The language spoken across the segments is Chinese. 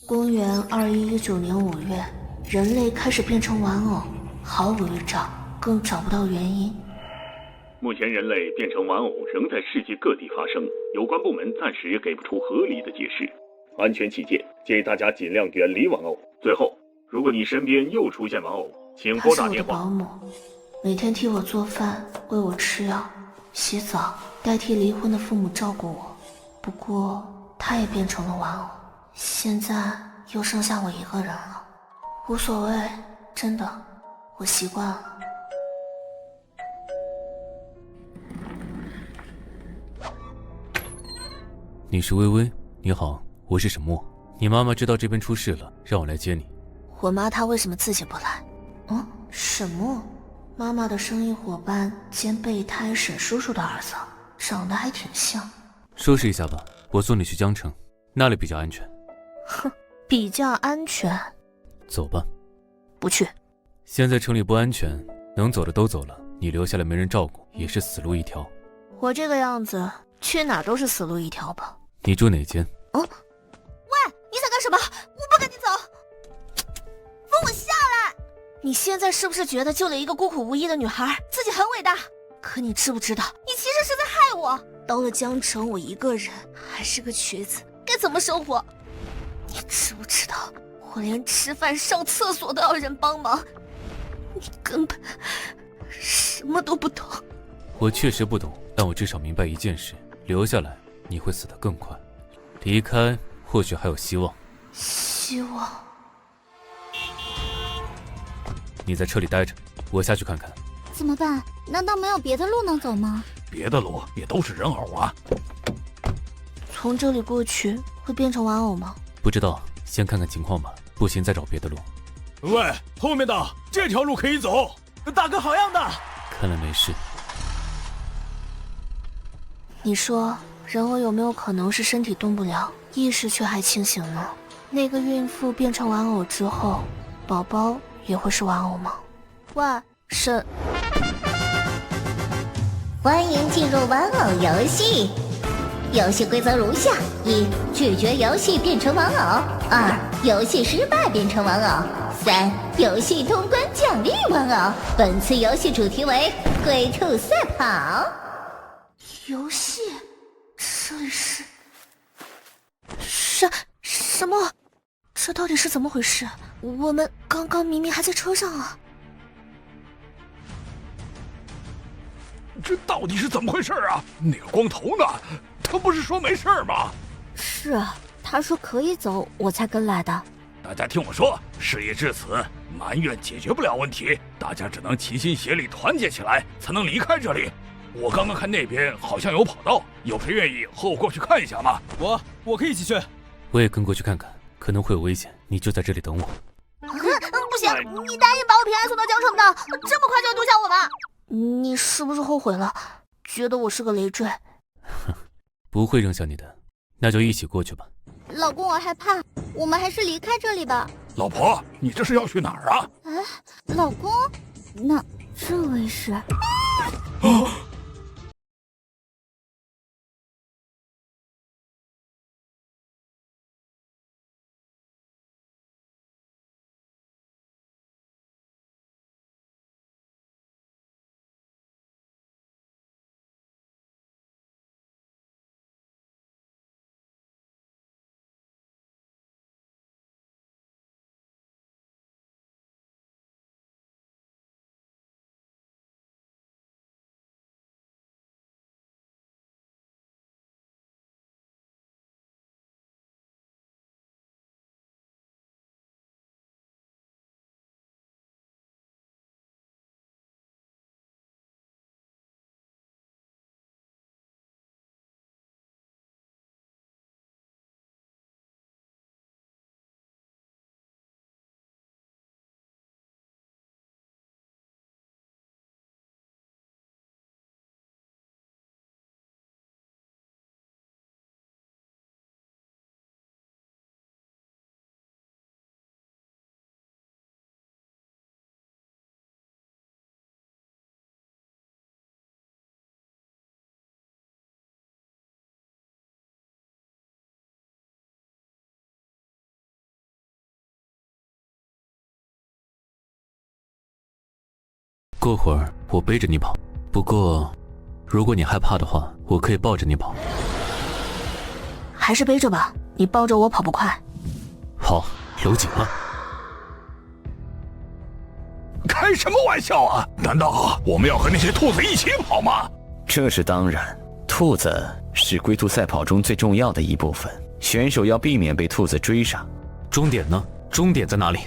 公元2119年5月，人类开始变成玩偶，毫无预兆，更找不到原因。目前人类变成玩偶仍在世界各地发生，有关部门暂时也给不出合理的解释。安全起见，建议大家尽量远离玩偶。最后，如果你身边又出现玩偶，请拨打电话。她是我的保姆，每天替我做饭，喂我吃药，洗澡，代替离婚的父母照顾我。不过，她也变成了玩偶，现在又剩下我一个人了。无所谓，真的，我习惯了。你是微微，你好，我是沈墨。你妈妈知道这边出事了，让我来接你。我妈她为什么自己不来？沈墨，妈妈的生意伙伴兼备胎沈叔叔的儿子，长得还挺像。收拾一下吧，我送你去江城，那里比较安全。哼，比较安全。走吧。不去。现在城里不安全，能走的都走了，你留下来没人照顾，也是死路一条。我这个样子，去哪都是死路一条吧。你住哪间？喂，你想干什么？我不跟你走。放我下来！你现在是不是觉得救了一个孤苦无依的女孩，自己很伟大？可你知不知道，你其实是在害我。到了江城，我一个人，还是个瘸子，该怎么生活？你知不知道，我连吃饭上厕所都要人帮忙，你根本什么都不懂。我确实不懂，但我至少明白一件事，留下来你会死得更快，离开或许还有希望。希望？你在车里待着，我下去看看。怎么办？难道没有别的路能走吗？别的路也都是人偶啊。从这里过去会变成玩偶吗？不知道，先看看情况吧，不行再找别的路。喂，后面的这条路可以走。大哥好样的。看来没事。你说人偶有没有可能是身体动不了，意识却还清醒呢？那个孕妇变成玩偶之后，宝宝也会是玩偶吗？喂，沈，欢迎进入玩偶游戏。游戏规则如下：一、拒绝游戏变成玩偶；二、游戏失败变成玩偶；三、游戏通关奖励玩偶。本次游戏主题为龟兔赛跑。游戏？这里是什么？这到底是怎么回事？我们刚刚明明还在车上啊！这到底是怎么回事啊？那个光头呢？他不是说没事吗？是啊，他说可以走，我才跟来的。大家听我说，事已至此，埋怨解决不了问题，大家只能齐心协力，团结起来，才能离开这里。我刚刚看那边好像有跑道，有谁愿意和我过去看一下吗？我可以一起去。我也跟过去看看，可能会有危险，你就在这里等我。不行，你答应把我平安送到江城的，这么快就丢下我吗？你是不是后悔了？觉得我是个累赘？哼，不会扔下你的，那就一起过去吧。老公，我害怕，我们还是离开这里吧。老婆，你这是要去哪儿啊？老公，那这位是？过会儿我背着你跑，不过如果你害怕的话，我可以抱着你跑。还是背着吧，你抱着我跑不快。好，搂紧了。开什么玩笑啊？难道我们要和那些兔子一起跑吗？这是当然，兔子是龟兔赛跑中最重要的一部分，选手要避免被兔子追上。终点呢？终点在哪里？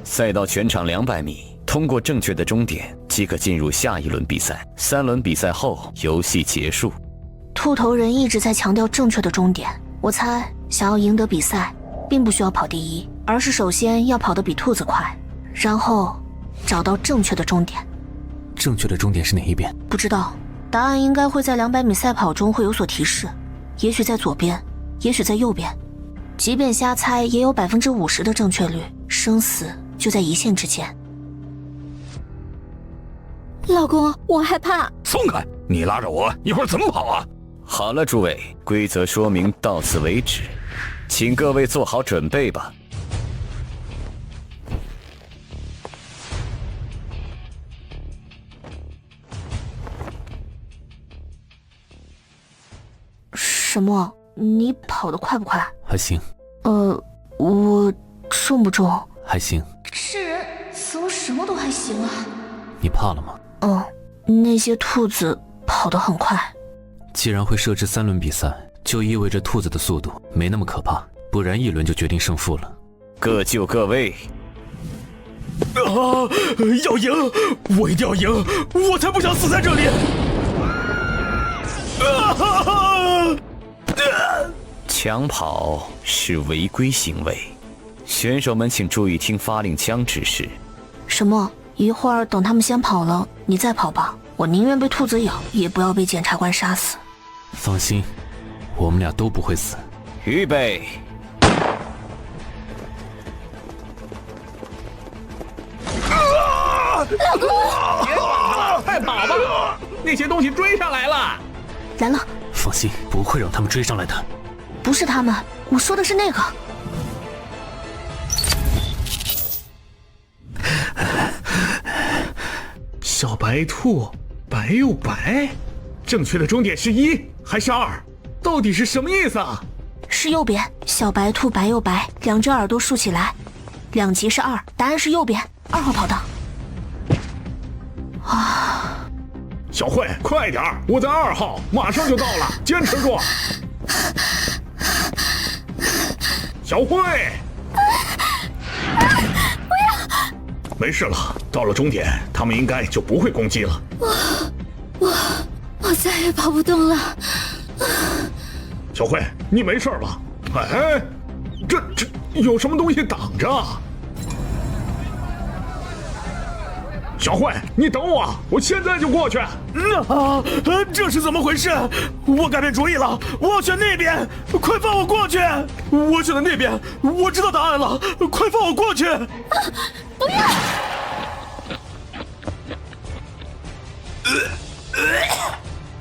赛道全长200米，通过正确的终点即可进入下一轮比赛。3轮比赛后，游戏结束。兔头人一直在强调正确的终点，我猜想要赢得比赛，并不需要跑第一，而是首先要跑得比兔子快，然后找到正确的终点。正确的终点是哪一边？不知道，答案应该会在200米赛跑中会有所提示，也许在左边，也许在右边。即便瞎猜，也有50%的正确率，生死就在一线之间。老公，我害怕。松开！你拉着我，一会儿怎么跑啊？好了，诸位，规则说明到此为止，请各位做好准备吧。什么？你跑得快不快？还行。我重不重？还行。这人怎么什么都还行啊？你怕了吗？那些兔子跑得很快。既然会设置3轮比赛，就意味着兔子的速度没那么可怕，不然1轮就决定胜负了。各就各位。要赢！我一定要赢！我才不想死在这里！抢跑是违规行为，选手们请注意听发令枪指示。什么？一会儿等他们先跑了，你再跑吧。我宁愿被兔子咬，也不要被检察官杀死。放心，我们俩都不会死。预备！老公，别管他了，快跑吧！那些东西追上来了。来了。放心，不会让他们追上来的。不是他们，我说的是那个。小白兔，白又白，正确的终点是1还是2？到底是什么意思啊？是右边，小白兔白又白，2只耳朵竖起来，2级是2，答案是右边，2号跑道。小慧，快点，我在2号，马上就到了，坚持住。小慧，不要！没事了，到了终点，他们应该就不会攻击了。我再也跑不动了。小慧，你没事吧？哎，这有什么东西挡着？小慧，你等我，我现在就过去。这是怎么回事？我改变主意了，我要选那边，快放我过去！我选的那边，我知道答案了，快放我过去！不要！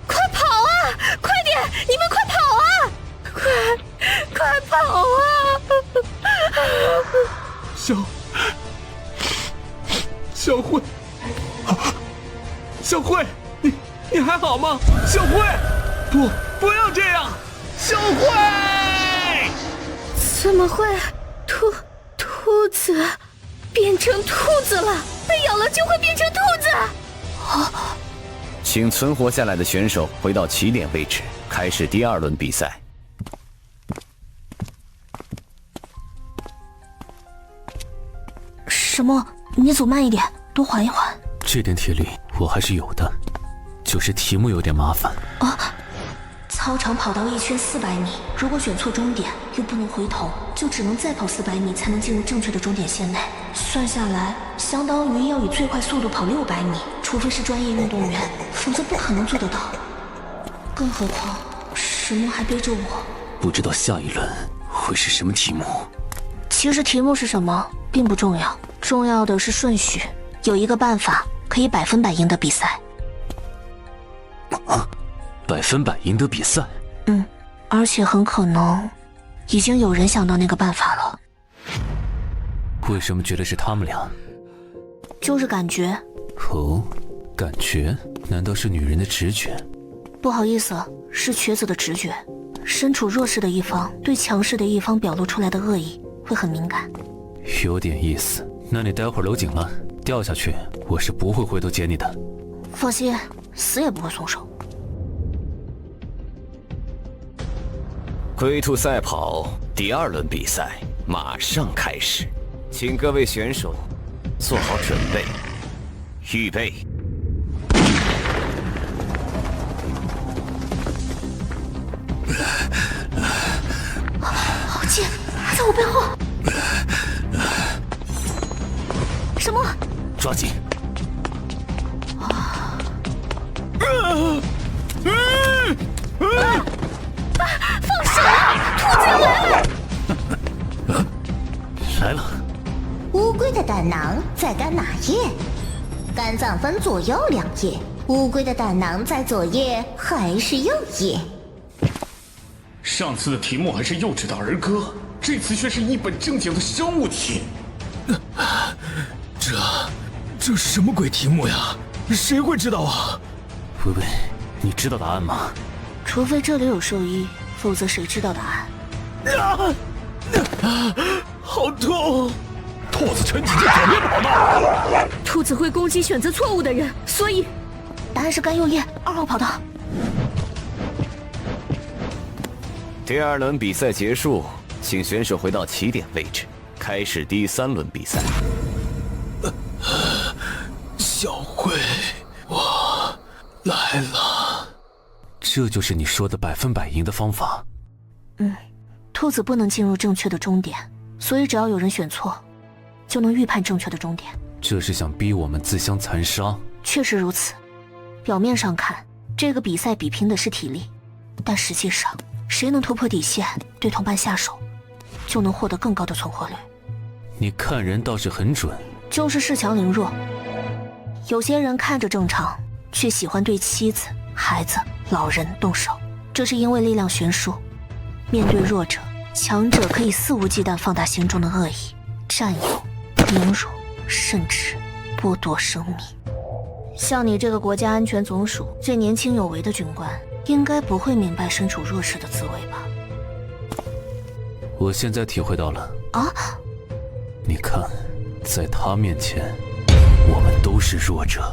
快跑啊！快点，你们快跑啊！快跑啊！小慧，小慧，你还好吗？小慧，不要这样，小慧！怎么会？兔子变成兔子了？被咬了就会变成兔子？请存活下来的选手回到起点位置，开始第2轮比赛。什么？你走慢一点，多缓一缓。这点体力我还是有的，就是题目有点麻烦。操场跑道1圈400米，如果选错终点又不能回头，就只能再跑400米才能进入正确的终点线内。算下来，相当于要以最快速度跑600米，除非是专业运动员，否则不可能做得到。更何况，石墨还背着我。不知道下一轮会是什么题目。其实题目是什么并不重要，重要的是顺序。有一个办法可以100%赢得比赛。100%赢得比赛？而且很可能已经有人想到那个办法了。为什么觉得是他们俩？就是感觉哦，感觉？难道是女人的直觉？不好意思，是瘸子的直觉。身处弱势的一方对强势的一方表露出来的恶意会很敏感。有点意思。那你待会儿搂紧了，掉下去我是不会回头捡你的。放心，死也不会松手。龟兔赛跑第2轮比赛马上开始，请各位选手做好准备，预备。好近，在我背后。什么？抓紧！放手！兔子要来了！来了。乌龟的胆囊在肝哪叶？肝脏分左右2叶，乌龟的胆囊在左叶还是右叶？上次的题目还是幼稚的儿歌，这次却是一本正经的生物题。这什么鬼题目呀？谁会知道啊？微微，你知道答案吗？除非这里有兽医，否则谁知道答案？好痛！兔子趁机在左边跑道。兔子会攻击选择错误的人，所以答案是肝右叶2号跑道。第2轮比赛结束，请选手回到起点位置，开始第3轮比赛。小慧，我来了。这就是你说的100%赢的方法。兔子不能进入正确的终点，所以只要有人选错，就能预判正确的终点。这是想逼我们自相残杀？确实如此。表面上看，这个比赛比拼的是体力，但实际上，谁能突破底线，对同伴下手，就能获得更高的存活率。你看人倒是很准，就是恃强凌弱。有些人看着正常，却喜欢对妻子、孩子、老人动手，这是因为力量悬殊。面对弱者，强者可以肆无忌惮放大心中的恶意，占有、凌辱，甚至剥夺生命。像你这个国家安全总署最年轻有为的军官，应该不会明白身处弱势的滋味吧？我现在体会到了。啊！你看，在他面前，我们都是弱者。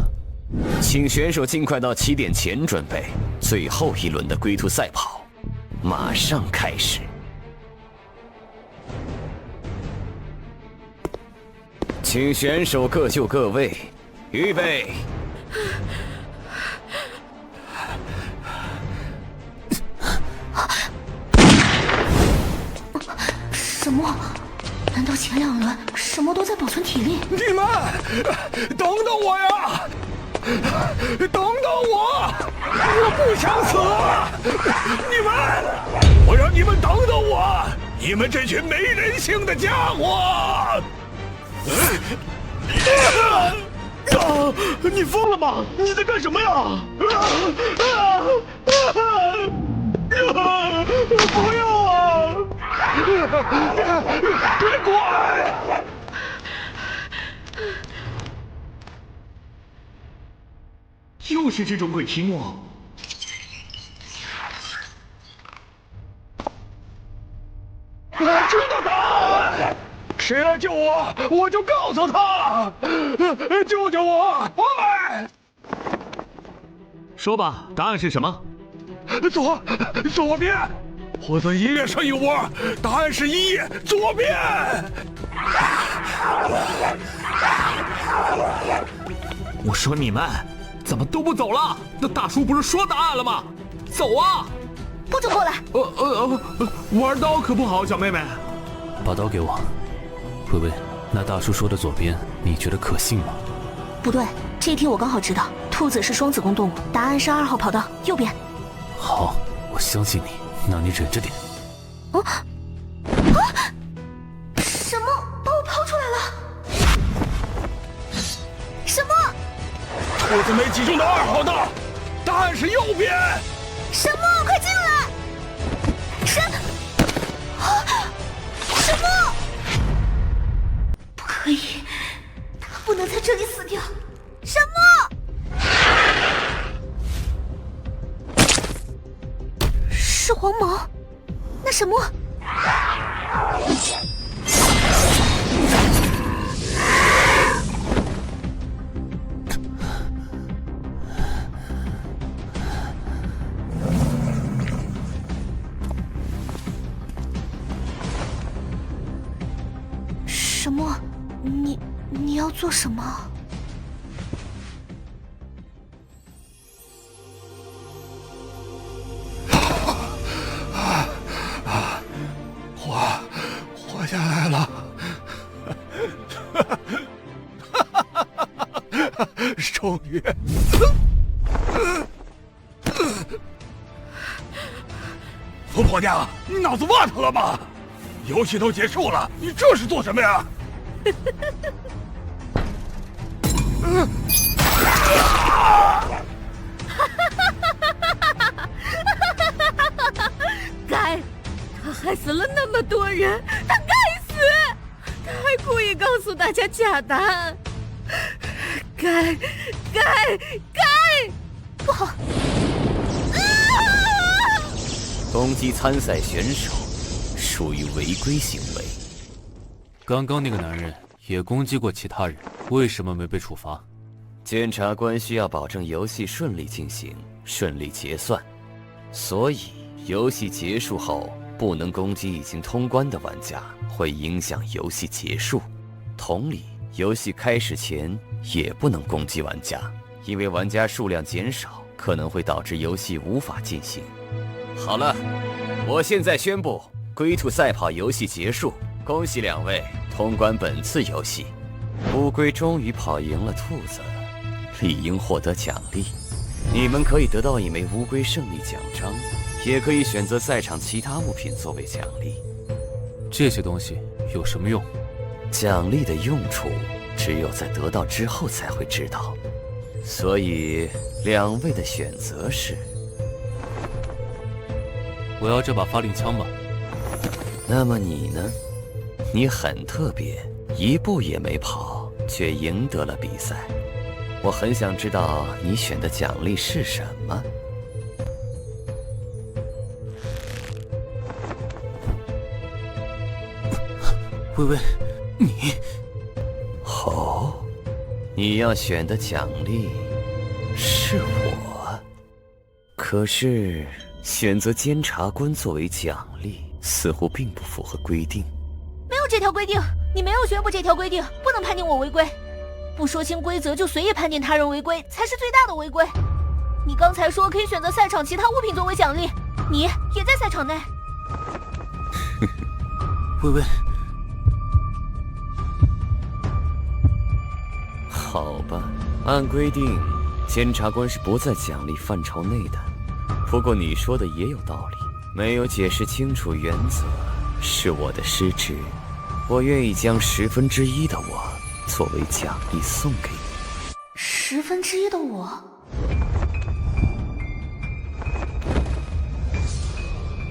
请选手尽快到起点前准备，最后1轮的龟兔赛跑马上开始。请选手各就各位，预备。什么？难道前2轮什么都在保存体力？你们，等等我呀！等等我！我不想死！你们，我让你们等等我！你们这群没人性的家伙！你疯了吗？你在干什么呀？不要啊！别滚！又是这种鬼题目。我知道答案，谁来救我，我就告诉他。救救我！喂！说吧，答案是什么？左边。我的音乐上一窝，答案是1，左边。我说你们怎么都不走了？那大叔不是说答案了吗？走啊！不准过来！玩刀可不好，小妹妹。把刀给我。微微，那大叔说的左边，你觉得可信吗？不对，这题我刚好知道，兔子是双子宫动物，答案是2号跑道右边。好，我相信你，那你忍着点。什么？把我抛出来了？什么？兔子没击中的2号道，答案是右边。什么？快进来！什么？不可以，他不能在这里死掉。什么？黄毛，那什么？什么？你要做什么？活下来了！终于！疯婆娘，你脑子瓦特了吗？游戏都结束了，你这是做什么呀？该，他害死了那么多人，他该死！他还故意告诉大家假答案，该，不好！攻击参赛选手属于违规行为。刚刚那个男人也攻击过其他人，为什么没被处罚？检察官需要保证游戏顺利进行、顺利结算，所以游戏结束后不能攻击已经通关的玩家，会影响游戏结束。同理，游戏开始前也不能攻击玩家，因为玩家数量减少可能会导致游戏无法进行。好了，我现在宣布龟兔赛跑游戏结束，恭喜2位通关本次游戏。乌龟终于跑赢了兔子，理应获得奖励。你们可以得到1枚乌龟胜利奖章，也可以选择赛场其他物品作为奖励。这些东西有什么用？奖励的用处只有在得到之后才会知道，所以2位的选择是：我要这把发令枪吧。那么你呢？你很特别，一步也没跑，却赢得了比赛。我很想知道你选的奖励是什么。微微，你……哦，你要选的奖励是我。可是选择监察官作为奖励，似乎并不符合规定。没有这条规定，你没有宣布这条规定，不能判定我违规。不说清规则就随意判定他人违规，才是最大的违规。你刚才说可以选择赛场其他物品作为奖励，你也在赛场内。微微，好吧，按规定，监察官是不在奖励范畴内的。不过你说的也有道理，没有解释清楚原则是我的失职。我愿意将1/10的我作为奖励送给你。1/10的我？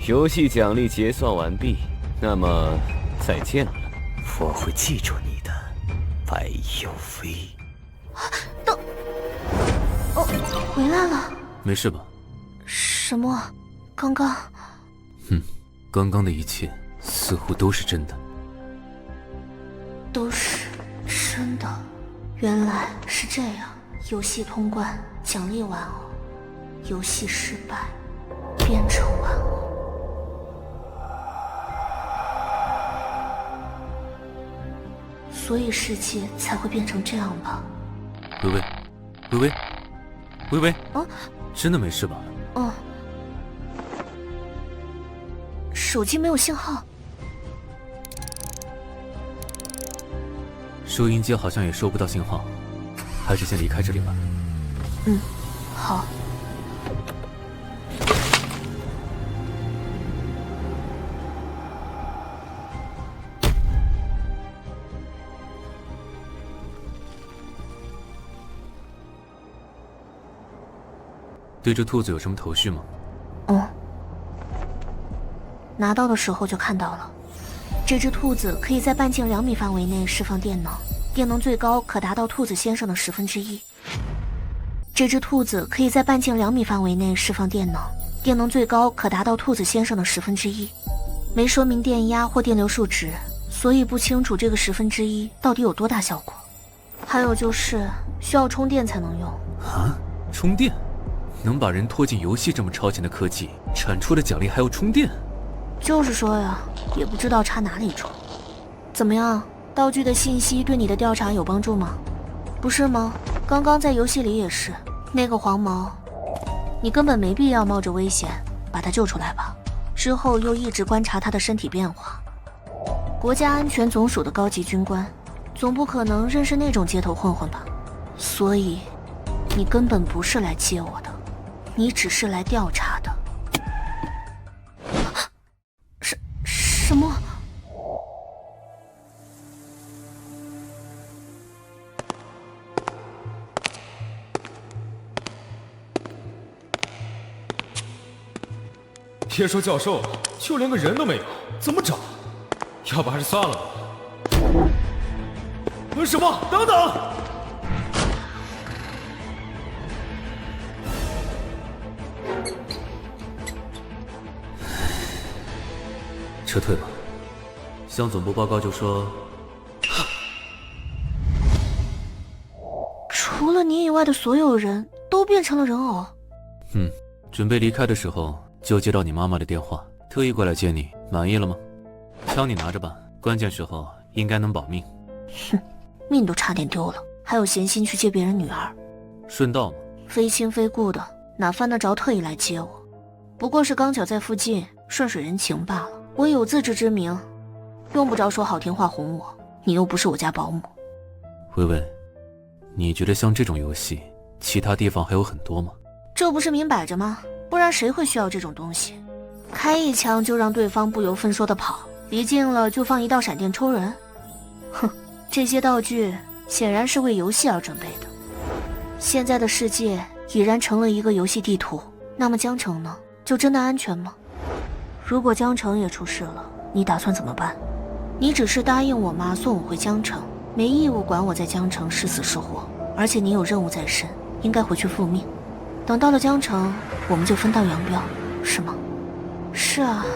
游戏奖励结算完毕，那么再见了，我会记住你的，白幽微。等……哦，回来了。没事吧？什么？刚刚……刚刚的一切似乎都是真的。都是真的，原来是这样。游戏通关，奖励玩偶；游戏失败，变成玩偶。所以世界才会变成这样吧？微微，微微，微微，啊，真的没事吧？嗯。手机没有信号。收音机好像也收不到信号，还是先离开这里吧。好。对这兔子有什么头绪吗？拿到的时候就看到了。这只兔子可以在半径2米范围内释放电能，电能最高可达到兔子先生的1/10。这只兔子可以在半径2米范围内释放电能，电能最高可达到兔子先生的1/10，没说明电压或电流数值，所以不清楚这个1/10到底有多大效果。还有就是需要充电才能用。啊？充电？能把人拖进游戏这么超前的科技，产出的奖励还要充电？就是说呀，也不知道插哪里充。怎么样，道具的信息对你的调查有帮助吗？不是吗？刚刚在游戏里也是，那个黄毛，你根本没必要冒着危险把他救出来吧。之后又一直观察他的身体变化。国家安全总署的高级军官，总不可能认识那种街头混混吧？所以，你根本不是来接我的，你只是来调查的。什么？别说教授，就连个人都没有，怎么找？要不还是算了吧。什么？等等！撤退吧。向总部报告就说，除了你以外的所有人都变成了人偶。准备离开的时候就接到你妈妈的电话，特意过来接你，满意了吗？枪你拿着吧，关键时候应该能保命。哼，命都差点丢了，还有闲心去接别人女儿。顺道吗？非亲非故的，哪犯得着特意来接我？不过是刚巧在附近，顺水人情罢了。我有自知之明，用不着说好听话哄我，你又不是我家保姆。薇薇，你觉得像这种游戏，其他地方还有很多吗？这不是明摆着吗？不然谁会需要这种东西？开一枪就让对方不由分说的跑，离近了就放一道闪电抽人。哼，这些道具显然是为游戏而准备的。现在的世界已然成了一个游戏地图，那么江城呢？就真的安全吗？如果江城也出事了，你打算怎么办？你只是答应我妈送我回江城，没义务管我在江城是死是活，而且你有任务在身，应该回去复命。等到了江城，我们就分道扬镳，是吗？是啊，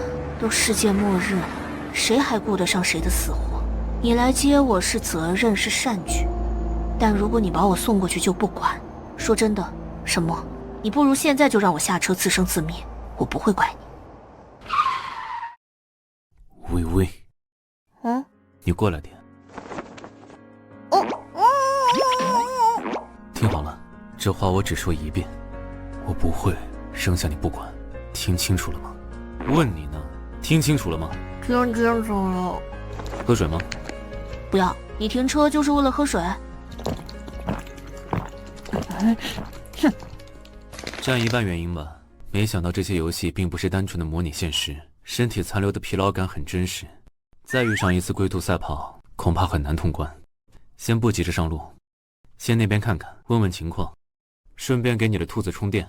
都世界末日了，谁还顾得上谁的死活？你来接我是责任，是善举，但如果你把我送过去就不管，说真的，沈墨，你不如现在就让我下车自生自灭，我不会怪你。薇薇，你过来点。听好了，这话我只说一遍，我不会扔下你不管，听清楚了吗？问你呢，听清楚了吗？听清楚了。喝水吗？不要，你停车就是为了喝水？哼，占一半原因吧。没想到这些游戏并不是单纯的模拟现实，身体残留的疲劳感很真实。再遇上一次龟兔赛跑，恐怕很难通关。先不急着上路，先那边看看，问问情况，顺便给你的兔子充电。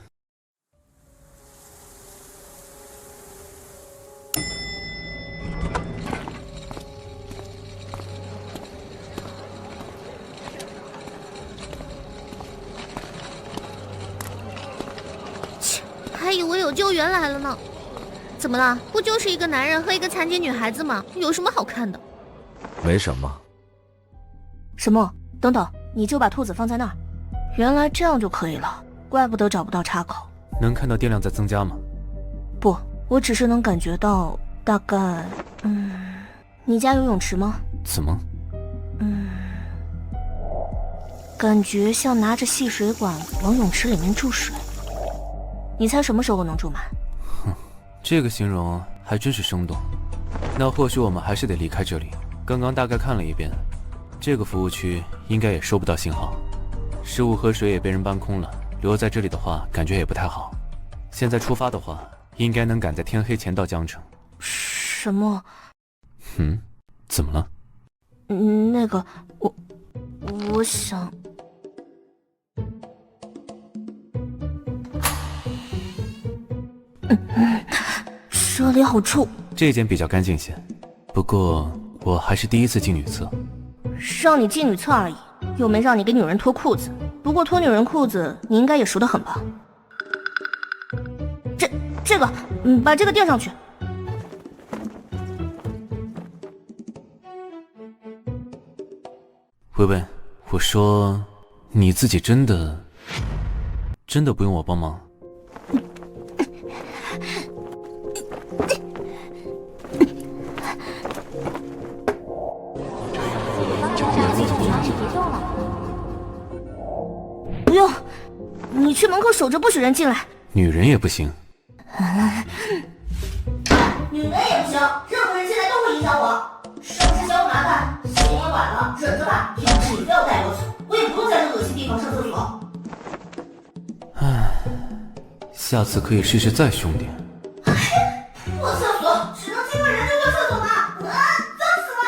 还以为有救援来了呢。怎么了？不就是一个男人和一个残疾女孩子吗？有什么好看的？没什么。沈墨，等等，你就把兔子放在那儿。原来这样就可以了，怪不得找不到插口。能看到电量在增加吗？不，我只是能感觉到大概……你家有泳池吗？怎么？感觉像拿着细水管往泳池里面注水。你猜什么时候能注满？这个形容还真是生动。那或许我们还是得离开这里。刚刚大概看了一遍，这个服务区应该也收不到信号，食物和水也被人搬空了，留在这里的话感觉也不太好。现在出发的话，应该能赶在天黑前到江城。什么？怎么了？那个，我想……这里好臭。这间比较干净些，不过我还是第一次进女厕。让你进女厕而已，又没让你给女人脱裤子。不过脱女人裤子，你应该也熟得很吧？这个，把这个垫上去。薇薇，我说，你自己真的不用我帮忙？不用，你去门口守着，不许人进来。女人也不行。女人也不行，任何人进来都会影响我。是不是嫌我麻烦？时间也晚了，忍着吧。要是你非要带我走，我也不用在这恶心地方上厕所。唉，下次可以试试再凶点。我厕所只能经过人流的厕所吗？脏死了！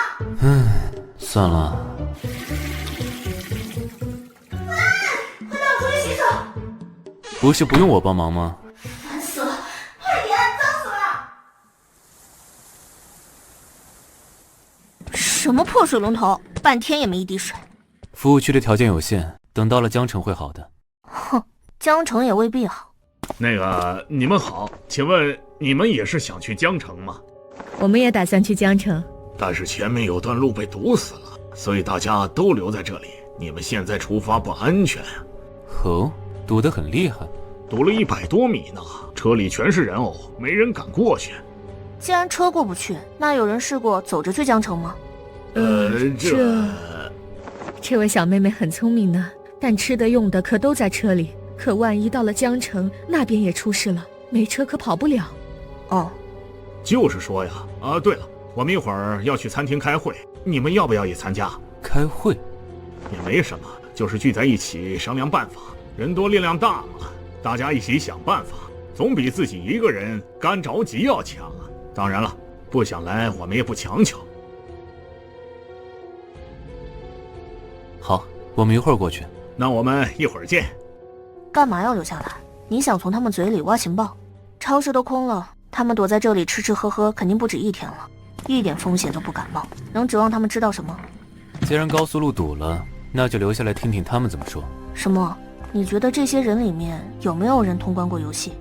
算了。快带我出去洗手！不是不用我帮忙吗？烦死了！快点，脏死了！什么破水龙头，半天也没一滴水。服务区的条件有限，等到了江城会好的。哼，江城也未必好。那个，你们好，请问你们也是想去江城吗？我们也打算去江城，但是前面有段路被堵死了，所以大家都留在这里。你们现在出发不安全啊！哦，堵得很厉害，堵了100多米呢，车里全是人偶，没人敢过去。既然车过不去，那有人试过走着去江城吗？这位小妹妹很聪明呢，但吃的用的可都在车里，可万一到了江城，那边也出事了，没车可跑不了。哦，就是说呀，对了，我们一会儿要去餐厅开会，你们要不要也参加？开会？也没什么，就是聚在一起商量办法，人多力量大嘛，大家一起想办法，总比自己一个人干着急要强啊。当然了，不想来我们也不强求。好，我们一会儿过去。那我们一会儿见。干嘛要留下来？你想从他们嘴里挖情报？超市都空了，他们躲在这里吃吃喝喝，肯定不止1天了，一点风险都不敢冒，能指望他们知道什么？既然高速路堵了，那就留下来听听他们怎么说。什么？你觉得这些人里面有没有人通关过游戏？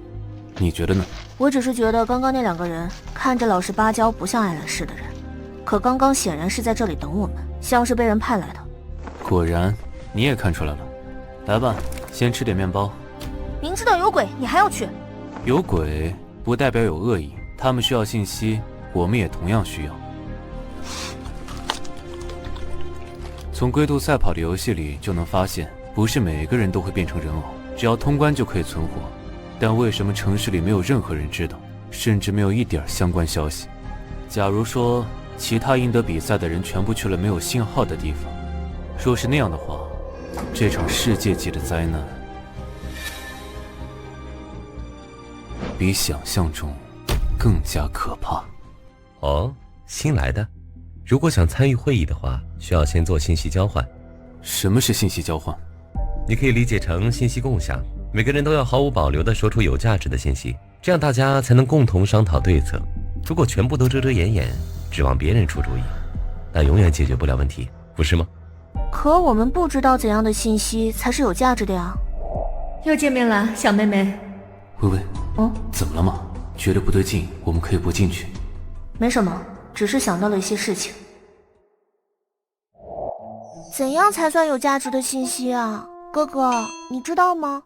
你觉得呢？我只是觉得刚刚那2个人看着老实巴交，不像爱来事的人，可刚刚显然是在这里等我们，像是被人派来的。果然，你也看出来了。来吧，先吃点面包。明知道有鬼，你还要去？有鬼不代表有恶意，他们需要信息，我们也同样需要。从龟兔赛跑的游戏里就能发现，不是每个人都会变成人偶，只要通关就可以存活。但为什么城市里没有任何人知道，甚至没有一点相关消息？假如说其他赢得比赛的人全部去了没有信号的地方，若是那样的话，这场世界级的灾难比想象中更加可怕。哦，新来的，如果想参与会议的话，需要先做信息交换。什么是信息交换？你可以理解成信息共享，每个人都要毫无保留地说出有价值的信息，这样大家才能共同商讨对策。如果全部都遮遮掩掩，指望别人出主意，那永远解决不了问题，不是吗？可我们不知道怎样的信息才是有价值的呀。又见面了，小妹妹。薇薇，怎么了吗？觉得不对劲，我们可以不进去。没什么，只是想到了一些事情。怎样才算有价值的信息啊？哥哥，你知道吗？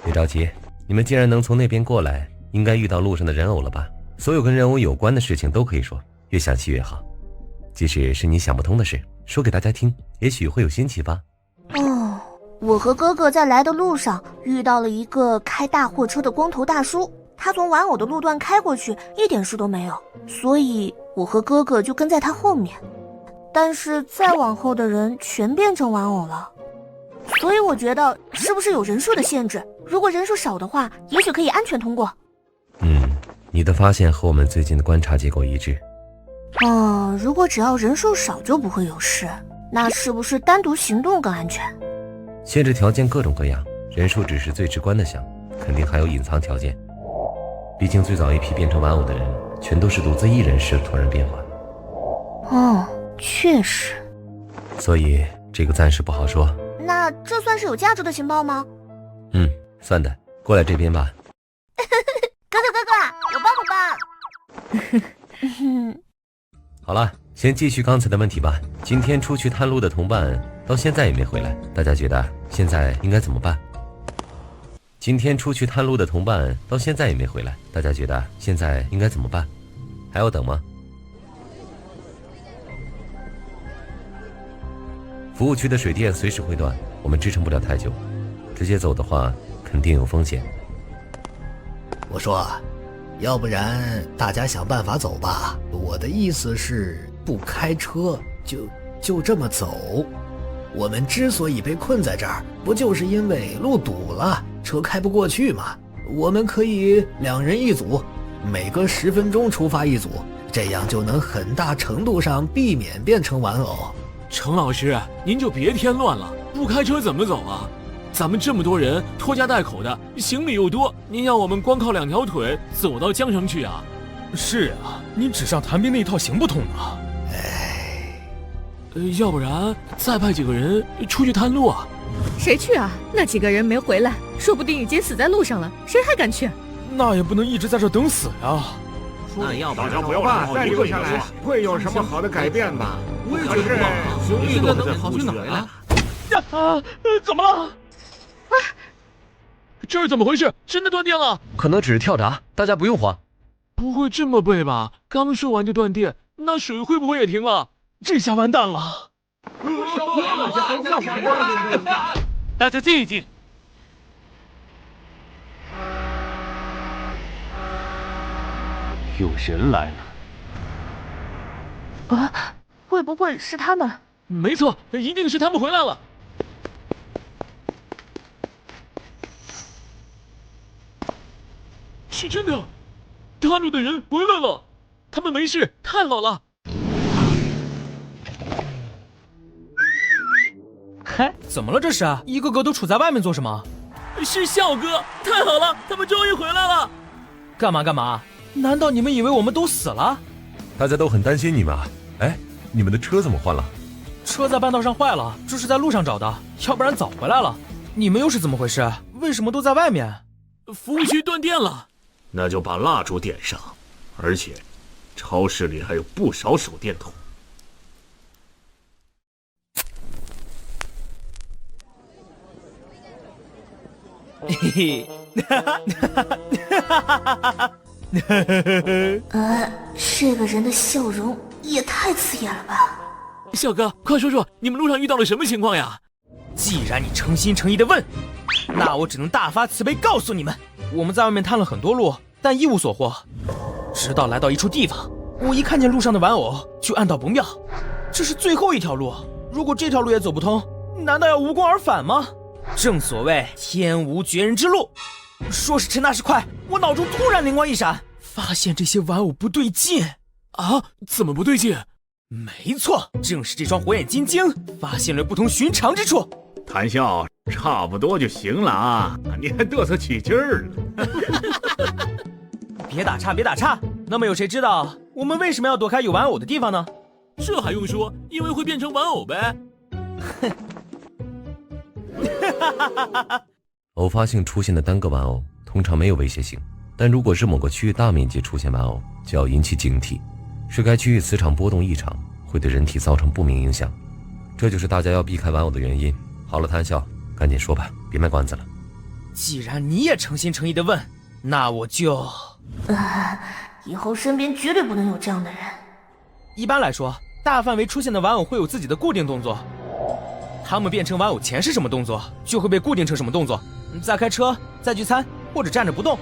别着急，你们既然能从那边过来，应该遇到路上的人偶了吧？所有跟人偶有关的事情都可以说，越详细越好。即使是你想不通的事，说给大家听，也许会有新启发。哦，我和哥哥在来的路上遇到了一个开大货车的光头大叔，他从玩偶的路段开过去，一点事都没有，所以我和哥哥就跟在他后面。但是再往后的人全变成玩偶了，所以我觉得是不是有人数的限制？如果人数少的话，也许可以安全通过。你的发现和我们最近的观察结果一致。如果只要人数少就不会有事，那是不是单独行动更安全？限制条件各种各样，人数只是最直观的项，肯定还有隐藏条件。毕竟最早一批变成玩偶的人，全都是独自一人时突然变化。确实。所以这个暂时不好说。那这算是有价值的情报吗？算的。过来这边吧。哥哥，我帮。好了，先继续刚才的问题吧。今天出去探路的同伴到现在也没回来，大家觉得现在应该怎么办？今天出去探路的同伴到现在也没回来，大家觉得现在应该怎么办？还要等吗？服务区的水电随时会断，我们支撑不了太久，直接走的话肯定有风险。我说，要不然大家想办法走吧。我的意思是不开车，就这么走。我们之所以被困在这儿，不就是因为路堵了，车开不过去吗？我们可以2人一组，每隔10分钟出发一组，这样就能很大程度上避免变成玩偶。程老师，您就别添乱了，不开车怎么走啊？咱们这么多人，拖家带口的，行李又多，您要我们光靠2条腿走到江城去啊？是啊，你纸上谈兵那一套行不通啊。要不然再派几个人出去探路啊？谁去啊？那几个人没回来，说不定已经死在路上了，谁还敢去？那也不能一直在这等死呀。那要不大家不要再留下来，会有什么好的改变吧？我也觉得，兄弟都能跑去哪儿了？怎么了？这是怎么回事？真的断电了？可能只是跳闸，大家不用慌。不会这么背吧？刚说完就断电，那水会不会也停了？这下完蛋了！大家静一静。有人来了。啊，会不会是他们？没错，一定是他们回来了。是真的，探路的人回来了，他们没事，太好了。嗨，怎么了这是？一个个都杵在外面做什么？是笑哥，太好了，他们终于回来了。干嘛？难道你们以为我们都死了？大家都很担心你们啊。哎，你们的车怎么换了？车在半道上坏了，这是在路上找的，要不然早回来了。你们又是怎么回事？为什么都在外面？服务区断电了。那就把蜡烛点上，而且超市里还有不少手电筒。嘿嘿，这个人的笑容也太刺眼了吧！笑哥，快说说你们路上遇到了什么情况呀？既然你诚心诚意的问，那我只能大发慈悲告诉你们，我们在外面探了很多路，但一无所获。直到来到一处地方，我一看见路上的玩偶，就暗道不妙。这是最后一条路，如果这条路也走不通，难道要无功而返吗？正所谓天无绝人之路。说时迟那时快，我脑中突然灵光一闪，发现这些玩偶不对劲。啊？怎么不对劲？没错，正是这双火眼金睛发现了不同寻常之处。谈笑差不多就行了啊，你还嘚瑟起劲儿了。别打岔。那么有谁知道我们为什么要躲开有玩偶的地方呢？这还用说，因为会变成玩偶呗。偶发性出现的单个玩偶通常没有威胁性，但如果是某个区域大面积出现玩偶，就要引起警惕，是该区域磁场波动异常，会对人体造成不明影响。这就是大家要避开玩偶的原因。好了，谈笑，赶紧说吧，别卖关子了。既然你也诚心诚意的问，那我就……以后身边绝对不能有这样的人。一般来说，大范围出现的玩偶会有自己的固定动作，他们变成玩偶前是什么动作，就会被固定成什么动作。在开车、在聚餐或者站着不动。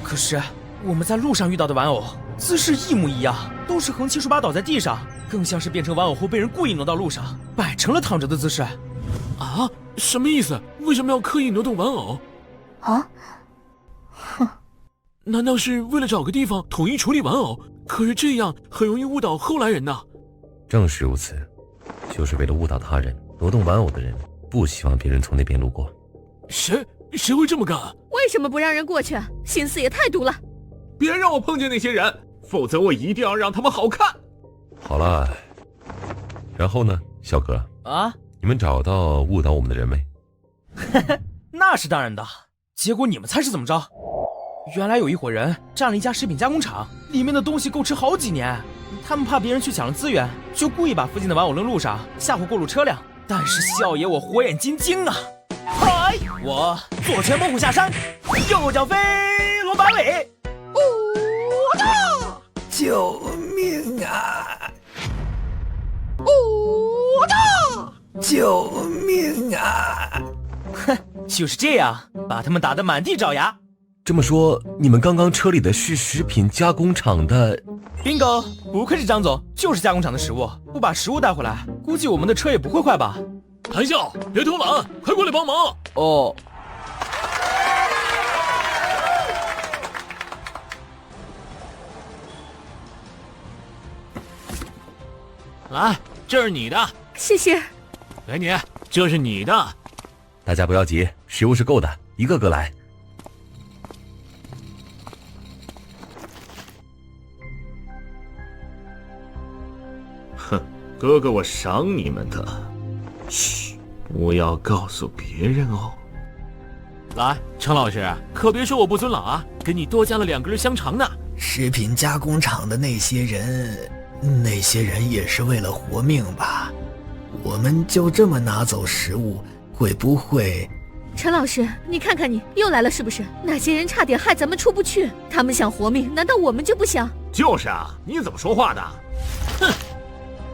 可是我们在路上遇到的玩偶姿势一模一样，都是横七竖八倒在地上，更像是变成玩偶后被人故意挪到路上，摆成了躺着的姿势。啊？什么意思？为什么要刻意挪动玩偶？啊？哼，难道是为了找个地方统一处理玩偶？可是这样很容易误导后来人呐。正是如此，就是为了误导他人，挪动玩偶的人不希望别人从那边路过。谁会这么干？为什么不让人过去？心思也太毒了！别让我碰见那些人，否则我一定要让他们好看。好了，然后呢，小哥啊，你们找到误导我们的人没？那是当然的。结果你们猜是怎么着？原来有一伙人占了一家食品加工厂，里面的东西够吃好几年。他们怕别人去抢了资源，就故意把附近的玩偶扔路上，吓唬过路车辆。但是笑爷我火眼金睛啊！嗨，我左拳猛虎下山，右脚飞罗马尾。救命啊！救命啊！哼，就是这样，把他们打得满地找牙。这么说，你们刚刚车里的是食品加工厂的 ？Bingo， 不愧是张总，就是加工厂的食物。不把食物带回来，估计我们的车也不会坏吧？谈笑，别偷懒，快过来帮忙。哦。来，这是你的，谢谢。给你，这是你的。大家不要急，食物是够的，一个个来。哼，哥哥我赏你们的。嘘，不要告诉别人哦。来，程老师，可别说我不尊老啊，给你多加了2根香肠呢。食品加工厂的那些人也是为了活命吧？我们就这么拿走食物，会不会？陈老师，你看看你又来了是不是？那些人差点害咱们出不去，他们想活命，难道我们就不想？就是啊，你怎么说话的？哼，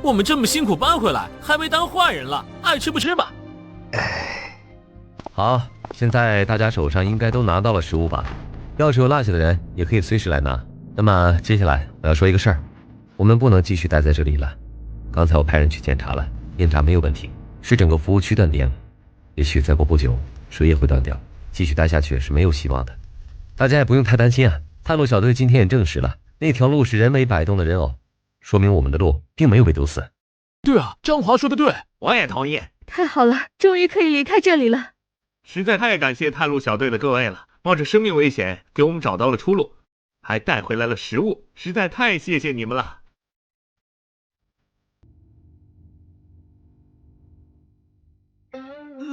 我们这么辛苦搬回来，还没当坏人了，爱吃不吃吧。好，现在大家手上应该都拿到了食物吧？要是有落下的人，也可以随时来拿。那么接下来我要说一个事儿，我们不能继续待在这里了。刚才我派人去检查了，电闸没有问题，是整个服务区断电了。也许再过不久，水也会断掉，继续待下去是没有希望的。大家也不用太担心啊，探路小队今天也证实了，那条路是人为摆动的人偶，说明我们的路并没有被堵死。对啊，张华说的对，我也同意。太好了，终于可以离开这里了。实在太感谢探路小队的各位了，冒着生命危险给我们找到了出路，还带回来了食物，实在太谢谢你们了。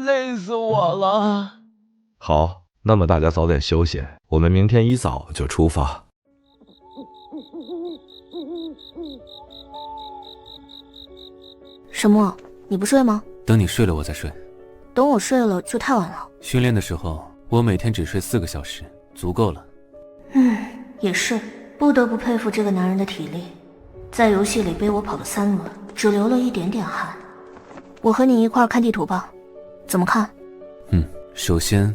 累死我了。好，那么大家早点休息，我们明天一早就出发。什么？你不睡吗？等你睡了我再睡。等我睡了就太晚了。训练的时候，我每天只睡4个小时，足够了。也是，不得不佩服这个男人的体力，在游戏里背我跑了3轮，只流了一点点汗。我和你一块看地图吧，怎么看？首先，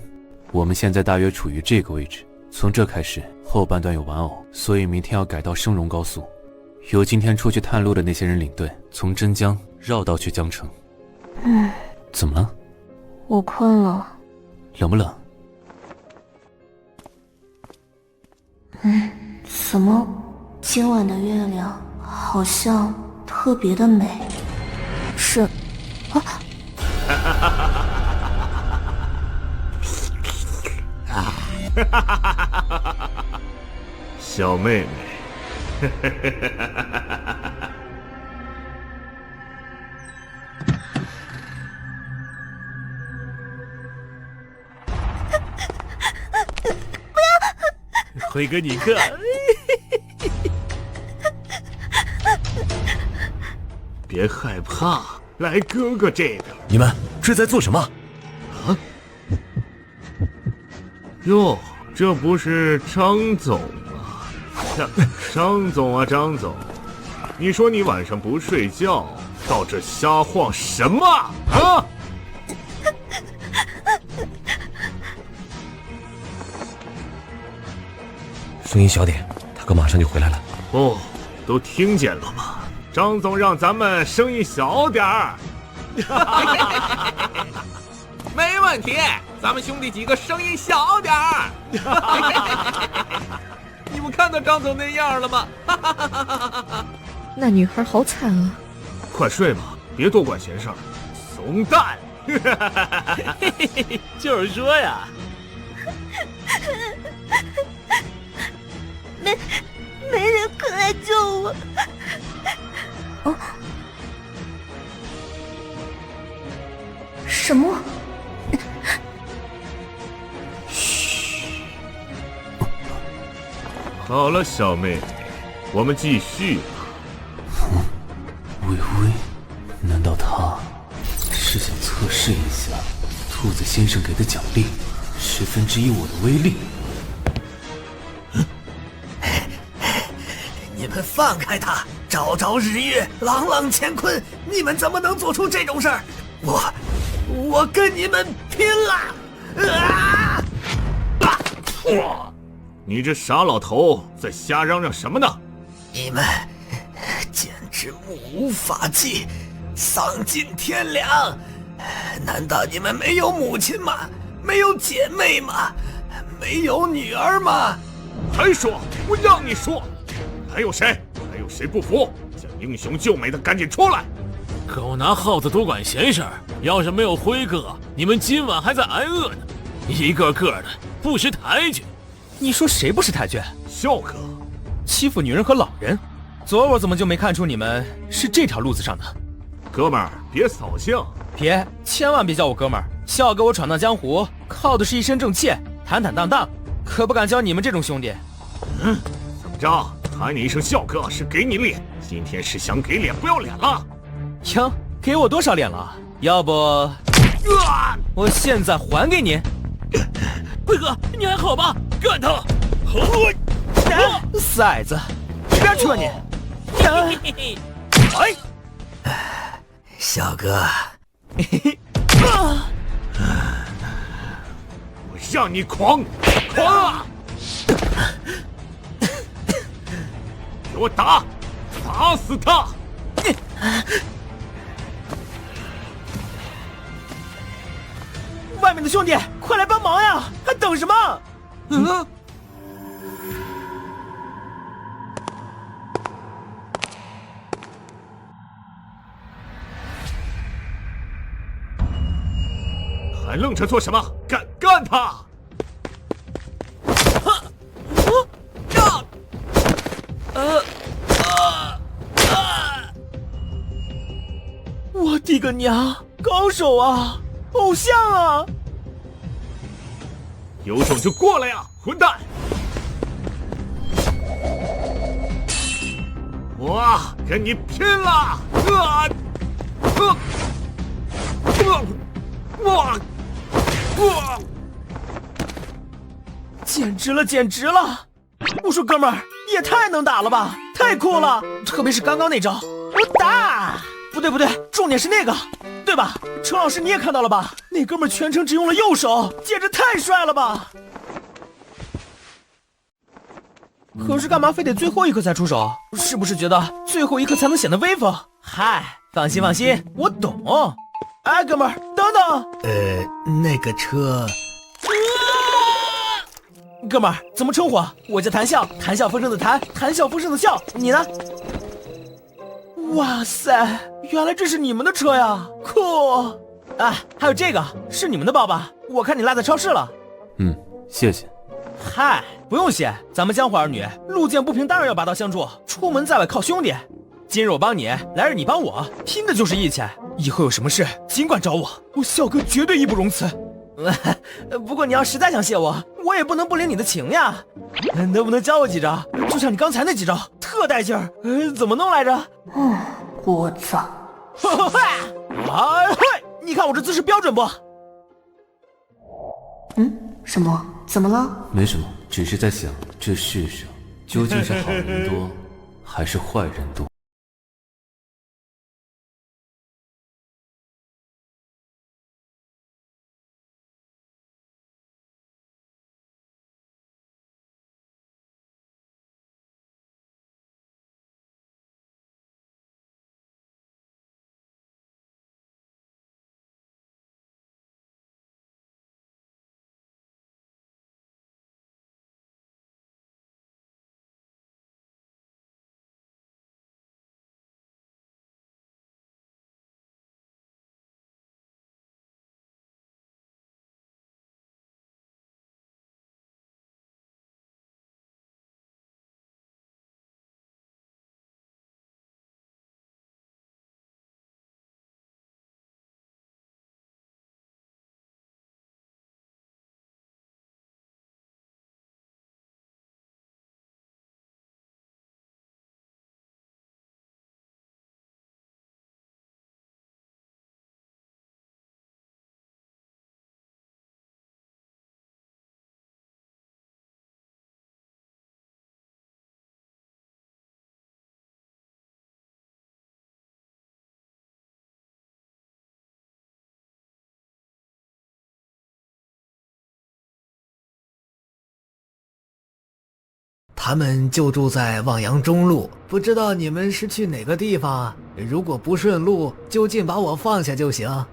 我们现在大约处于这个位置，从这开始，后半段有玩偶，所以明天要改到升荣高速，由今天出去探路的那些人领队，从真江绕道去江城。怎么了？我困了。冷不冷？怎么？今晚的月亮好像特别的美。是，小妹妹，辉哥你个，别害怕，来哥哥这边。你们这在做什么？啊？哟，这不是张总吗？张总啊，张总，你说你晚上不睡觉，到这瞎晃什么啊？声音小点，大哥马上就回来了。哦，都听见了吗？张总让咱们声音小点儿。没问题，咱们兄弟几个声音小点儿。你们看到张总那样了吗？那女孩好惨啊！快睡吧，别多管闲事儿。怂蛋！就是说呀。没人快来救我！什么？嘘！好了，小妹妹，我们继续吧。微微，难道他是想测试一下兔子先生给的奖励1/10我的威力？你们放开他！朝朝日月，朗朗乾坤，你们怎么能做出这种事儿？我跟你们拼了！哇！你这傻老头在瞎嚷嚷什么呢？你们简直目无法纪，丧尽天良！难道你们没有母亲吗？没有姐妹吗？没有女儿吗？还说！我让你说！还有谁？还有谁不服？想英雄救美的赶紧出来！狗拿耗子多管闲事儿！要是没有辉哥，你们今晚还在挨饿呢！一个个的不识抬举。你说谁不识抬举？笑哥，欺负女人和老人。昨晚怎么就没看出你们是这条路子上的？哥们儿，别扫兴！别，千万别叫我哥们儿。笑哥我闯荡江湖，靠的是一身正气，坦坦荡荡，可不敢教你们这种兄弟。怎么着？喊你一声笑哥是给你脸，今天是想给脸不要脸了？行，给我多少脸了？要不，我现在还给你。辉哥，你还好吧？干他！死矮子，一边去吧你！哎，小哥，我让你狂啊！给我打，打死他！外面的兄弟，快来帮忙呀！还等什么？还愣着做什么？干他！我的个娘！高手啊，偶像啊！有种就过来呀，混蛋！我跟你拼了！简直了，简直了！我说哥们儿，也太能打了吧，太酷了！特别是刚刚那招，我打！不对，重点是那个，对吧？程老师你也看到了吧？那哥们儿全程只用了右手，简直太帅了吧！可是干嘛非得最后一刻才出手？是不是觉得最后一刻才能显得威风？嗨，放心，我懂。哎，哥们儿，等等。那个车。哥们儿，怎么称呼？我叫谈笑，谈笑风生的谈，谈笑风生的笑。你呢？哇塞，原来这是你们的车呀，酷！啊，还有这个是你们的包吧？我看你落在超市了。谢谢。嗨，不用谢，咱们江湖儿女，路见不平当然要拔刀相助，出门在外靠兄弟。今日我帮你，来日你帮我，拼的就是义气。以后有什么事尽管找我，我笑哥绝对义不容辞。不过你要实在想谢我，我也不能不领你的情呀。能不能教我几招？就像你刚才那几招，特带劲儿。怎么弄来着？我操！你看我这姿势标准不？什么？怎么了？没什么，只是在想，这世上究竟是好人多，还是坏人多？他们就住在望阳中路，不知道你们是去哪个地方？如果不顺路，就近把我放下就行。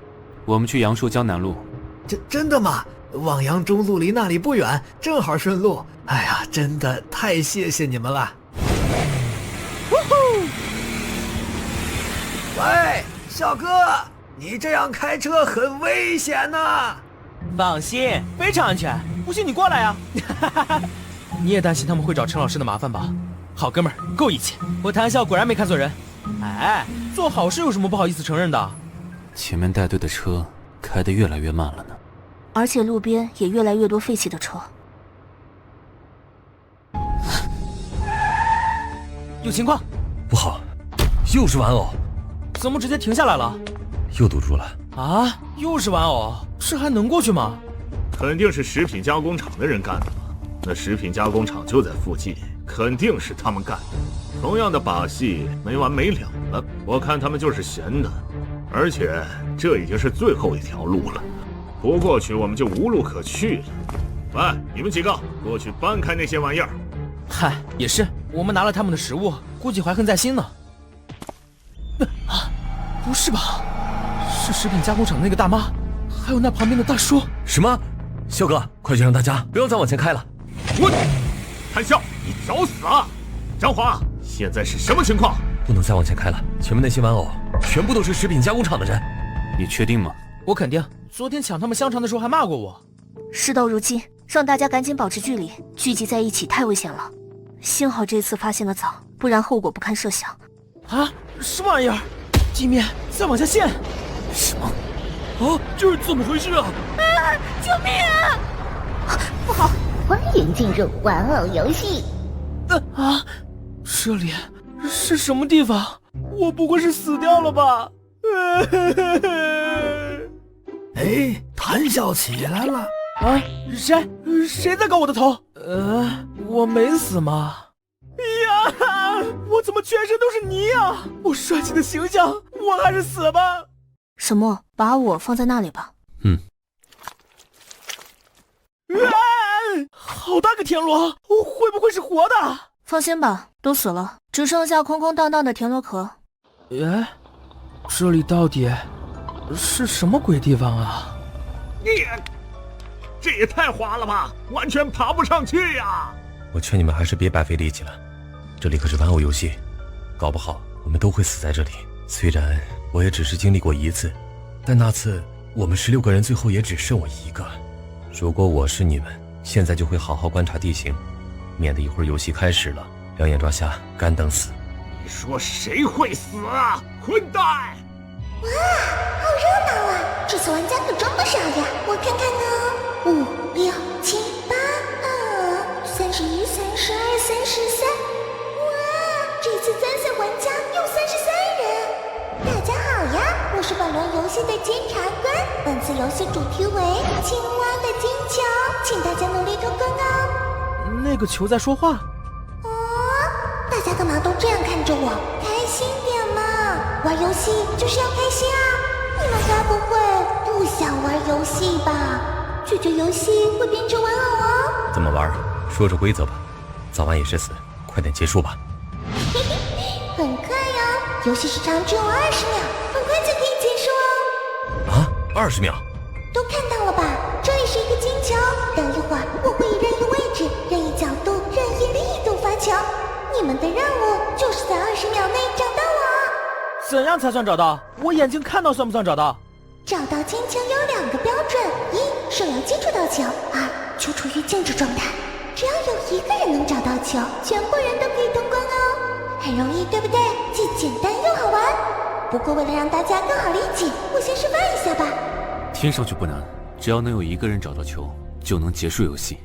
我们去杨树江南路。真的吗？望阳中路离那里不远，正好顺路。哎呀，真的太谢谢你们了。喂，小哥，你这样开车很危险呐。放心，非常安全。不信你过来呀。你也担心他们会找陈老师的麻烦吧？好哥们儿，够义气。我谭笑果然没看错人。哎，做好事有什么不好意思承认的？前面带队的车开得越来越慢了呢，而且路边也越来越多废弃的车。有情况？不好，又是玩偶。怎么直接停下来了？又堵住了。啊，又是玩偶，这还能过去吗？肯定是食品加工厂的人干的吧？那食品加工厂就在附近，肯定是他们干的。同样的把戏没完没了了，我看他们就是闲的。而且这已经是最后一条路了，不过去我们就无路可去了。喂，你们几个过去搬开那些玩意儿。嗨，也是，我们拿了他们的食物，估计怀恨在心呢。不是吧？是食品加工厂的那个大妈，还有那旁边的大叔。什么？肖哥，快去让大家不要再往前开了。谭笑，你找死啊！张华，现在是什么情况？不能再往前开了，前面那些玩偶全部都是食品加工厂的人。你确定吗？我肯定，昨天抢他们香肠的时候还骂过我。事到如今，让大家赶紧保持距离，聚集在一起太危险了。幸好这次发现的早，不然后果不堪设想。啊，什么玩意儿？地面在往下陷。什么？啊，这是怎么回事啊？啊！救命啊！不好！欢迎进入玩偶游戏。这里是什么地方？我不会是死掉了吧？哎，谭笑起来了。啊，谁在搞我的头？我没死吗？呀，我怎么全身都是泥啊！我帅气的形象，我还是死吧。沈墨，把我放在那里吧。好大个田螺，会不会是活的？放心吧，都死了，只剩下空空荡荡的田螺壳。这里到底是什么鬼地方啊？这也太滑了吧，完全爬不上去呀！我劝你们还是别白费力气了，这里可是玩偶游戏，搞不好我们都会死在这里。虽然我也只是经历过一次，但那次我们16个人最后也只剩我一个。如果我是你们，现在就会好好观察地形，免得一会儿游戏开始了，两眼抓瞎，干等死。你说谁会死啊？混蛋！哇，好热闹啊！这次玩家可真不少呀，我看看呢，5、6、7、8、31、32、33。哇，这次参赛玩家有33人。大家好呀，我是本轮游戏的监察官。本次游戏主题为青蛙的金球，请大家努力通关哦。那个球在说话。大家干嘛都这样看着我？开心点嘛！玩游戏就是要开心啊！你们该不会不想玩游戏吧？拒绝游戏会变成玩偶哦。怎么玩？说说规则吧。早晚也是死，快点结束吧。嘿嘿，很快哟，游戏时长只有20秒，很快就可以结束哦。啊，20秒？都看到了吧？这里是一个金球，等一会儿我会以任意位置、任意角度、任意力度发球。你们的任务就是在20秒内找到我。怎样才算找到？我眼睛看到算不算找到？找到金球有2个标准：一，手要接触到球；二，球处于静止状态。只要有1个人能找到球，全部人都可以通关哦。很容易，对不对？既简单又好玩。不过为了让大家更好理解，我先示范一下吧。听上去不难，只要能有1个人找到球，就能结束游戏。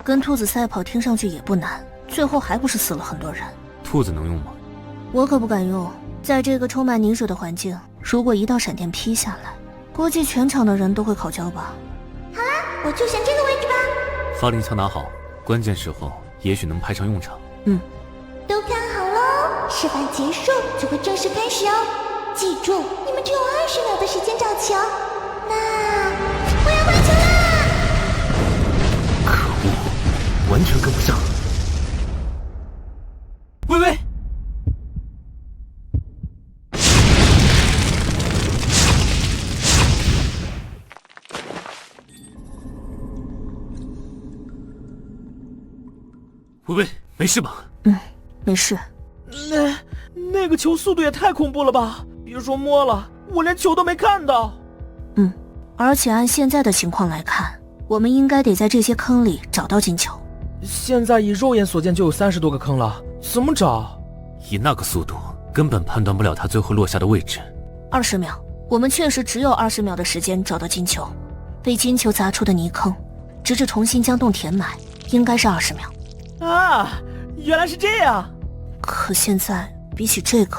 跟兔子赛跑听上去也不难，最后还不是死了很多人。兔子能用吗？我可不敢用。在这个充满泥水的环境，如果一道闪电劈下来，估计全场的人都会烤焦吧。好啦，我就选这个位置吧。发令枪拿好，关键时候也许能派上用场。都看好喽，示范结束就会正式开始哦。记住，你们只有20秒的时间找球。那我要发球啦！可恶，完全跟不上。微微，没事吧？没事。那个球速度也太恐怖了吧！别说摸了，我连球都没看到。而且按现在的情况来看，我们应该得在这些坑里找到金球。现在以肉眼所见就有30多个坑了，怎么找？以那个速度，根本判断不了他最后落下的位置。20秒，我们确实只有20秒的时间找到金球。被金球砸出的泥坑，直至重新将洞填满，应该是20秒。啊，原来是这样。可现在比起这个，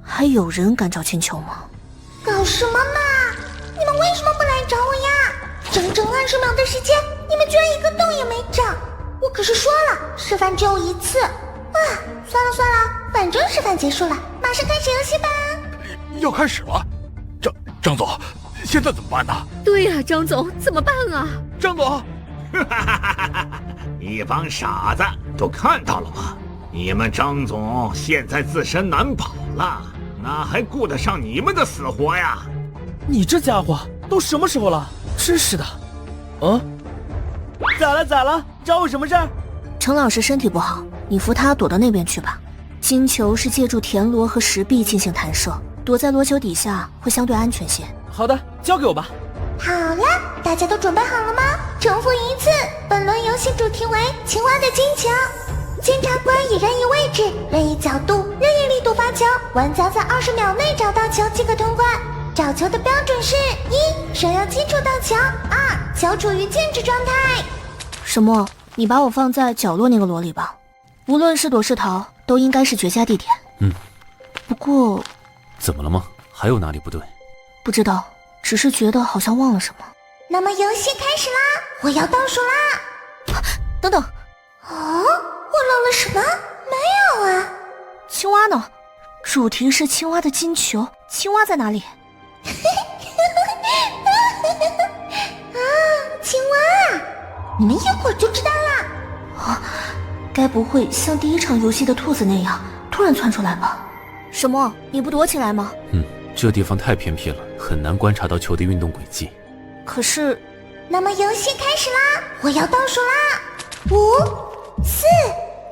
还有人敢找金球吗？搞什么嘛！你们为什么不来找我呀？整整20秒的时间，你们居然一个洞也没找！我可是说了，示范只有一次。算了，反正示范结束了，马上开始游戏吧。要开始了，张总，现在怎么办呢？对呀，张总，怎么办啊？张总，一帮傻子，都看到了吗？你们张总现在自身难保了，哪还顾得上你们的死活呀？你这家伙都什么时候了？真是的。咋了？找我什么事儿？程老师身体不好，你扶他躲到那边去吧。金球是借助田螺和石壁进行弹射，躲在螺球底下会相对安全些。好的，交给我吧。好了，大家都准备好了吗？重复一次，本轮游戏主题为青蛙的金球。检察官以任意位置、任意角度、任意力度发球，玩家在20秒内找到球即可通关。找球的标准是：1. 手要接触到球； 2. 球处于静止状态。沈墨，你把我放在角落那个螺里吧。无论是躲是逃，都应该是绝佳地点。不过，怎么了吗？还有哪里不对？不知道，只是觉得好像忘了什么。那么游戏开始啦，我要倒数啦！等等，我漏了什么？没有啊。青蛙呢？主题是青蛙的金球，青蛙在哪里？青蛙啊！你们一会儿就知道啦。该不会像第1场游戏的兔子那样突然窜出来吧？什么？你不躲起来吗？这地方太偏僻了，很难观察到球的运动轨迹。可是，那么游戏开始啦，我要倒数啦！5、4、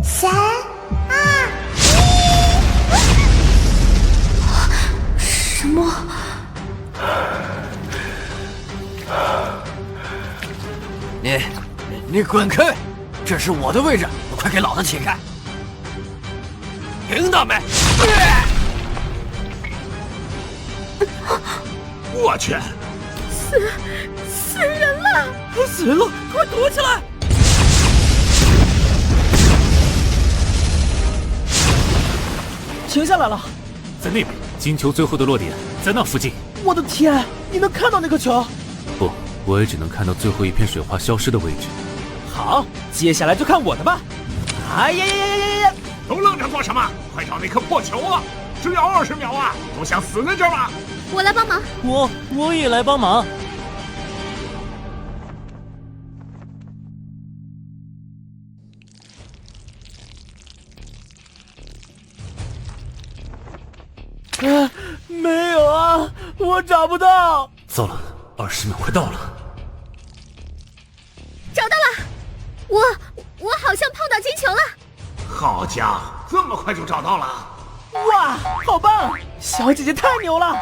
3、2、1。什么？你滚开！这是我的位置，快给老子起开！听到没？我去！死人了！死人了！快躲起来！停下来了，在那边，金球最后的落点在那附近。我的天，你能看到那颗球？不，我也只能看到最后一片水花消失的位置。好，接下来就看我的吧！哎呀！都愣着做什么？快找那颗破球啊！只有20秒啊！都想死在这儿吗？我来帮忙。我也来帮忙。没有啊，我找不到。糟了，20秒快到了。找到了，我好像碰到金球了。好家伙，这么快就找到了！哇，好棒！小姐姐太牛了！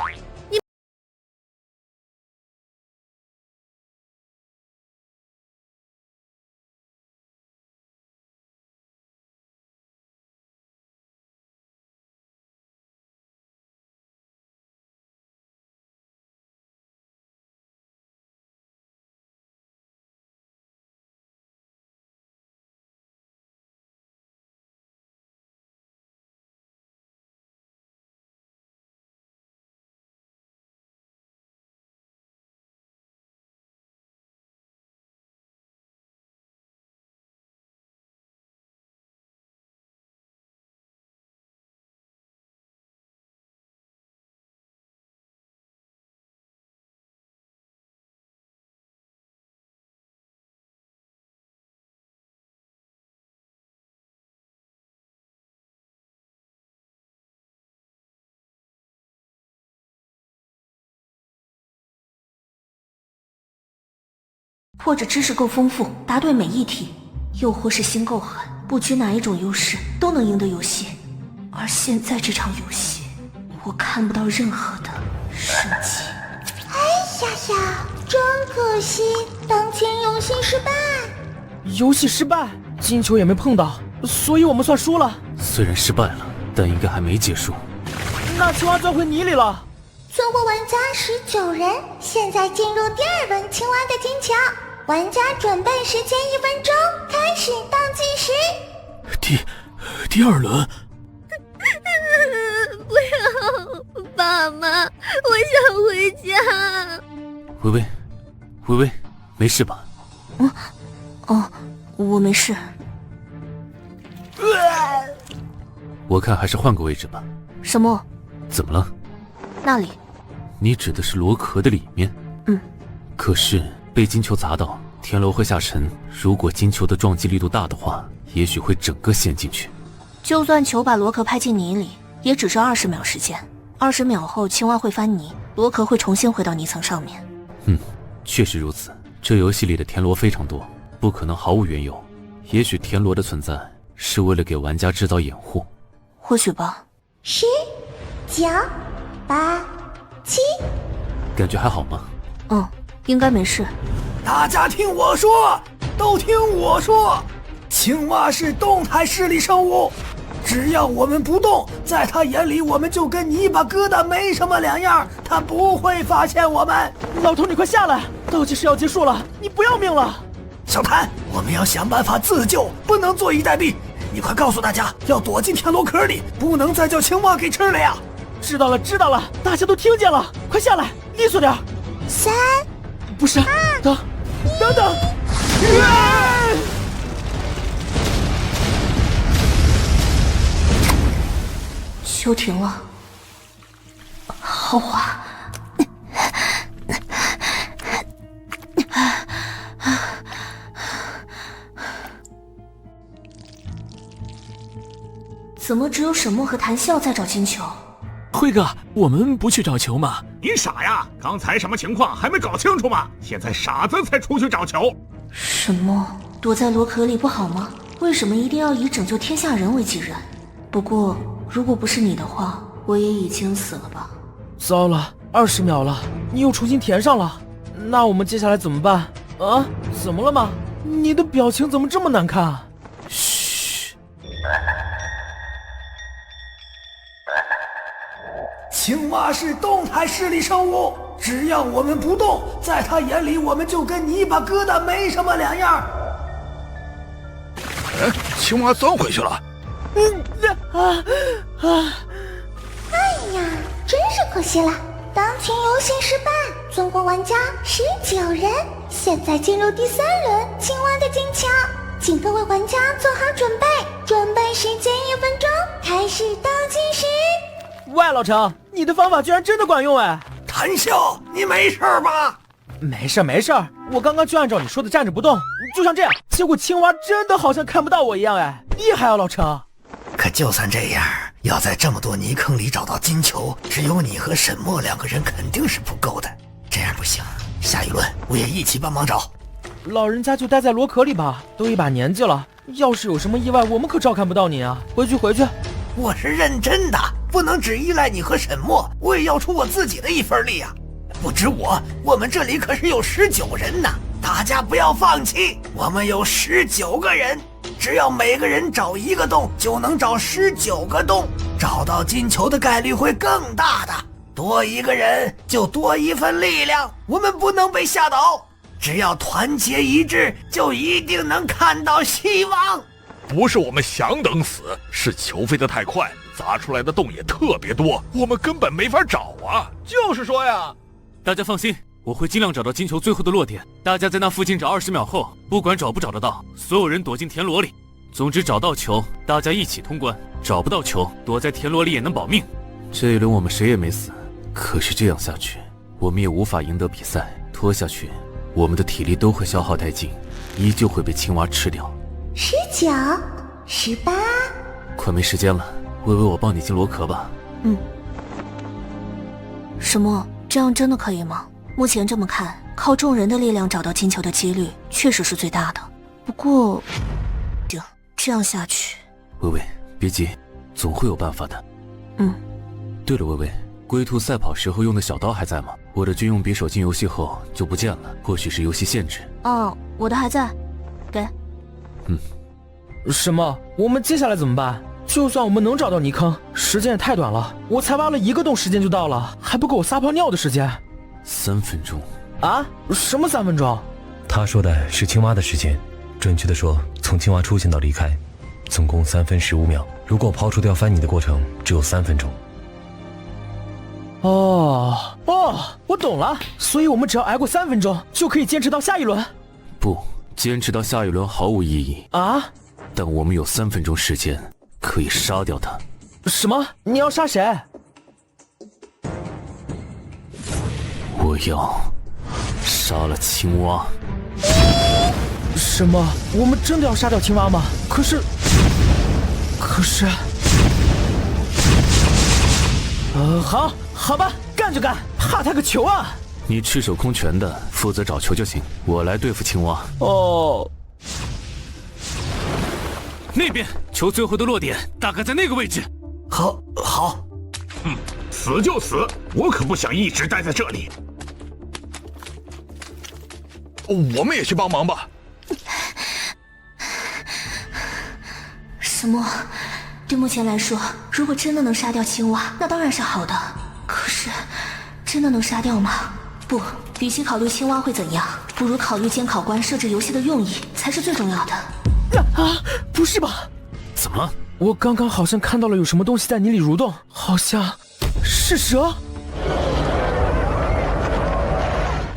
或者知识够丰富，答对每一题，又或是心够狠。不拘哪一种优势都能赢得游戏。而现在这场游戏，我看不到任何的生机。哎呀呀，真可惜，当前游戏失败。游戏失败，金球也没碰到，所以我们算输了。虽然失败了，但应该还没结束。那青蛙钻回泥里了。存活玩家19人，现在进入第2轮青蛙的金桥。玩家准备时间1分钟，开始倒计时。第2轮。不要，爸妈，我想回家。微微，没事吧？我没事。我看还是换个位置吧。什么？怎么了？那里。你指的是螺壳的里面？可是被金球砸到，田螺会下沉。如果金球的撞击力度大的话，也许会整个陷进去。就算球把螺壳拍进泥里，也只是20秒时间。20秒后，青蛙会翻泥，螺壳会重新回到泥层上面。确实如此。这游戏里的田螺非常多，不可能毫无缘由。也许田螺的存在是为了给玩家制造掩护。或许吧。10、9、8、7。感觉还好吗？应该没事。大家听我说，都听我说，青蛙是动态视力生物，只要我们不动，在他眼里我们就跟泥巴疙瘩没什么两样，他不会发现我们。老头，你快下来，倒计时要结束了，你不要命了。小谭，我们要想办法自救，不能坐以待毙。你快告诉大家，要躲进田螺壳里，不能再叫青蛙给吃了呀。知道了，大家都听见了，快下来，利索点。3，不是，等，球停了，好滑。怎么只有沈墨和谭笑在找金球？辉哥，我们不去找球吗？你傻呀？刚才什么情况还没搞清楚吗？现在傻子才出去找球。沈墨，躲在螺壳里不好吗？为什么一定要以拯救天下人为己任？不过，如果不是你的话，我也已经死了吧。糟了，20秒了，你又重新填上了。那我们接下来怎么办？啊？怎么了吗？你的表情怎么这么难看啊？嘘。青蛙是动态视力生物，只要我们不动，在他眼里我们就跟泥巴疙瘩没什么两样。青蛙钻回去了。哎呀，真是可惜了，当前游戏失败，存活玩家19人，现在进入第3轮青蛙的金桥，请各位玩家做好准备时间1分钟，开始倒计时。喂，老程，你的方法居然真的管用哎！谭笑，你没事吧？没事，我刚刚就按照你说的站着不动，就像这样，结果青蛙真的好像看不到我一样哎，厉害啊，老程！可就算这样，要在这么多泥坑里找到金球，只有你和沈墨2个人肯定是不够的，这样不行，下一轮我也一起帮忙找。老人家就待在螺壳里吧，都一把年纪了，要是有什么意外，我们可照看不到你啊！回去。我是认真的，不能只依赖你和沈墨，我也要出我自己的一份力啊！不止我们这里可是有19人呢，大家不要放弃，我们有19个人，只要每个人找1个洞，就能找19个洞，找到金球的概率会更大的。多1个人就多1份力量，我们不能被吓倒，只要团结一致，就一定能看到希望。不是我们想等死，是球飞得太快，砸出来的洞也特别多，我们根本没法找啊！就是说呀，大家放心，我会尽量找到金球最后的落点。大家在那附近找20秒后，不管找不找得到，所有人躲进田螺里。总之找到球，大家一起通关；找不到球，躲在田螺里也能保命。这一轮我们谁也没死，可是这样下去，我们也无法赢得比赛。拖下去，我们的体力都会消耗殆尽，依旧会被青蛙吃掉。19、18，快没时间了，微微，我帮你进螺壳吧。沈墨，这样真的可以吗？目前这么看，靠众人的力量找到金球的几率确实是最大的。不过，这样下去，微微，别急，总会有办法的。对了，微微，龟兔赛跑时候用的小刀还在吗？我的军用匕首进游戏后就不见了，或许是游戏限制。哦，我的还在，给。什么？我们接下来怎么办？就算我们能找到泥坑，时间也太短了，我才挖了1个洞，时间就到了，还不够我撒泡尿的时间。3分钟。啊？什么3分钟？他说的是青蛙的时间，准确的说，从青蛙出现到离开，总共3分15秒。如果刨除掉翻泥的过程，只有3分钟。我懂了，所以我们只要挨过3分钟，就可以坚持到下一轮。不，坚持到下一轮毫无意义啊！但我们有3分钟时间可以杀掉他。什么？你要杀谁？我要杀了青蛙。什么？我们真的要杀掉青蛙吗？可是，好吧，干就干，怕他个球啊！你赤手空拳的，负责找球就行，我来对付青蛙。哦，那边球最后的落点大概在那个位置。好，死就死，我可不想一直待在这里。我们也去帮忙吧。什么？对目前来说，如果真的能杀掉青蛙，那当然是好的。可是，真的能杀掉吗？不，与其考虑青蛙会怎样，不如考虑监考官设置游戏的用意才是最重要的。不是吧？怎么了？我刚刚好像看到了有什么东西在泥里蠕动，好像是蛇。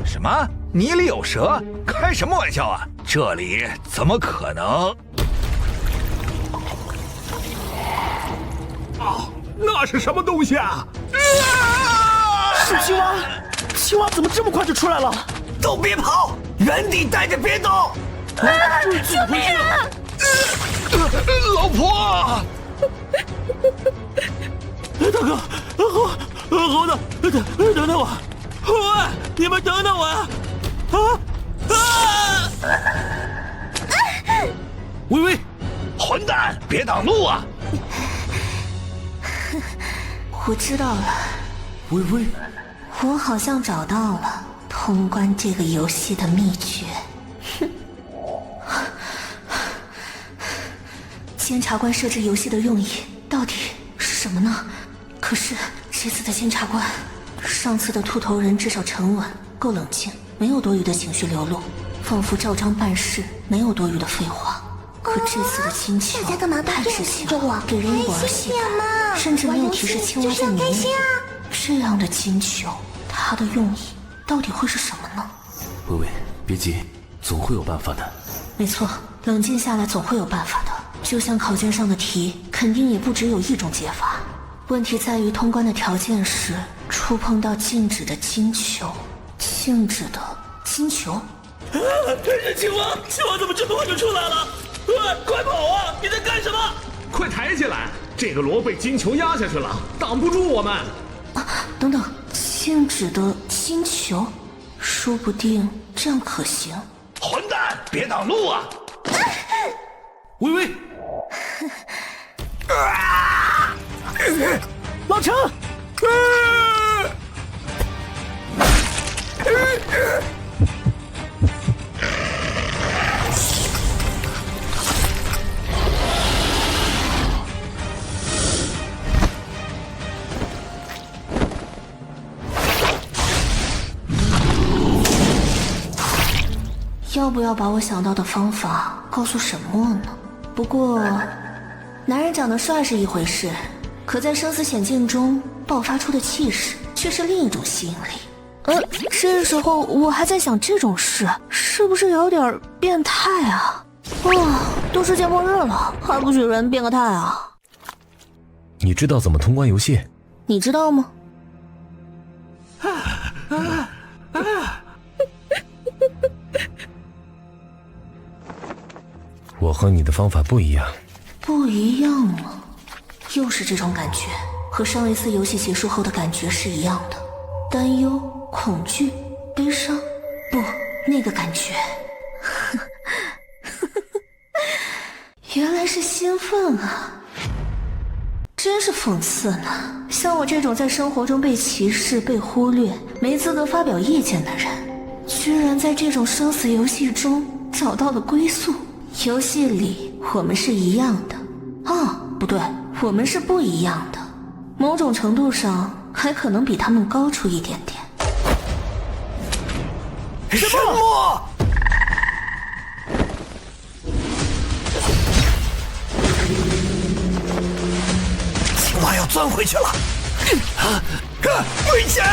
什么？泥里有蛇？开什么玩笑啊！这里怎么可能？那是什么东西啊？是青蛙！青蛙怎么这么快就出来了？都别跑，原地待着别动！救命啊！老婆！大哥，猴子，等等我！喂，你们等等我呀！微微，混蛋，别挡路啊！我知道了，微微，我好像找到了通关这个游戏的秘诀。监察官设置游戏的用意到底是什么呢？可是这次的监察官，上次的秃头人至少沉稳，够冷静，没有多余的情绪流露，仿佛照章办事，没有多余的废话。可这次的金球太直接了，给人一股儿戏感，甚至没有提示青蛙在里面。这样的金球，它的用意到底会是什么呢？微微，别急，总会有办法的。没错，冷静下来总会有办法的。就像考卷上的题，肯定也不只有一种解法。问题在于通关的条件是触碰到静止的金球。静止的金球？是青蛙怎么这么快就出来了？快跑啊！你在干什么？快抬起来！这个螺被金球压下去了，挡不住我们。等等，静止的金球，说不定这样可行。混蛋，别挡路啊！微微，老陈，要不要把我想到的方法告诉沈墨呢？不过，男人长得帅是一回事，可在生死险境中爆发出的气势却是另一种吸引力。这时候我还在想，这种事是不是有点变态啊？都世界末日了，还不许人变个态啊？你知道怎么通关游戏？你知道吗？我和你的方法不一样。不一样吗？又是这种感觉，和上一次游戏结束后的感觉是一样的。担忧、恐惧、悲伤，不，那个感觉原来是兴奋啊！真是讽刺呢。像我这种在生活中被歧视、被忽略、没资格发表意见的人，居然在这种生死游戏中找到了归宿。游戏里我们是一样的，不对，我们是不一样的，某种程度上还可能比他们高出一点点。什么？青蛙要钻回去了！危险！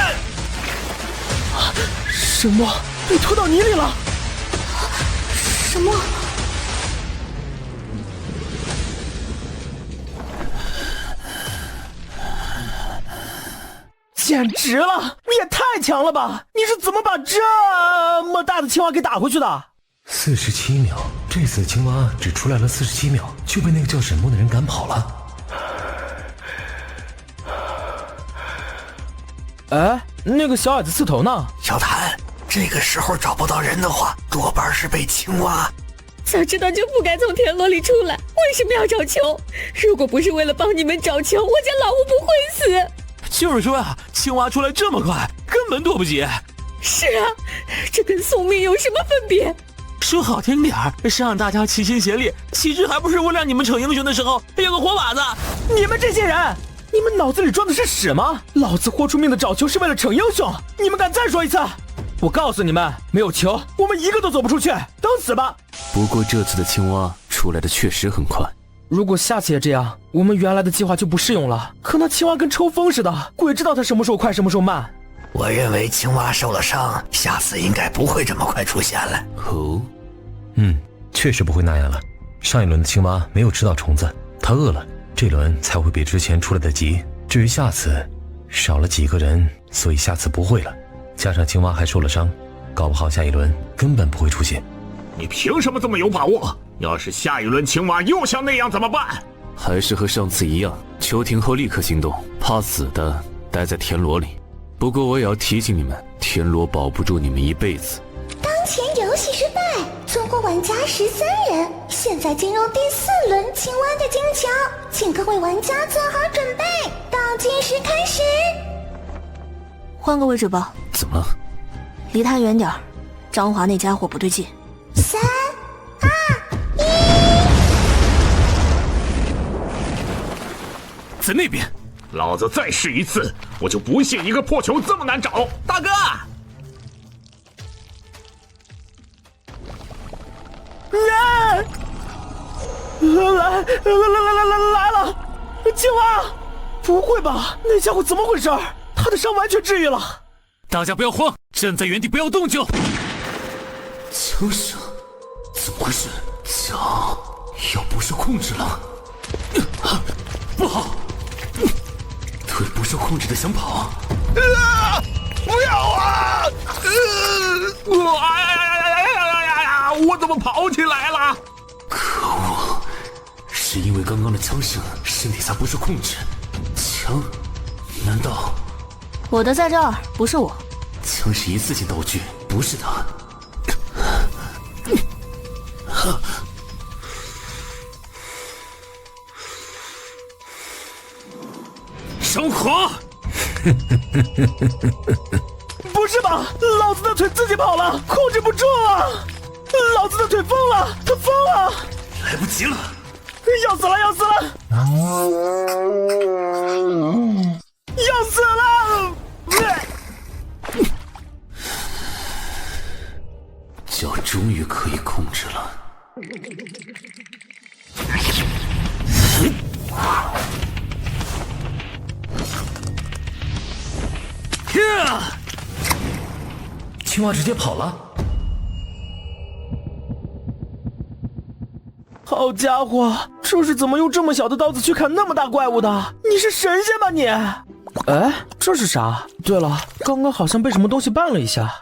什么？被拖到泥里了？什么？简直了！你也太强了吧！你是怎么把这么大的青蛙给打回去的？47秒，这次青蛙只出来了47秒，就被那个叫沈墨的人赶跑了。哎，那个小矮子刺头呢？小谭，这个时候找不到人的话，多半是被青蛙。早知道就不该从田螺里出来，为什么要找球？如果不是为了帮你们找球，我家老吴不会死。就是说啊，青蛙出来这么快，根本躲不及。是啊，这跟送命有什么分别？说好听点儿，是让大家齐心协力，其实还不是为了让你们逞英雄的时候有个活靶子。你们这些人，你们脑子里装的是屎吗？老子豁出命的找球是为了逞英雄，你们敢再说一次？我告诉你们，没有球，我们一个都走不出去，等死吧！不过这次的青蛙出来的确实很快。如果下次也这样，我们原来的计划就不适用了。可那青蛙跟抽风似的，鬼知道它什么时候快，什么时候慢。我认为青蛙受了伤，下次应该不会这么快出现了。哦，确实不会那样了。上一轮的青蛙没有吃到虫子，它饿了，这轮才会比之前出来的急。至于下次，少了几个人，所以下次不会了。加上青蛙还受了伤，搞不好下一轮根本不会出现。你凭什么这么有把握？要是下一轮青蛙又像那样怎么办？还是和上次一样，求停后立刻行动，怕死的待在田螺里。不过我也要提醒你们，田螺保不住你们一辈子。当前游戏失败，总共玩家13人，现在进入第4轮青蛙的金球，请各位玩家做好准备，倒计时开始。换个位置吧。怎么了？离他远点，张华那家伙不对劲。3、2、1，在那边，老子再试一次，我就不信一个破球这么难找。大哥，来了！青蛙，不会吧？那家伙怎么回事？他的伤完全治愈了。大家不要慌，站在原地不要动就。枪声，怎么回事？枪要不受控制了。不好，腿不受控制的想跑。不要啊！我怎么跑起来了？可恶！是因为刚刚的枪声，身体才不受控制。枪？难道？我的在这儿，不是我。枪是一次性道具，不是他。升华！不是吧？老子的腿自己跑了，控制不住啊！老子的腿疯了，他疯了！来不及了！要死了！要死了！要死了！脚终于可以控制了。青蛙直接跑了。好家伙，这是怎么用这么小的刀子去砍那么大怪物的？你是神仙吧你？哎，这是啥？对了，刚刚好像被什么东西绊了一下。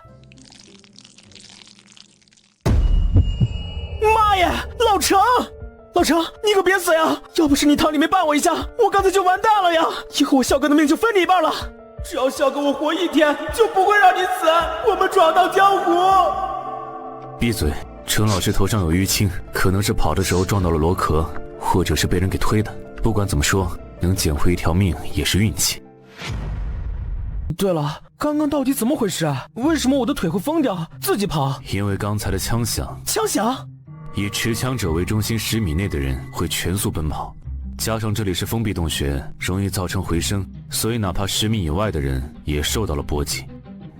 妈耶，老程！老程，你可别死呀！要不是你汤里面绊我一下，我刚才就完蛋了呀！以后我笑哥的命就分你一半了。只要笑哥我活一天，就不会让你死。我们闯荡江湖。闭嘴！程老师头上有淤青，可能是跑的时候撞到了螺壳。或者是被人给推的。不管怎么说，能捡回一条命也是运气。对了，刚刚到底怎么回事啊？为什么我的腿会疯掉，自己跑？因为刚才的枪响。枪响？以持枪者为中心10米内的人会全速奔跑，加上这里是封闭洞穴，容易造成回声，所以哪怕10米以外的人也受到了波及。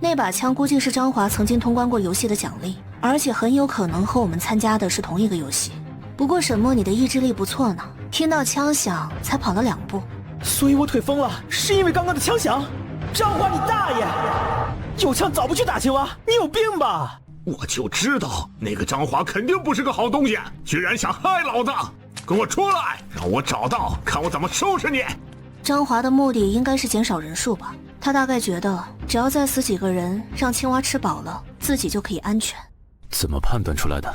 那把枪估计是张华曾经通关过游戏的奖励，而且很有可能和我们参加的是同一个游戏。不过沈墨，你的意志力不错呢，听到枪响才跑了2步。所以我腿疯了，是因为刚刚的枪响？张华你大爷！有枪早不去打青蛙，你有病吧？我就知道那个张华肯定不是个好东西，居然想害老子！跟我出来，让我找到，看我怎么收拾你！张华的目的应该是减少人数吧？他大概觉得只要再死几个人，让青蛙吃饱了，自己就可以安全。怎么判断出来的？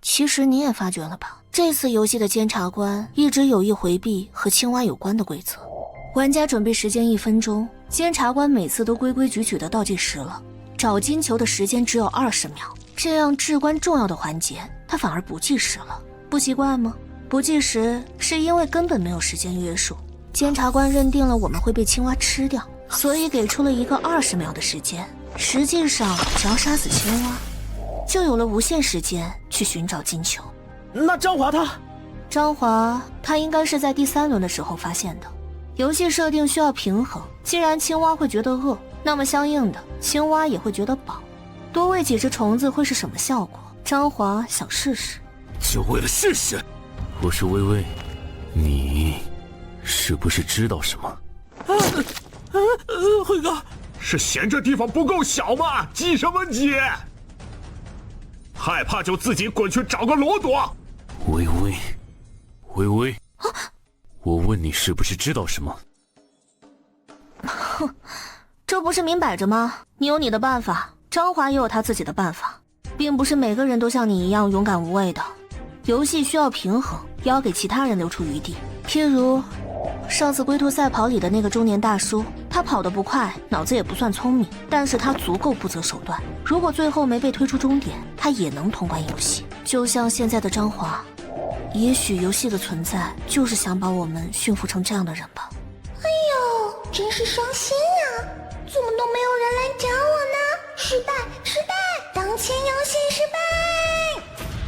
其实你也发觉了吧？这次游戏的监察官一直有意回避和青蛙有关的规则。玩家准备时间1分钟，监察官每次都规规矩矩的倒计时了。找金球的时间只有20秒，这样至关重要的环节，他反而不计时了。不习惯吗？不计时是因为根本没有时间约束。监察官认定了我们会被青蛙吃掉，所以给出了一个20秒的时间。实际上，只要杀死青蛙，就有了无限时间去寻找金球。那张华他应该是在第3轮的时候发现的。游戏设定需要平衡，既然青蛙会觉得饿，那么相应的，青蛙也会觉得饱。多喂几只虫子会是什么效果？张华想试试。就为了试试？我是微微，你是不是知道什么？辉哥，是嫌这地方不够小吗？急什么急？害怕就自己滚去找个罗躲。微微，我问你是不是知道什么？哼，这不是明摆着吗？你有你的办法，张华也有他自己的办法，并不是每个人都像你一样勇敢无畏的。游戏需要平衡，也要给其他人留出余地。譬如上次龟兔赛跑里的那个中年大叔，他跑得不快，脑子也不算聪明，但是他足够不择手段。如果最后没被推出终点，他也能通关游戏。就像现在的张华，也许游戏的存在就是想把我们驯服成这样的人吧。哎呦，真是伤心啊！怎么都没有人来找我呢？失败！当前游戏失败！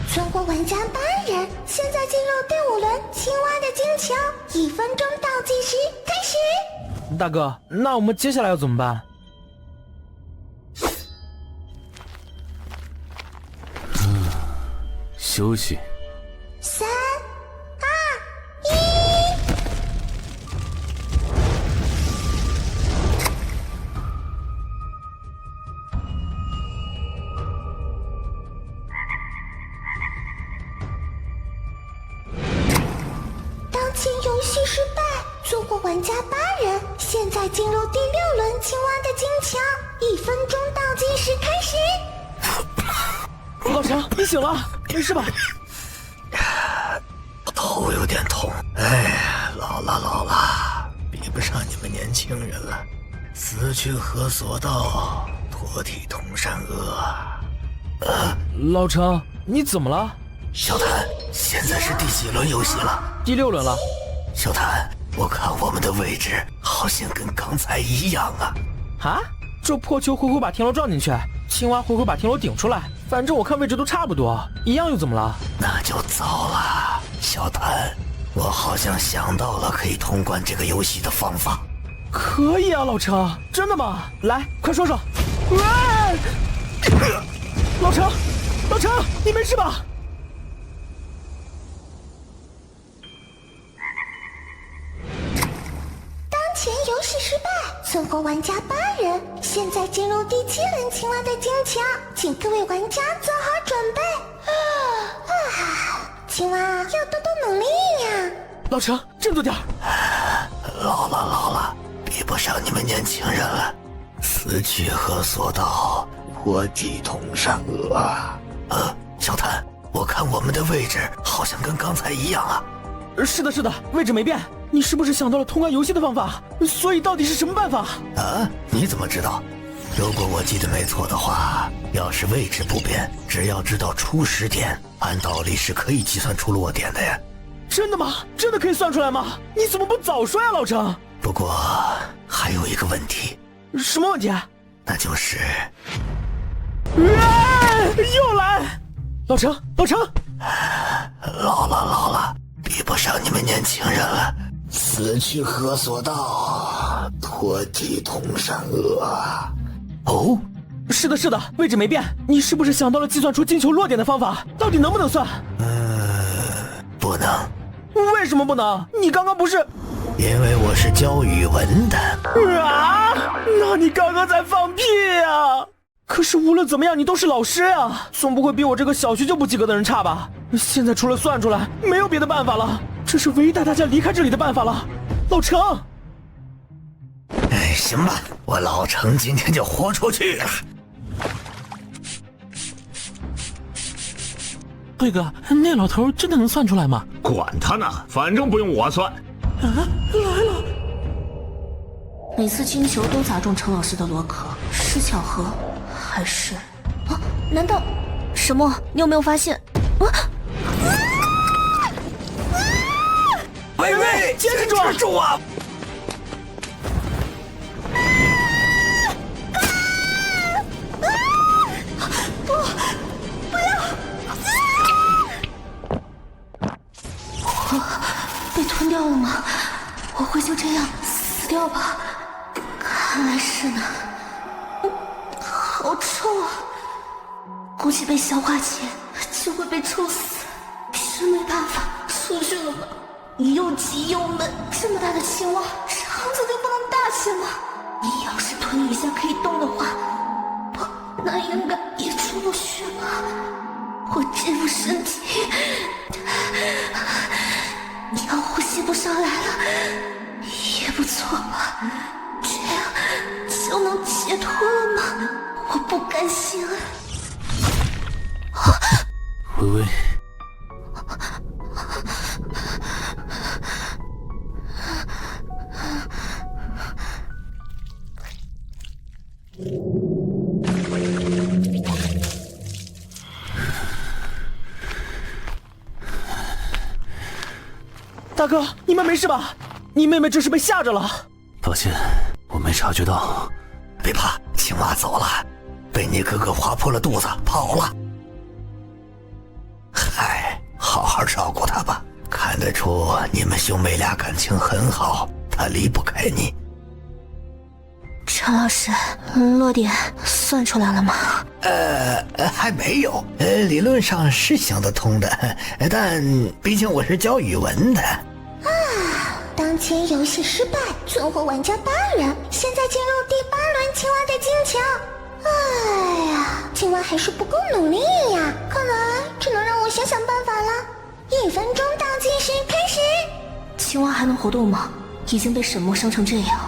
存活玩家8人，现在进入第5轮青蛙的金球，1分钟倒计时开始。大哥，那我们接下来要怎么办？休息。3、2、1。当前游戏失败，存活玩家8人，现在进入第6轮青蛙的金球，1分钟倒计时开始。老程，你醒了，没事吧？头有点痛，哎，老了，比不上你们年轻人了。死去何所道，脱体同善恶。老程，你怎么了？小谭，现在是第几轮游戏了？第6轮了。小谭，我看我们的位置好像跟刚才一样啊。啊？这破球回把田螺撞进去，青蛙回把田螺顶出来，反正我看位置都差不多，一样又怎么了？那就糟了，小谭，我好像想到了可以通关这个游戏的方法。可以啊，老程，真的吗？来，快说说。老程，你没事吧？当前游戏失败，存活玩家8人，现在进入第7轮青蛙的金球，请各位玩家做好准备。青蛙要多多努力呀！老程，振作点。老了，比不上你们年轻人了。死去何所道，脱体同善恶。小谭，我看我们的位置好像跟刚才一样啊。是的，位置没变。你是不是想到了通关游戏的方法？所以到底是什么办法？啊？你怎么知道？如果我记得没错的话，要是位置不变，只要知道初始点，按道理是可以计算出落点的呀。真的吗？真的可以算出来吗？你怎么不早说呀，老程？不过还有一个问题。什么问题？那就是，又来！老程，老了，比不上你们年轻人了。死去何所道，破地同山阿。哦，是的，位置没变。你是不是想到了计算出金球落点的方法？到底能不能算？不能。为什么不能？你刚刚不是？因为我是教语文的。那你刚刚在放屁呀！可是无论怎么样，你都是老师呀，总不会比我这个小学就不及格的人差吧？现在除了算出来，没有别的办法了，这是唯一带大家离开这里的办法了。老程，行吧，我老程今天就豁出去了。贵哥，那老头真的能算出来吗？管他呢，反正不用我算。来了！每次金球都砸中程老师的螺壳，是巧合还是？难道？沈墨，你有没有发现？喂，坚持住啊！不要！被吞掉了吗？我会就这样死掉吧？看来是呢。好臭啊！估计被消化前就会被臭死，真没办法，出去了吧。又急又闷，这么大的青蛙，肠子就不能大些吗？你要是吞一下可以动的话，那应该也出不去吧？我这副身体，你要呼吸不上来了，也不错吧？这样就能解脱了吗？我不甘心啊！微微，大哥，你们没事吧？你妹妹这是被吓着了。抱歉，我没察觉到。别怕，青蛙走了，被你哥哥划破了肚子跑了。嗨，好好照顾他吧。看得出你们兄妹俩感情很好，他离不开你。陈老师，落点算出来了吗？还没有。理论上是行得通的，但毕竟我是教语文的。当前游戏失败，存活玩家8人，现在进入第8轮青蛙的金球。哎呀，青蛙还是不够努力呀，看来只能让我想想办法了。1分钟倒计时开始。青蛙还能活动吗？已经被沈墨伤成这样。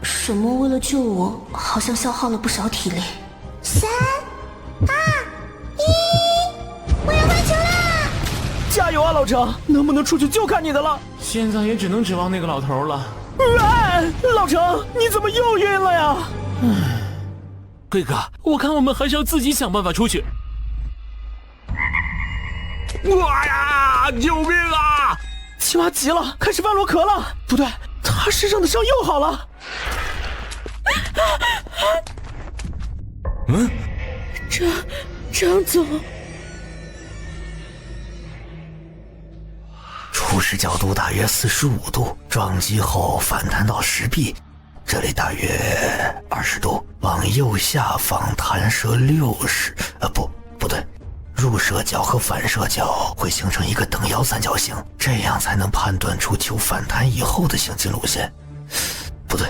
沈墨为了救我，好像消耗了不少体力。3、2、1，我要换球啦！加油啊，老程，能不能出去就看你的了。现在也只能指望那个老头了。老程，你怎么又晕了呀？贵哥，我看我们还是要自己想办法出去。哇呀！救命啊！青蛙急了，开始翻螺壳了。不对，他身上的伤又好了。张总，初始角度大约45度，撞击后反弹到石壁，这里大约20度，往右下方弹射60，不对，入射角和反射角会形成一个等腰三角形，这样才能判断出球反弹以后的行进路线。不对，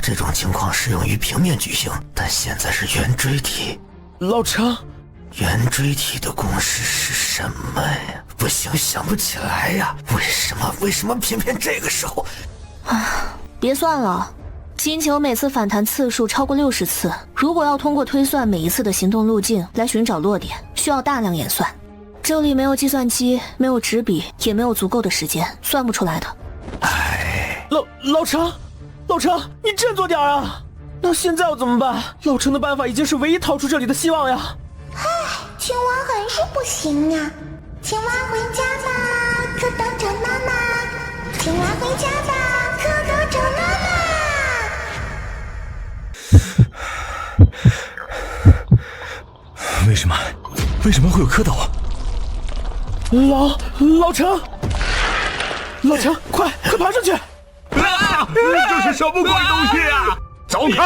这种情况适用于平面矩形，但现在是圆锥体。老程，圆锥体的公式是什么呀？不行，想不起来呀。为什么偏偏这个时候？别算了，金球每次反弹次数超过60次，如果要通过推算每一次的行动路径来寻找落点，需要大量演算。这里没有计算机，没有纸笔，也没有足够的时间，算不出来的。老程，你振作点啊！那现在要怎么办？老程的办法已经是唯一逃出这里的希望呀。青蛙还是不行呀，青蛙回家吧。蝌蚪找妈妈，青蛙回家吧，蝌蚪找妈妈。为什么会有蝌蚪？老程，快爬上去！啊！这是什么鬼东西啊！走开！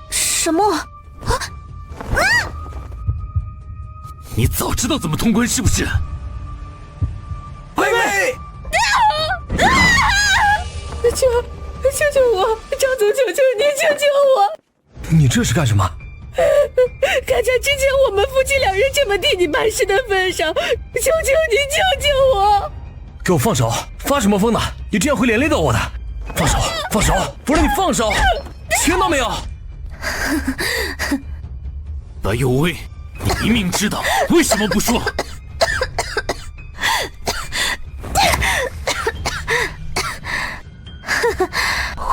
什么？你早知道怎么通关是不是？微微，求我，张总，求求你，救我！你这是干什么？看在之前我们夫妻2人这么替你办事的份上，求求你，救我！给我放手！发什么疯呢？你这样会连累到我的！放手！不让你放手！听到没有？白有为，你明明知道，为什么不说？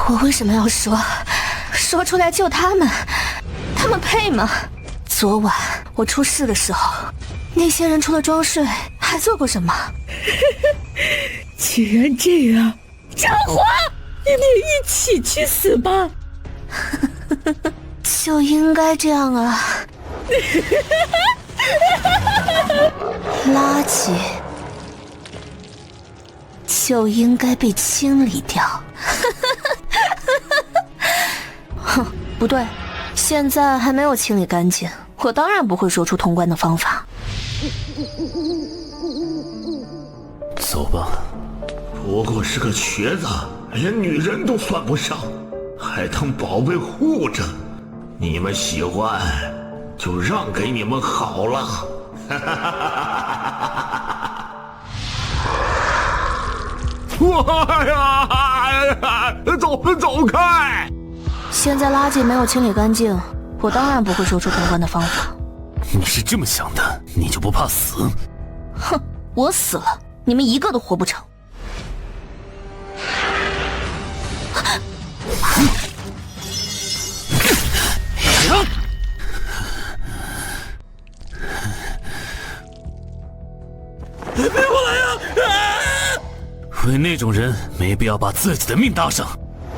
我为什么要说？说出来救他们？他们配吗？昨晚我出事的时候，那些人除了装睡，还做过什么？既然这样，张华，你们也一起去死吧！就应该这样啊！垃圾就应该被清理掉。哼，不对，现在还没有清理干净，我当然不会说出通关的方法。走吧。不过是个瘸子，连女人都算不上，还当宝贝护着。你们喜欢，就让给你们好了。哇呀！走开！现在垃圾没有清理干净，我当然不会说出通关的方法。你是这么想的，你就不怕死？哼，我死了，你们一个都活不成。别过来呀！为那种人，没必要把自己的命搭上。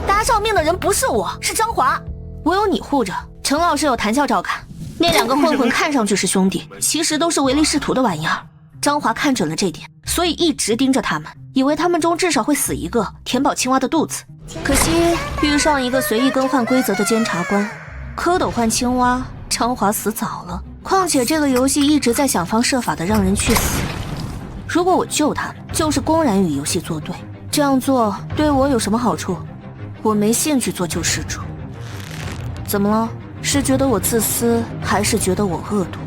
搭上命的人不是我，是张华。我有你护着，陈老师有谭笑照看。那2个混混看上去是兄弟，其实都是唯利是图的玩意儿。张华看准了这点，所以一直盯着他们，以为他们中至少会死一个，填饱青蛙的肚子。可惜遇上一个随意更换规则的监察官，蝌蚪换青蛙，张华死早了。况且这个游戏一直在想方设法的让人去死。如果我救他们，就是公然与游戏作对。这样做对我有什么好处？我没兴趣做救世主。怎么了？是觉得我自私，还是觉得我恶毒？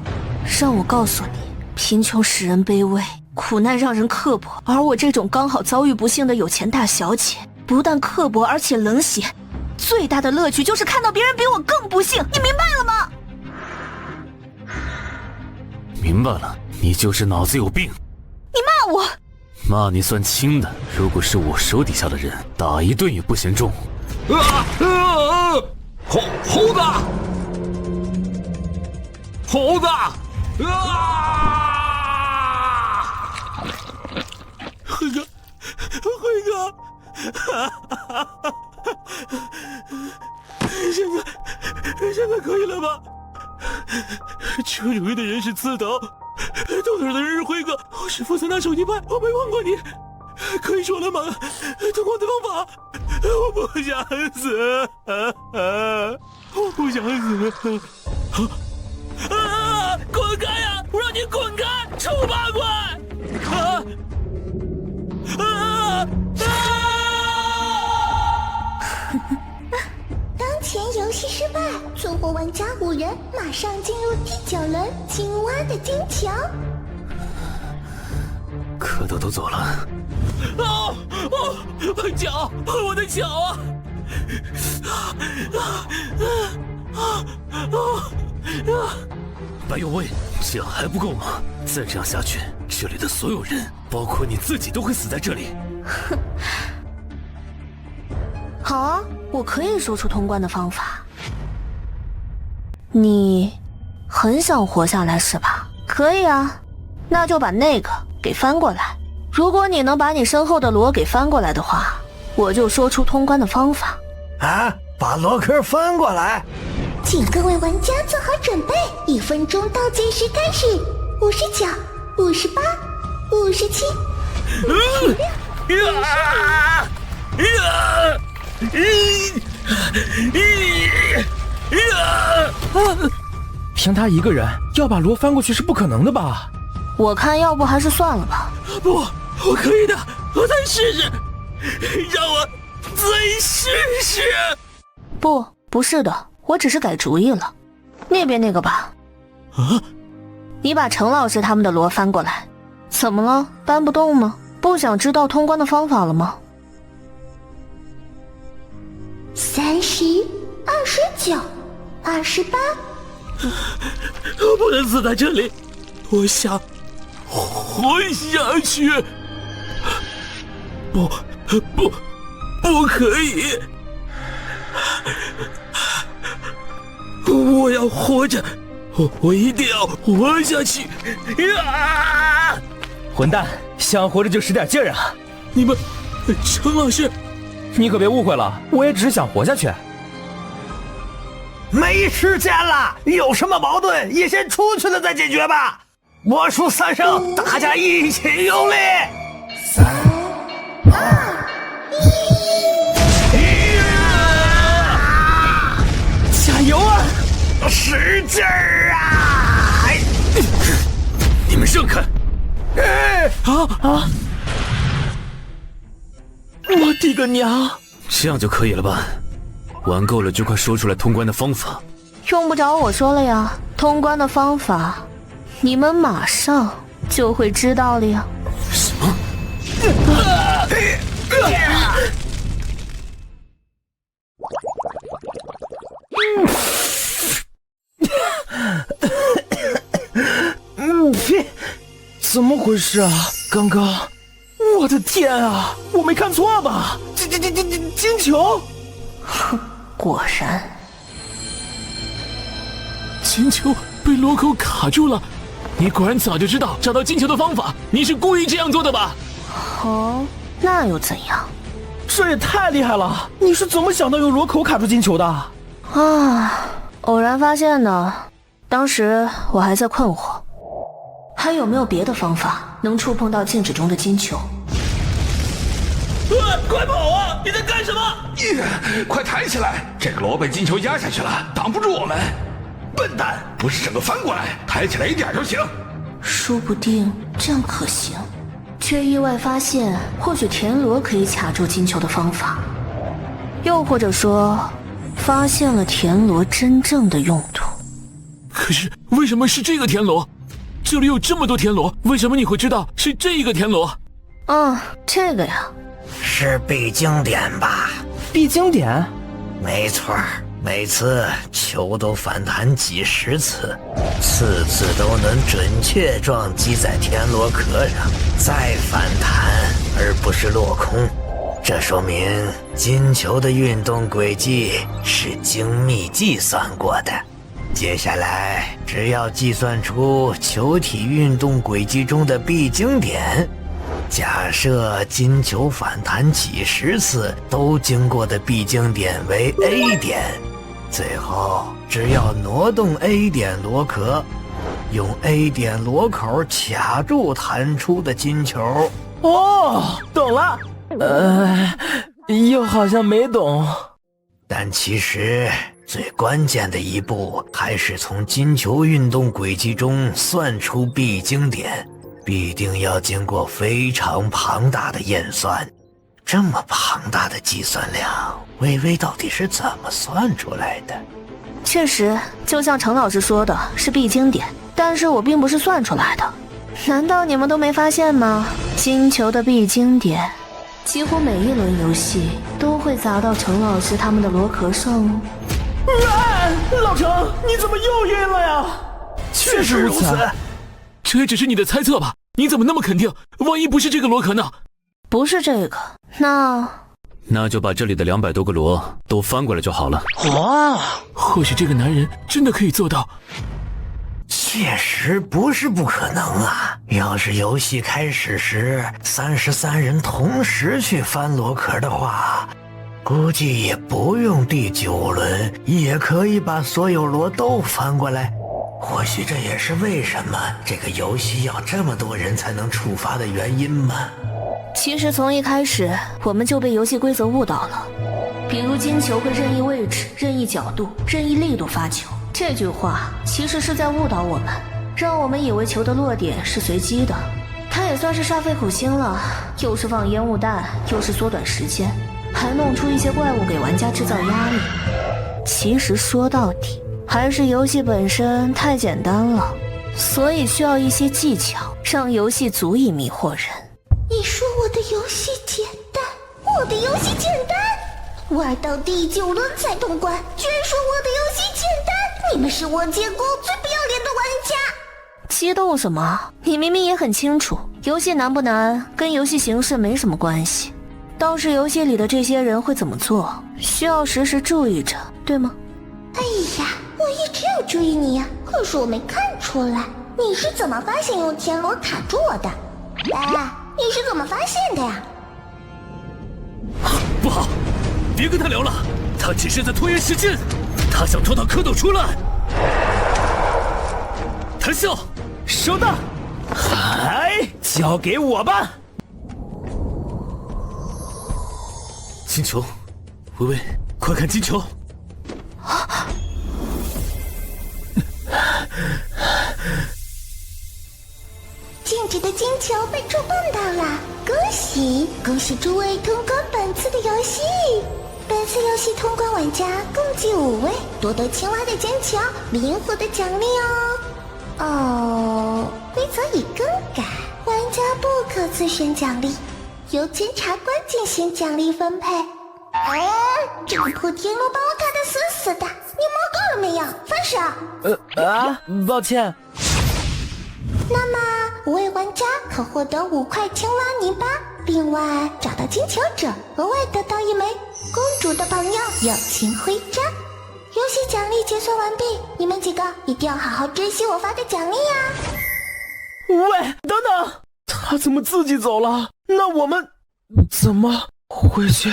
让我告诉你，贫穷使人卑微，苦难让人刻薄，而我这种刚好遭遇不幸的有钱大小姐，不但刻薄，而且冷血。最大的乐趣就是看到别人比我更不幸，你明白了吗？明白了，你就是脑子有病。你骂我？骂你算轻的，如果是我手底下的人，打一顿也不嫌重。猴子！辉哥，现在可以了吧？邱有为的人是刺头，豆豆的人是辉哥，我是负责拿手机拍，我没忘过你，可以说了吗？通关的方法，我不想死，我不想死。滚开呀！我让你滚开，臭八怪！当前游戏失败，存活玩家5人马上进入第9轮青蛙的金墙。蝌蚪都走了。脚，我的脚啊！白有为，这样还不够吗？再这样下去，这里的所有人，包括你自己，都会死在这里。我可以说出通关的方法。你很想活下来是吧？可以啊，那就把那个给翻过来。如果你能把你身后的螺给翻过来的话，我就说出通关的方法。啊，把螺壳翻过来！请各位玩家做好准备，1分钟倒计时开始，59、58、57、凭他一个人要把螺翻过去是不可能的吧？我看要不还是算了吧。不，我可以的，我再试试，让我再试试。不是的，我只是改主意了。那边那个吧。啊？你把程老师他们的螺翻过来。怎么了？搬不动吗？不想知道通关的方法了吗？30、29、28。我不能死在这里，我想活下去。不可以！我要活着，我一定要活下去！啊！混蛋，想活着就使点劲儿啊！你们，程老师，你可别误会了，我也只是想活下去。没时间了，有什么矛盾也先出去了再解决吧。我数3声，大家一起用力。3、2、1，加油啊！使劲儿啊！你们让开！我的个娘！这样就可以了吧？玩够了就快说出来通关的方法。用不着我说了呀，通关的方法，你们马上就会知道了呀。什么？怎么回事啊？刚刚，我的天啊！我没看错吧？金球！哼，果然，金球被螺口卡住了。你果然早就知道找到金球的方法，你是故意这样做的吧？哦，那又怎样？这也太厉害了！你是怎么想到用螺口卡住金球的？啊，偶然发现的。当时我还在困惑，还有没有别的方法能触碰到静止中的金球？快跑啊！你在干什么？快抬起来！这个螺被金球压下去了，挡不住我们。笨蛋，不是整个翻过来，抬起来一点就行。说不定这样可行，却意外发现或许田螺可以卡住金球的方法，又或者说发现了田螺真正的用途。可是为什么是这个田螺？这里有这么多田螺，为什么你会知道是这一个田螺？这个呀，是必经点吧？必经点？没错，每次球都反弹几十次，次次都能准确撞击在田螺壳上，再反弹，而不是落空。这说明金球的运动轨迹是精密计算过的。接下来只要计算出球体运动轨迹中的必经点，假设金球反弹几十次都经过的必经点为 A 点，最后只要挪动 A 点螺壳，用 A 点螺口卡住弹出的金球。哦，懂了。又好像没懂。但其实最关键的一步还是从金球运动轨迹中算出必经点，必定要经过非常庞大的验算。这么庞大的计算量，微微到底是怎么算出来的？确实，就像程老师说的，是必经点，但是我并不是算出来的。难道你们都没发现吗？金球的必经点几乎每一轮游戏都会砸到程老师他们的螺壳上哦。老程，你怎么又晕了呀？确实如此。这只是你的猜测吧？你怎么那么肯定？万一不是这个螺壳呢？不是这个，那那就把这里的200多个螺都翻过来就好了。哇，或许这个男人真的可以做到。确实不是不可能啊！要是游戏开始时33人同时去翻螺壳的话，估计也不用第9轮，也可以把所有螺都翻过来。或许这也是为什么这个游戏要这么多人才能触发的原因嘛。其实从一开始我们就被游戏规则误导了，比如金球会任意位置、任意角度、任意力度发球，这句话其实是在误导我们，让我们以为球的落点是随机的。他也算是煞费苦心了，又是放烟雾弹，又是缩短时间，还弄出一些怪物给玩家制造压力。其实说到底，还是游戏本身太简单了，所以需要一些技巧，让游戏足以迷惑人。你说我的游戏简单，我的游戏简单，玩到第9轮才通关，居然说我的游戏简单，你们是我见过最不要脸的玩家。激动什么？你明明也很清楚，游戏难不难跟游戏形式没什么关系，倒是游戏里的这些人会怎么做，需要时时注意着，对吗？哎呀，我一直有注意你呀，可是我没看出来，你是怎么发现用田螺卡住我的？哎，你是怎么发现的呀？不好，别跟他聊了，他只是在拖延时间，他想拖到蝌蚪出来。谭笑，收到。嗨，交给我吧。金球，微微，快看金球！静止的金球被触碰到了，恭喜恭喜诸位通关本次的游戏！本次游戏通关玩家共计5位，夺得青蛙的金球、灵活的奖励哦。规则已更改，玩家不可自选奖励，由监察官进行奖励分配。这个破天罗把我卡得死死的，你摸够了没有？放手！抱歉。那么5位玩家可获得5块青蛙泥巴，另外找到金球者额外得到1枚公主的朋友友情徽章。游戏奖励结算完毕，你们几个一定要好好珍惜我发的奖励呀！喂，等等，他怎么自己走了？那我们怎么回去？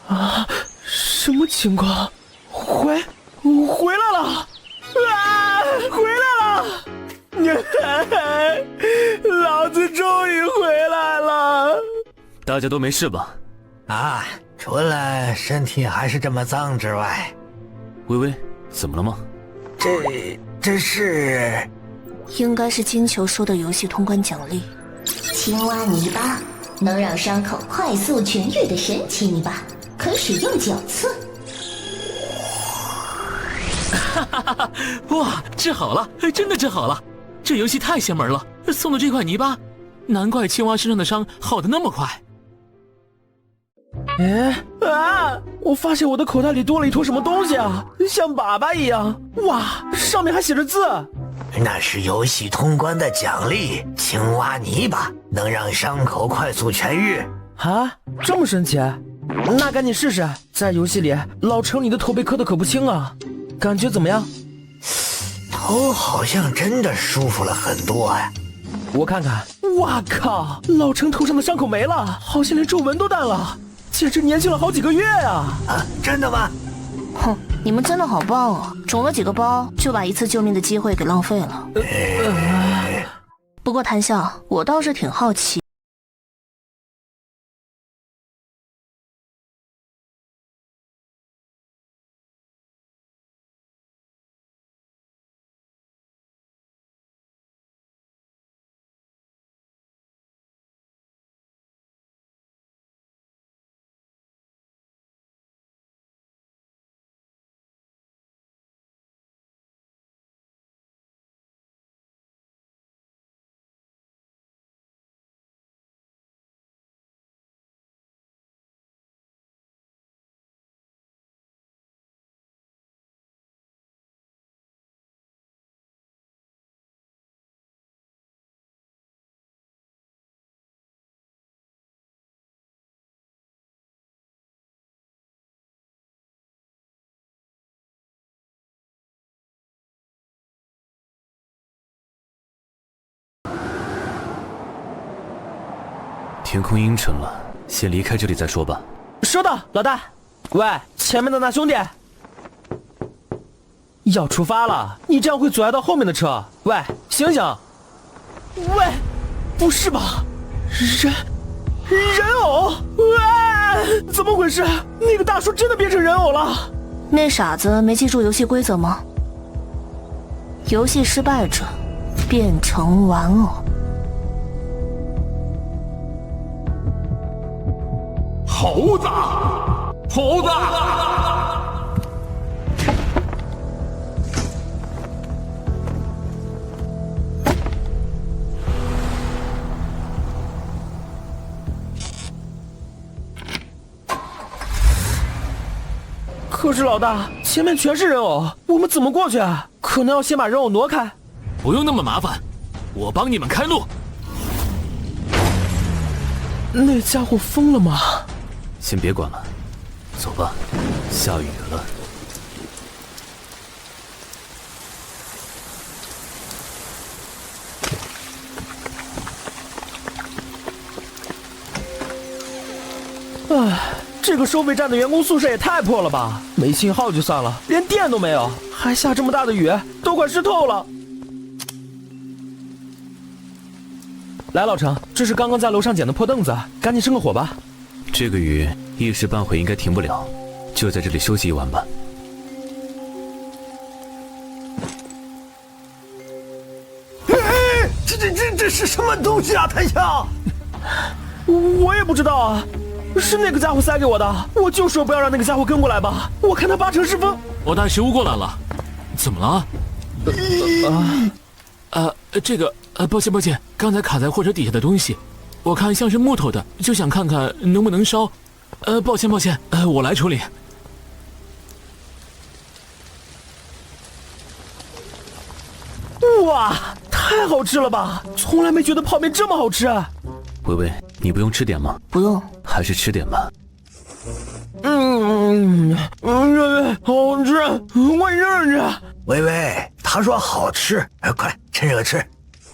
啊，什么情况？回来了！啊，回来了！老子终于回来了！大家都没事吧？啊，除了身体还是这么脏之外。微微，怎么了吗？这是……应该是金球说的游戏通关奖励。青蛙泥巴，能让伤口快速痊愈的神奇泥巴，可使用9次。哈哈哈哈！哇，治好了，真的治好了！这游戏太邪门了，送了这块泥巴，难怪青蛙身上的伤好得那么快。我发现我的口袋里多了一坨什么东西啊，像粑粑一样。哇，上面还写着字。那是游戏通关的奖励，青蛙泥巴能让伤口快速痊愈。啊，这么神奇？那赶紧试试。在游戏里，老程你的头被磕得可不轻啊，感觉怎么样？头好像真的舒服了很多呀。我看看。哇靠，老程头上的伤口没了，好像连皱纹都淡了，简直年轻了好几个月啊！真的吗？哼，你们真的好棒啊！肿了几个包，就把一次救命的机会给浪费了。不过谭笑，我倒是挺好奇。天空阴沉了，先离开这里再说吧。收到，老大。喂，前面的那兄弟，要出发了，你这样会阻碍到后面的车。喂，醒醒！喂，不是吧？人偶？喂，怎么回事？那个大叔真的变成人偶了？那傻子没记住游戏规则吗？游戏失败者变成玩偶。猴子，猴子！可是老大，前面全是人偶，我们怎么过去啊？可能要先把人偶挪开。不用那么麻烦，我帮你们开路。那家伙疯了吗？先别管了，走吧，下雨了。唉，这个收费站的员工宿舍也太破了吧！没信号就算了，连电都没有，还下这么大的雨，都快湿透了。来，老程，这是刚刚在楼上捡的破凳子，赶紧生个火吧。这个雨一时半会应该停不了，就在这里休息一晚吧。这是什么东西啊，檀香？我也不知道啊，是那个家伙塞给我的。我就说不要让那个家伙跟过来吧，我看他八成是疯。我带食物过来了，怎么了？抱歉，刚才卡在货车底下的东西，我看像是木头的，就想看看能不能烧。抱歉，我来处理。哇，太好吃了吧！从来没觉得泡面这么好吃。微微，你不用吃点吗？不用，还是吃点吧。好吃，我认识。微微，他说好吃，快趁热吃。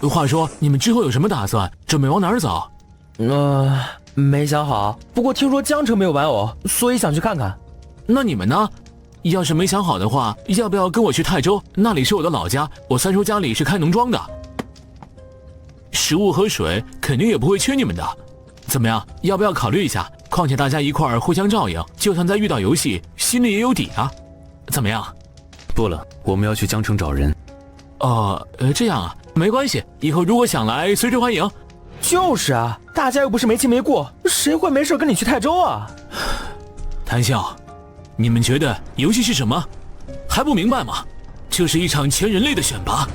话说，你们之后有什么打算？准备往哪儿走？没想好。不过听说江城没有玩偶，所以想去看看。那你们呢？要是没想好的话，要不要跟我去泰州？那里是我的老家，我三叔家里是开农庄的，食物和水肯定也不会缺你们的。怎么样？要不要考虑一下？况且大家一块儿互相照应，就算再遇到游戏，心里也有底啊。怎么样？不了，我们要去江城找人。这样啊，没关系，以后如果想来，随时欢迎。就是啊，大家又不是没亲没故，谁会没事跟你去泰州啊？谭笑，你们觉得游戏是什么？还不明白吗？这是一场全人类的选拔，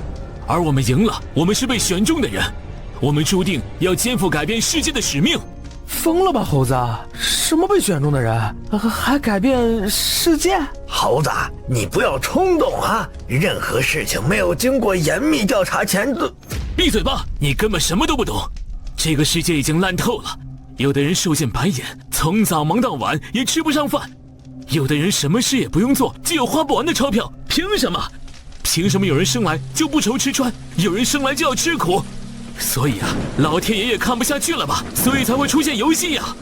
而我们赢了，我们是被选中的人，我们注定要肩负改变世界的使命。疯了吧，猴子？什么被选中的人，还改变世界？猴子，你不要冲动啊！任何事情没有经过严密调查前都……闭嘴吧，你根本什么都不懂。这个世界已经烂透了，有的人受尽白眼，从早忙到晚也吃不上饭；有的人什么事也不用做，就有花不完的钞票。凭什么？凭什么有人生来就不愁吃穿，有人生来就要吃苦？所以啊，老天爷也看不下去了吧，所以才会出现游戏呀！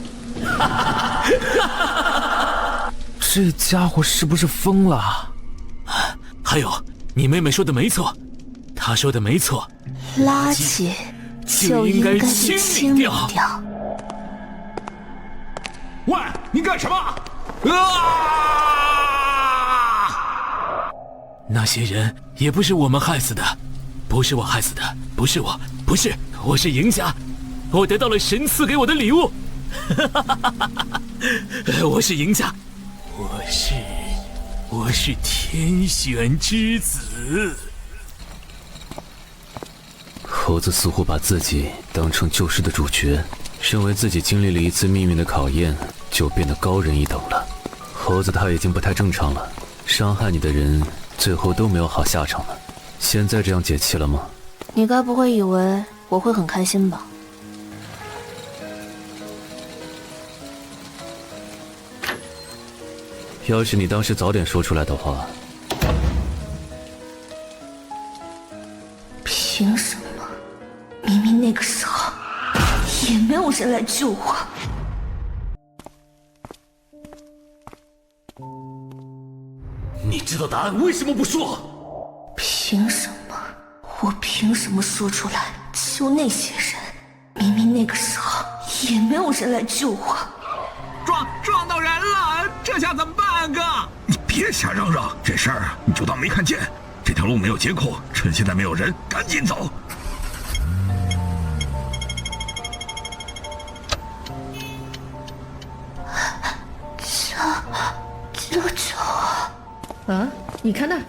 这家伙是不是疯了？还有，你妹妹说的没错，她说的没错，垃圾就应该被清理掉。喂，你干什么？那些人也不是我们害死的，不是我害死的，不是我，不是，我是赢家，我得到了神赐给我的礼物。我是赢家，我是天选之子。猴子似乎把自己当成救世的主角，认为自己经历了一次命运的考验，就变得高人一等了。猴子他已经不太正常了，伤害你的人最后都没有好下场了。现在这样解气了吗？你该不会以为我会很开心吧？要是你当时早点说出来的话。凭什么？明明那个时候也没有人来救我。你知道答案为什么不说？凭什么？我凭什么说出来救那些人？明明那个时候也没有人来救我。撞到人了，这下怎么办，哥？你别瞎嚷嚷，这事儿你就当没看见。这条路没有监控，趁现在没有人，赶紧走。救我！啊，你看那儿，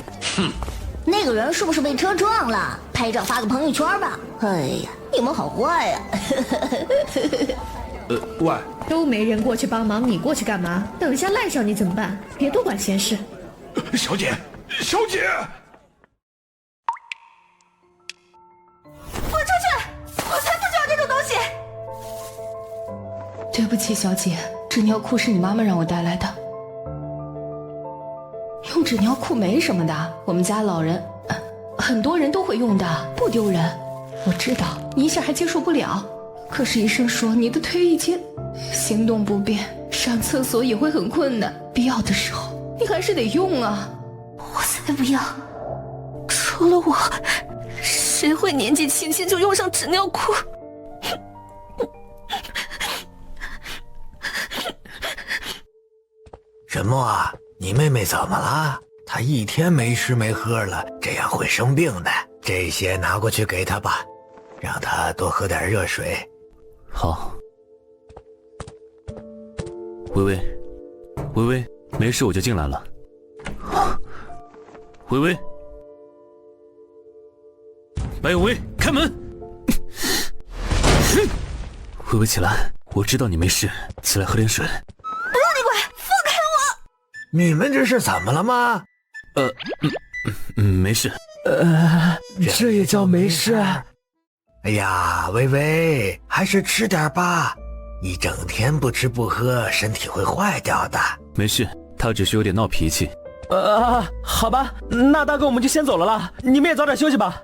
那个人是不是被车撞了？拍照发个朋友圈吧。哎呀，你们好坏呀！喂，都没人过去帮忙，你过去干嘛？等下赖上你怎么办？别多管闲事。小姐，小姐！滚出去！我才不需要这种东西！对不起，小姐，纸尿裤是你妈妈让我带来的。用纸尿裤没什么的，我们家老人，很多人都会用的，不丢人。我知道你一下还接受不了，可是医生说你的腿已经行动不便，上厕所也会很困难，必要的时候你还是得用啊。我才不要！除了我，谁会年纪轻轻就用上纸尿裤？什么啊？你妹妹怎么了？她一天没吃没喝了，这样会生病的。这些拿过去给她吧，让她多喝点热水。好。微微，没事我就进来了。微微，白永威，开门！微微起来，我知道你没事，起来喝点水。不要你管，放开我！你们这是怎么了吗？没事。这也叫没事？哎呀，微微，还是吃点吧，一整天不吃不喝，身体会坏掉的。没事，他只是有点闹脾气。好吧，那大哥我们就先走了啦，你们也早点休息吧。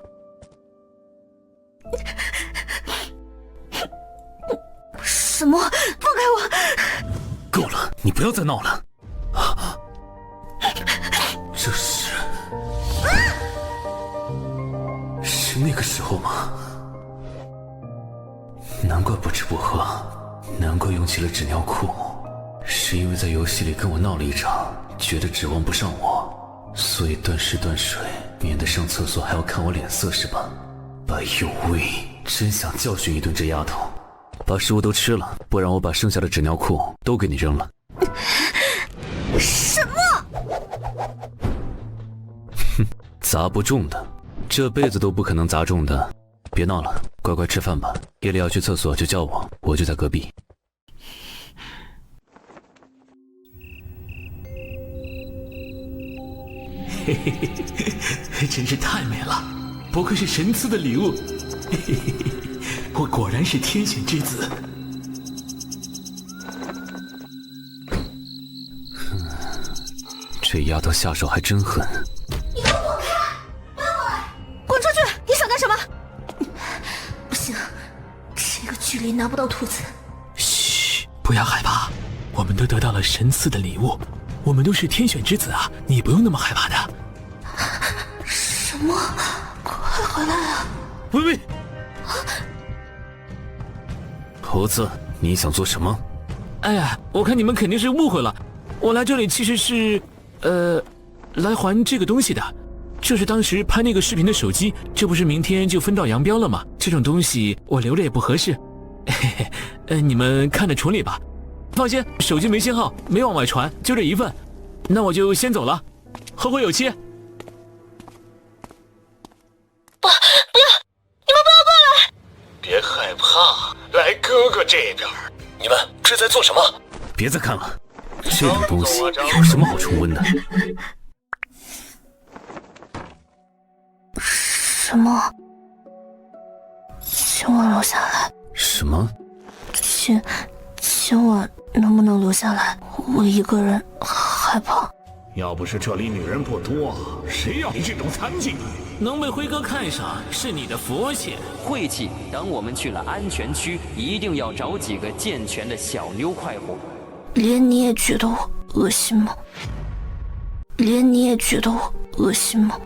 什么？放开我！够了，你不要再闹了。这是那个时候吗？难怪不吃不喝，难怪用起了纸尿裤，是因为在游戏里跟我闹了一场，觉得指望不上我，所以断食断水，免得上厕所还要看我脸色是吧？哎呦喂，真想教训一顿这丫头。把食物都吃了，不然我把剩下的纸尿裤都给你扔了。什么？哼，砸不中的，这辈子都不可能砸中的。别闹了，乖乖吃饭吧。夜里要去厕所就叫我，我就在隔壁。嘿嘿嘿，真是太美了，不愧是神赐的礼物。嘿嘿嘿，我果然是天选之子。这丫头下手还真狠。你给我滚开！搬过来！滚出去！你想干什么？不行，这个距离拿不到兔子。嘘，不要害怕，我们都得到了神赐的礼物，我们都是天选之子啊，你不用那么害怕的。什么？快回来啊！微微，猴子，你想做什么？哎呀，我看你们肯定是误会了，我来这里其实是，来还这个东西的。这是当时拍那个视频的手机，这不是明天就分道扬镳了吗？这种东西我留着也不合适。嘿嘿，你们看着处理吧。放心，手机没信号，没往外传，就这一份。那我就先走了，后会有期。不要，你们不要过来！别害怕，来哥哥这边。你们这在做什么？别再看了，这种东西有什么好重温的？什么？请我留下来。什么？请我能不能留下来？我一个人害怕。要不是这里女人不多，谁要你这种残疾？能被辉哥看上是你的福气。晦气，等我们去了安全区，一定要找几个健全的小妞快活。连你也觉得我恶心吗？连你也觉得我恶心吗？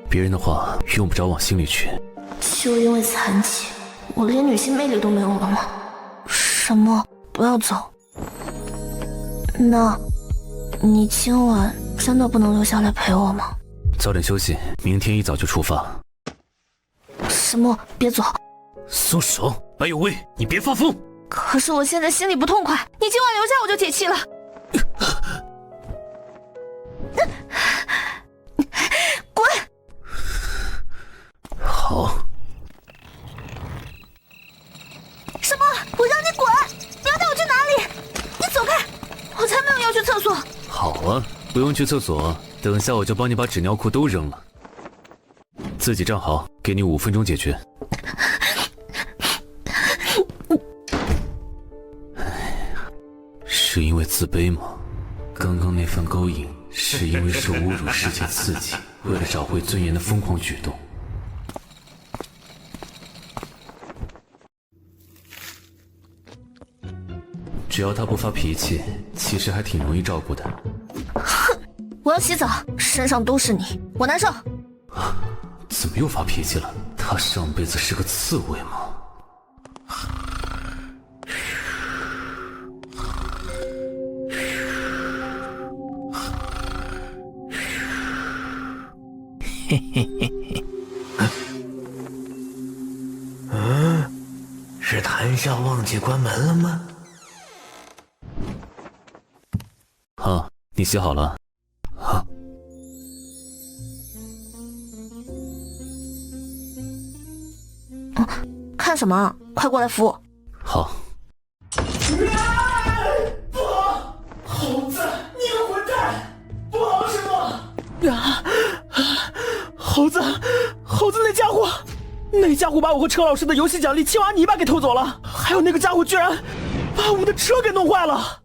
别人的话用不着往心里去。就因为残疾，我连女性魅力都没有了吗？什么？不要走。那，你今晚真的不能留下来陪我吗？早点休息，明天一早就出发。石墨，别走！松手，白有为，你别发疯！可是我现在心里不痛快，你今晚留下我就解气了。滚！好。什么？我让你滚！你要带我去哪里？你走开！我才没有要去厕所。好啊，不用去厕所，等下我就帮你把纸尿裤都扔了。自己站好，给你5分钟解决。是因为自卑吗？刚刚那番勾引是因为受侮辱世界刺激，为了找回尊严的疯狂举动。只要他不发脾气，其实还挺容易照顾的。哼，我要洗澡，身上都是你，我难受。怎么又发脾气了？他上辈子是个刺猬吗？嘿嘿嘿嘿。是谭笑忘记关门了吗？啊，你洗好了。啊。看什么？快过来扶我。好。不好！猴子，你个混蛋！不好什么？猴子那家伙把我和车老师的游戏奖励青蛙泥巴给偷走了，还有那个家伙居然把我们的车给弄坏了。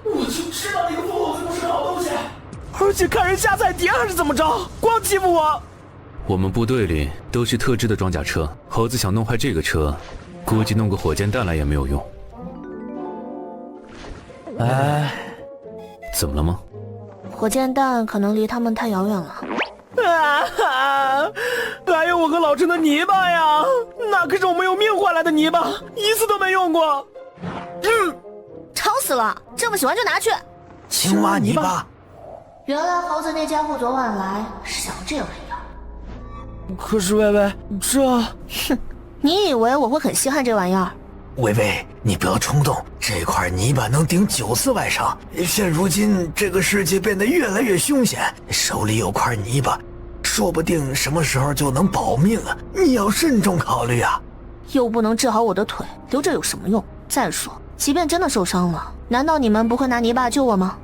我就知道那个疯猴子不是个好东西，而且看人下菜碟还是怎么着，光欺负我。我们部队里都是特制的装甲车，猴子想弄坏这个车，估计弄个火箭弹来也没有用。哎，怎么了吗？火箭弹可能离他们太遥远了。还有我和老陈的泥巴呀，那可是我们用命换来的泥巴，一次都没用过。吵死了！这么喜欢就拿去。青蛙泥巴。原来猴子那家伙昨晚来是想这玩意儿。可是薇薇，这……哼，你以为我会很稀罕这玩意儿？薇薇，你不要冲动，这块泥巴能顶9次外伤。现如今这个世界变得越来越凶险，手里有块泥巴，说不定什么时候就能保命啊！你要慎重考虑啊！又不能治好我的腿，留着有什么用？再说，即便真的受伤了，难道你们不会拿泥巴救我吗？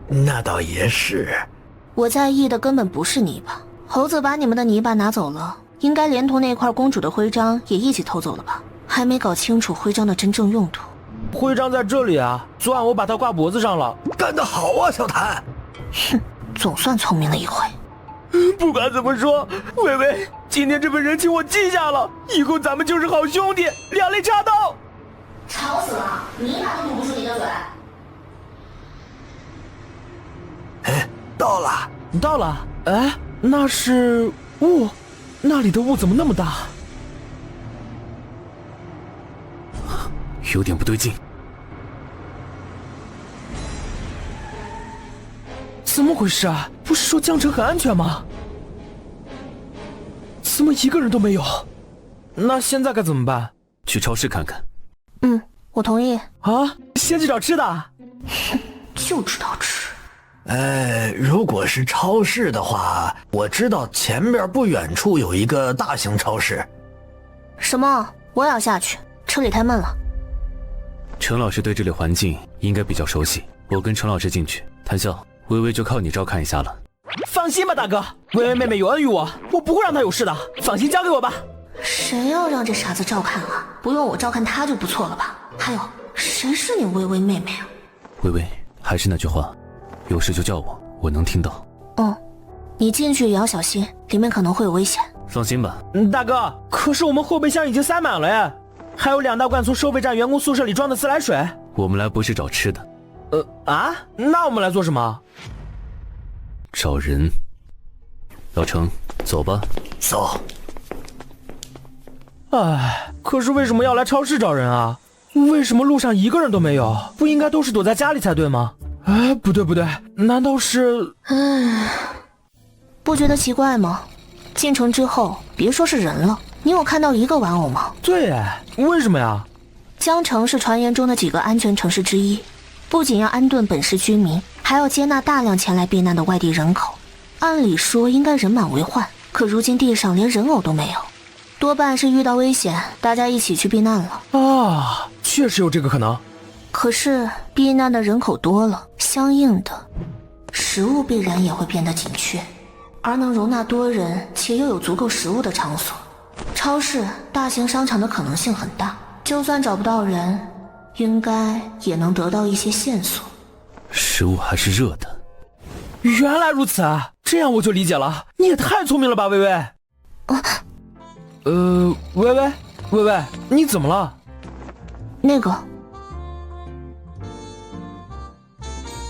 那倒也是。我在意的根本不是泥巴。猴子把你们的泥巴拿走了，应该连同那块公主的徽章也一起偷走了吧？还没搞清楚徽章的真正用途。徽章在这里啊！昨晚我把它挂脖子上了。干得好啊，小谭！哼，总算聪明了一回。不管怎么说，薇薇，今天这份人情我记下了，以后咱们就是好兄弟，两肋插刀。吵死了！泥巴都堵不住你的嘴。到了。到了。哎，那是雾，那里的雾怎么那么大？有点不对劲。怎么回事啊？不是说江城很安全吗？怎么一个人都没有？那现在该怎么办？去超市看看。我同意。啊，先去找吃的。就知道吃。如果是超市的话，我知道前面不远处有一个大型超市。什么？我也要下去，车里太闷了。陈老师对这里环境应该比较熟悉，我跟陈老师进去。谭笑，微微就靠你照看一下了。放心吧，大哥，微微妹妹有恩于我，我不会让她有事的，放心交给我吧。谁要让这傻子照看啊？不用我照看他就不错了吧？还有，谁是你微微妹妹啊？微微，还是那句话，有事就叫我，我能听到。嗯，你进去也要小心，里面可能会有危险。放心吧。大哥，可是我们后备箱已经塞满了呀，还有2大罐从收费站员工宿舍里装的自来水。我们来不是找吃的。那我们来做什么？找人。老程，走吧。走。可是为什么要来超市找人啊？为什么路上一个人都没有？不应该都是躲在家里才对吗？不对，难道是……不觉得奇怪吗？进城之后，别说是人了，你有看到一个玩偶吗？对哎，为什么呀？江城是传言中的几个安全城市之一，不仅要安顿本市居民，还要接纳大量前来避难的外地人口。按理说应该人满为患，可如今地上连人偶都没有，多半是遇到危险，大家一起去避难了。确实有这个可能。可是避难的人口多了，相应的食物必然也会变得紧缺，而能容纳多人且又有足够食物的场所，超市、大型商场的可能性很大。就算找不到人，应该也能得到一些线索。食物还是热的。原来如此啊，这样我就理解了。你也太聪明了吧，微微。微微，你怎么了？那个，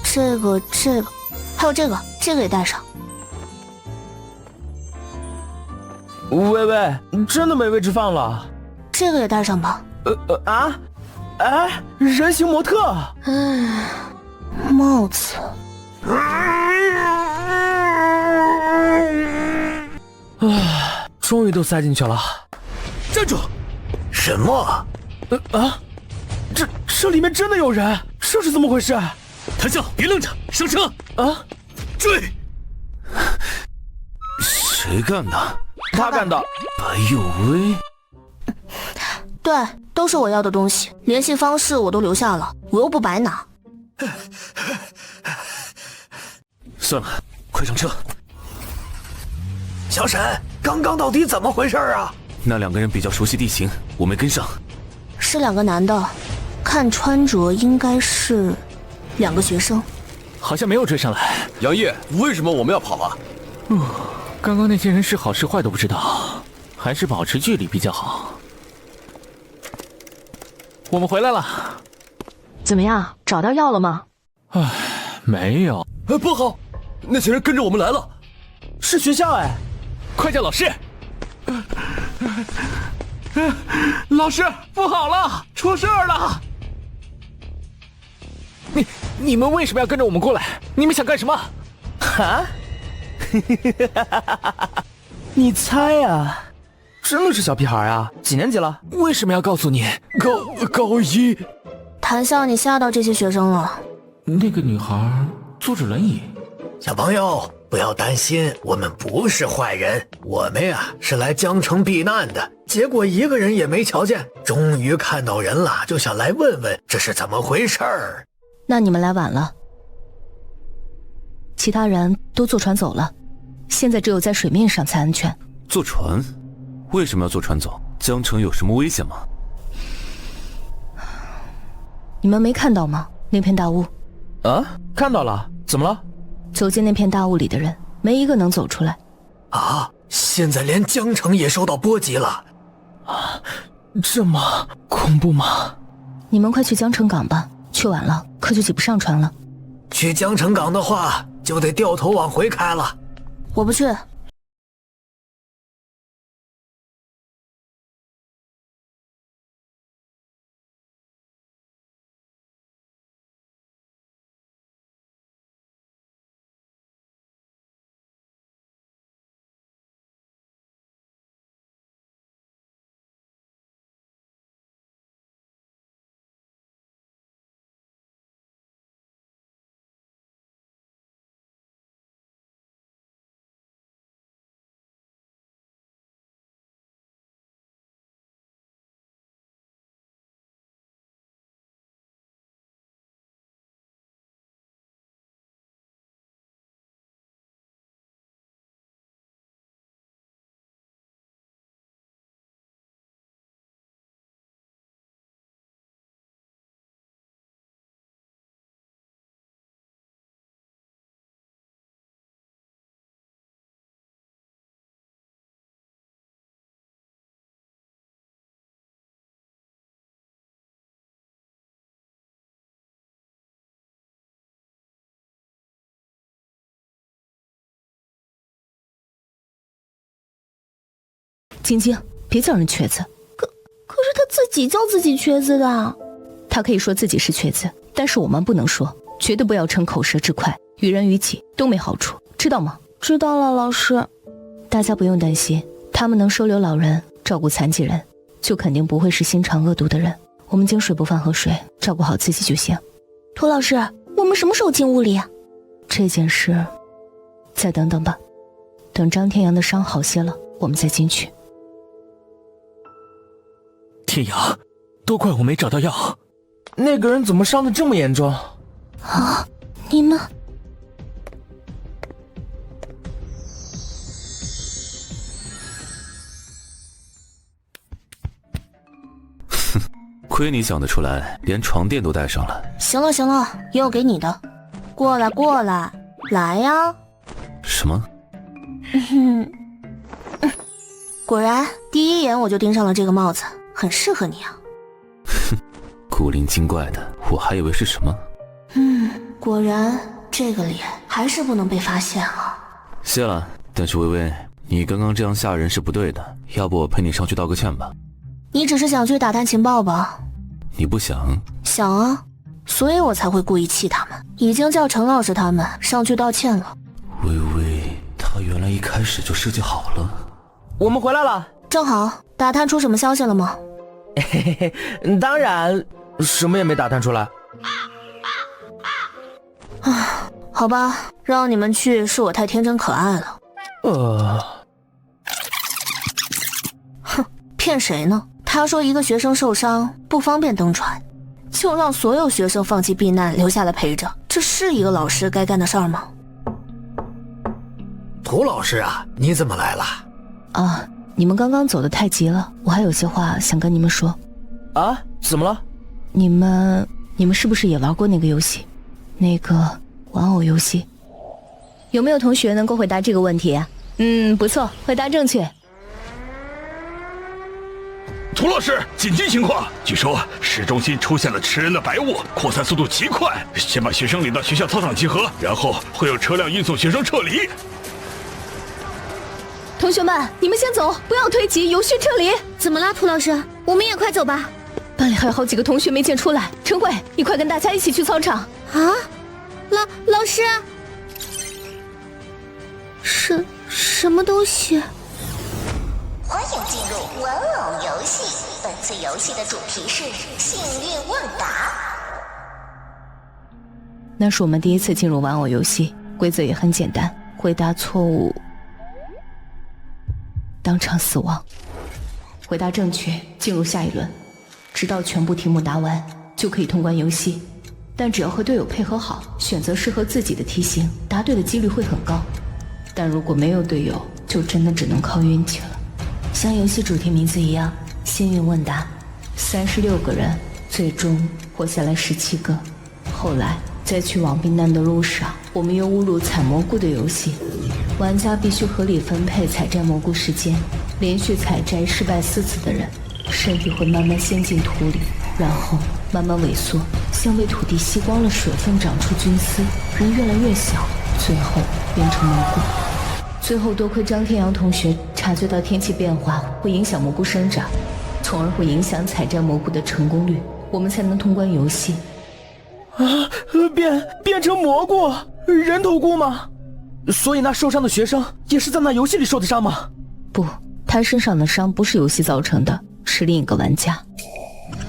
这个，还有这个也带上。微微，真的没位置放了。这个也带上吧。人形模特。帽子。终于都塞进去了。站住！什么？这里面真的有人，这是怎么回事？谭笑，别愣着，上车！追！谁干的？他干的。白有威。对，都是我要的东西，联系方式我都留下了，我又不白拿。算了，快上车。小沈，刚刚到底怎么回事啊？那2个人比较熟悉地形，我没跟上。是2个男的，看穿着应该是2个学生。好像没有追上来。杨烨，为什么我们要跑啊？刚刚那些人是好是坏都不知道，还是保持距离比较好。我们回来了。怎么样，找到药了吗？没有。不好，那些人跟着我们来了。是学校哎！快叫老师！老师，不好了，出事了！你们为什么要跟着我们过来？你们想干什么？你猜啊？真的是小屁孩啊？几年级了？为什么要告诉你？高一。谭笑，你吓到这些学生了。那个女孩坐着轮椅。小朋友，不要担心，我们不是坏人，我们呀是来江城避难的。结果一个人也没瞧见，终于看到人了，就想来问问这是怎么回事儿。那你们来晚了，其他人都坐船走了，现在只有在水面上才安全。坐船？为什么要坐船走？江城有什么危险吗？你们没看到吗？那片大雾。看到了，怎么了？走进那片大雾里的人，没一个能走出来。现在连江城也受到波及了。这么恐怖吗？你们快去江城港吧，去晚了可就挤不上船了。去江城港的话，就得掉头往回开了。我不去。晶晶，别叫人瘸子。可是他自己叫自己瘸子的。他可以说自己是瘸子，但是我们不能说，绝对不要逞口舌之快，于人于己都没好处，知道吗？知道了，老师。大家不用担心，他们能收留老人，照顾残疾人，就肯定不会是心肠恶毒的人。我们井水不犯河水，照顾好自己就行。涂老师，我们什么时候进屋里啊？这件事再等等吧，等张天阳的伤好些了，我们再进去。天阳，都怪我没找到药。那个人怎么伤得这么严重？啊，你们……亏你想得出来，连床垫都带上了。行了行了，又给你的，过来过来，来呀！什么？果然，第一眼我就盯上了这个帽子，很适合你啊。哼，古灵精怪的，我还以为是什么。果然这个脸还是不能被发现啊。谢了，但是微微，你刚刚这样吓人是不对的，要不我陪你上去道个歉吧。你只是想去打探情报吧？你不想？想啊，所以我才会故意气他们，已经叫陈老师他们上去道歉了。微微，他原来一开始就设计好了。我们回来了，正好。打探出什么消息了吗？当然，什么也没打探出来。好吧，让你们去是我太天真可爱了。哼，骗谁呢？他说一个学生受伤不方便登船，就让所有学生放弃避难留下来陪着，这是一个老师该干的事儿吗？涂老师啊，你怎么来了？啊，你们刚刚走得太急了，我还有些话想跟你们说。啊？怎么了？你们是不是也玩过那个游戏？那个玩偶游戏？有没有同学能够回答这个问题啊？不错，回答正确。涂老师，紧急情况！据说市中心出现了吃人的白雾，扩散速度极快。先把学生领到学校操场集合，然后会有车辆运送学生撤离。同学们，你们先走，不要推挤，有序撤离。怎么啦，涂老师？我们也快走吧。班里还有好几个同学没见出来。陈慧，你快跟大家一起去操场。啊？老师？什么东西？欢迎进入玩偶游戏。本次游戏的主题是幸运问答。那是我们第一次进入玩偶游戏，规则也很简单，回答错误当场死亡，回答正确进入下一轮，直到全部题目答完就可以通关游戏。但只要和队友配合好，选择适合自己的题型，答对的几率会很高。但如果没有队友，就真的只能靠运气了。像游戏主题名字一样，幸运问答，36个人，最终活下来17个。后来在去往避难的路上，我们又误入采蘑菇的游戏，玩家必须合理分配采摘蘑菇时间，连续采摘失败4次的人，身体会慢慢陷进土里，然后慢慢萎缩，像被土地吸光了水分长出菌丝，人越来越小，最后变成蘑菇。最后多亏张天阳同学察觉到天气变化会影响蘑菇生长，从而会影响采摘蘑菇的成功率，我们才能通关游戏。变成蘑菇，人头菇吗？所以那受伤的学生也是在那游戏里受的伤吗？不，他身上的伤不是游戏造成的，是另一个玩家。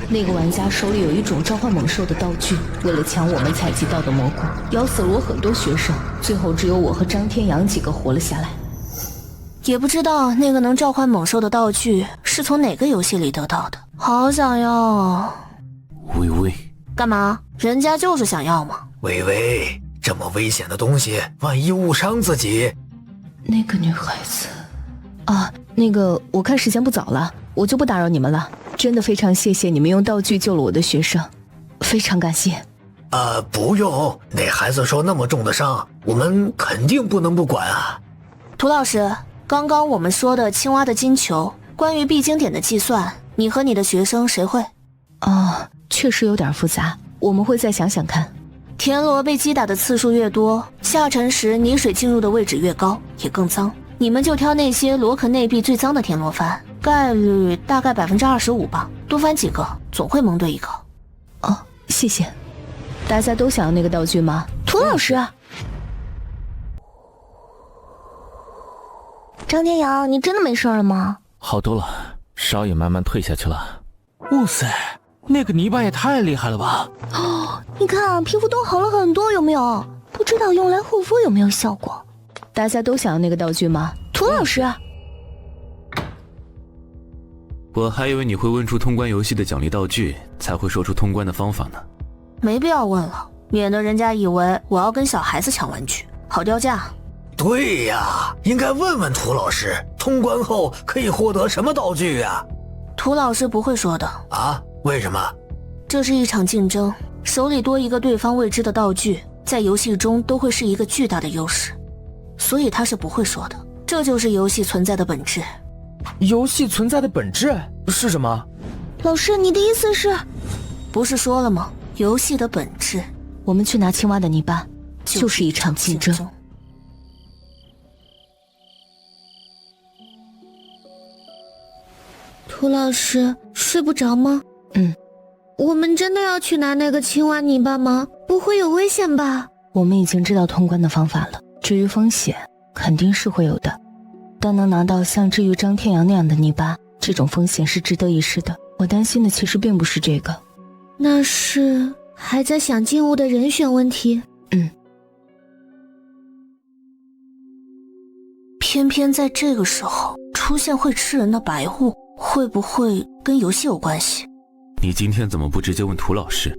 那个玩家手里有一种召唤猛兽的道具，为了抢我们采集到的蘑菇，咬死了我很多学生，最后只有我和张天阳几个活了下来。也不知道那个能召唤猛兽的道具是从哪个游戏里得到的，好想要啊！微微，干嘛？人家就是想要嘛。微微，这么危险的东西，万一误伤自己。那个女孩子啊，那个我看时间不早了，我就不打扰你们了。真的非常谢谢你们用道具救了我的学生，非常感谢。不用，那孩子受那么重的伤，我们肯定不能不管啊。涂老师，刚刚我们说的青蛙的金球，关于必经点的计算，你和你的学生谁会？确实有点复杂，我们会再想想看。田螺被击打的次数越多，下沉时泥水进入的位置越高，也更脏。你们就挑那些螺壳内壁最脏的田螺翻，概率大概25%吧，多翻几个总会蒙对一个。哦，谢谢。大家都想要那个道具吗？涂老师，张天阳，你真的没事了吗？好多了，烧也慢慢退下去了。哇塞，那个泥巴也太厉害了吧！哦，你看皮肤都好了很多，有没有？不知道用来护肤有没有效果？大家都想要那个道具吗？涂老师，我还以为你会问出通关游戏的奖励道具，才会说出通关的方法呢。没必要问了，免得人家以为我要跟小孩子抢玩具，好掉价。对呀，应该问问涂老师，通关后可以获得什么道具呀？涂老师不会说的。啊？为什么？这是一场竞争，手里多一个对方未知的道具，在游戏中都会是一个巨大的优势，所以他是不会说的。这就是游戏存在的本质。游戏存在的本质是什么？老师，你的意思是？不是说了吗？游戏的本质，我们去拿青蛙的泥巴，就是一场竞争。涂老师，睡不着吗？我们真的要去拿那个青蛙泥巴吗？不会有危险吧？我们已经知道通关的方法了，至于风险，肯定是会有的。但能拿到像至于张天阳那样的泥巴，这种风险是值得一试的。我担心的其实并不是这个。那是还在想进屋的人选问题。偏偏在这个时候出现会吃人的白雾，会不会跟游戏有关系？你今天怎么不直接问涂老师？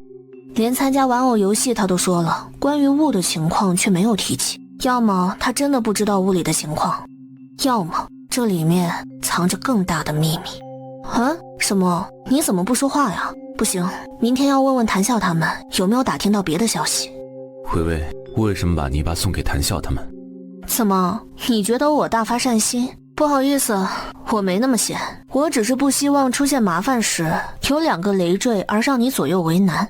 连参加玩偶游戏他都说了，关于雾的情况却没有提起。要么他真的不知道屋里的情况，要么这里面藏着更大的秘密。什么？你怎么不说话呀？不行，明天要问问谭笑他们有没有打听到别的消息。微微，为什么把泥巴送给谭笑他们？怎么，你觉得我大发善心？不好意思，我没那么闲，我只是不希望出现麻烦时有2个累赘而让你左右为难。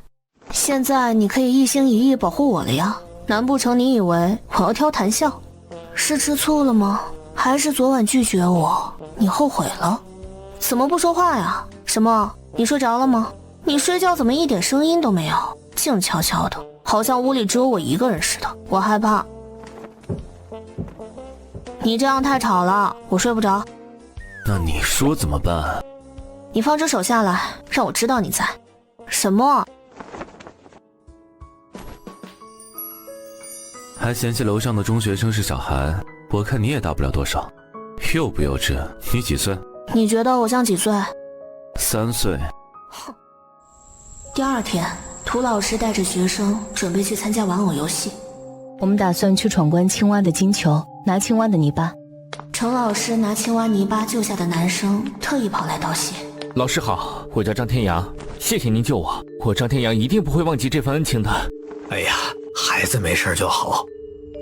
现在你可以一心一意保护我了呀，难不成你以为我要挑谭笑？是吃醋了吗？还是昨晚拒绝我你后悔了？怎么不说话呀？什么？你睡着了吗？你睡觉怎么一点声音都没有，静悄悄的，好像屋里只有我一个人似的，我害怕。你这样太吵了，我睡不着。那你说怎么办？你放只手下来，让我知道你在。什么？还嫌弃楼上的中学生是小孩？我看你也大不了多少。幼不幼稚？你几岁？你觉得我像几岁？3岁。哼。第2天，涂老师带着学生准备去参加玩偶游戏。我们打算去闯关青蛙的金球，拿青蛙的泥巴。程老师拿青蛙泥巴救下的男生特意跑来道谢。老师好，我叫张天阳，谢谢您救我，我张天阳一定不会忘记这份恩情的。哎呀，孩子没事就好。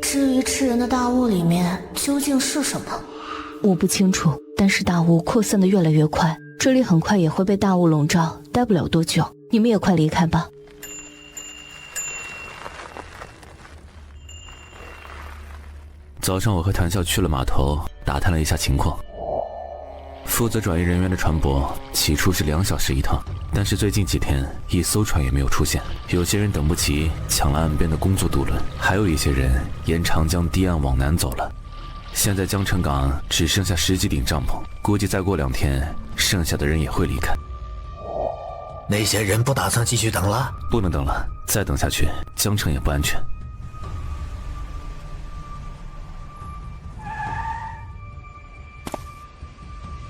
至于吃人的大雾里面究竟是什么，我不清楚，但是大雾扩散的越来越快，这里很快也会被大雾笼罩，待不了多久。你们也快离开吧。早上我和谭笑去了码头，打探了一下情况。负责转移人员的船舶起初是2小时一趟，但是最近几天一艘船也没有出现。有些人等不及抢了岸边的工作渡轮，还有一些人沿长江堤岸往南走了。现在江城港只剩下10几顶帐篷，估计再过2天剩下的人也会离开。那些人不打算继续等了？不能等了，再等下去江城也不安全。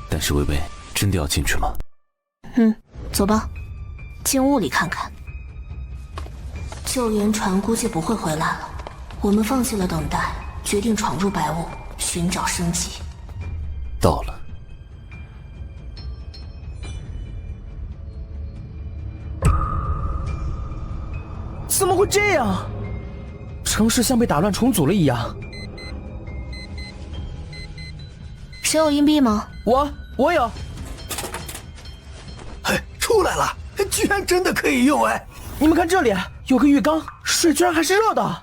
但是微微真的要进去吗？走吧，进屋里看看。救援船估计不会回来了，我们放弃了等待，决定闯入白雾，寻找生机。到了。怎么会这样？城市像被打乱重组了一样。谁有硬币吗？我有。出来了，居然真的可以用哎！你们看这里有个浴缸，水居然还是热的。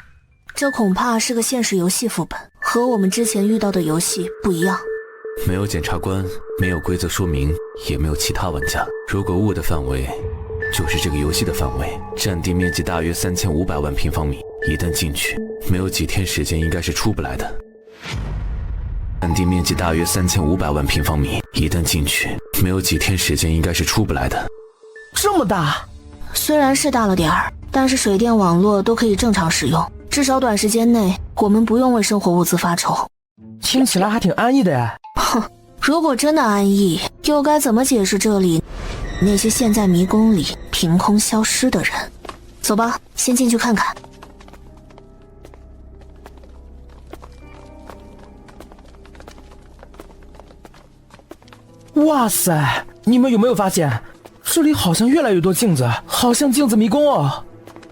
这恐怕是个现实游戏副本，和我们之前遇到的游戏不一样。没有检察官，没有规则说明，也没有其他玩家。如果雾的范围就是这个游戏的范围，占地面积大约3500万平方米，一旦进去，没有几天时间应该是出不来的。占地面积大约3500万平方米，一旦进去，没有几天时间应该是出不来的。这么大？虽然是大了点儿，但是水电网络都可以正常使用，至少短时间内我们不用为生活物资发愁。听起来还挺安逸的呀。哼，如果真的安逸，又该怎么解释这里那些陷在迷宫里凭空消失的人？走吧，先进去看看。哇塞，你们有没有发现，这里好像越来越多镜子，好像镜子迷宫哦。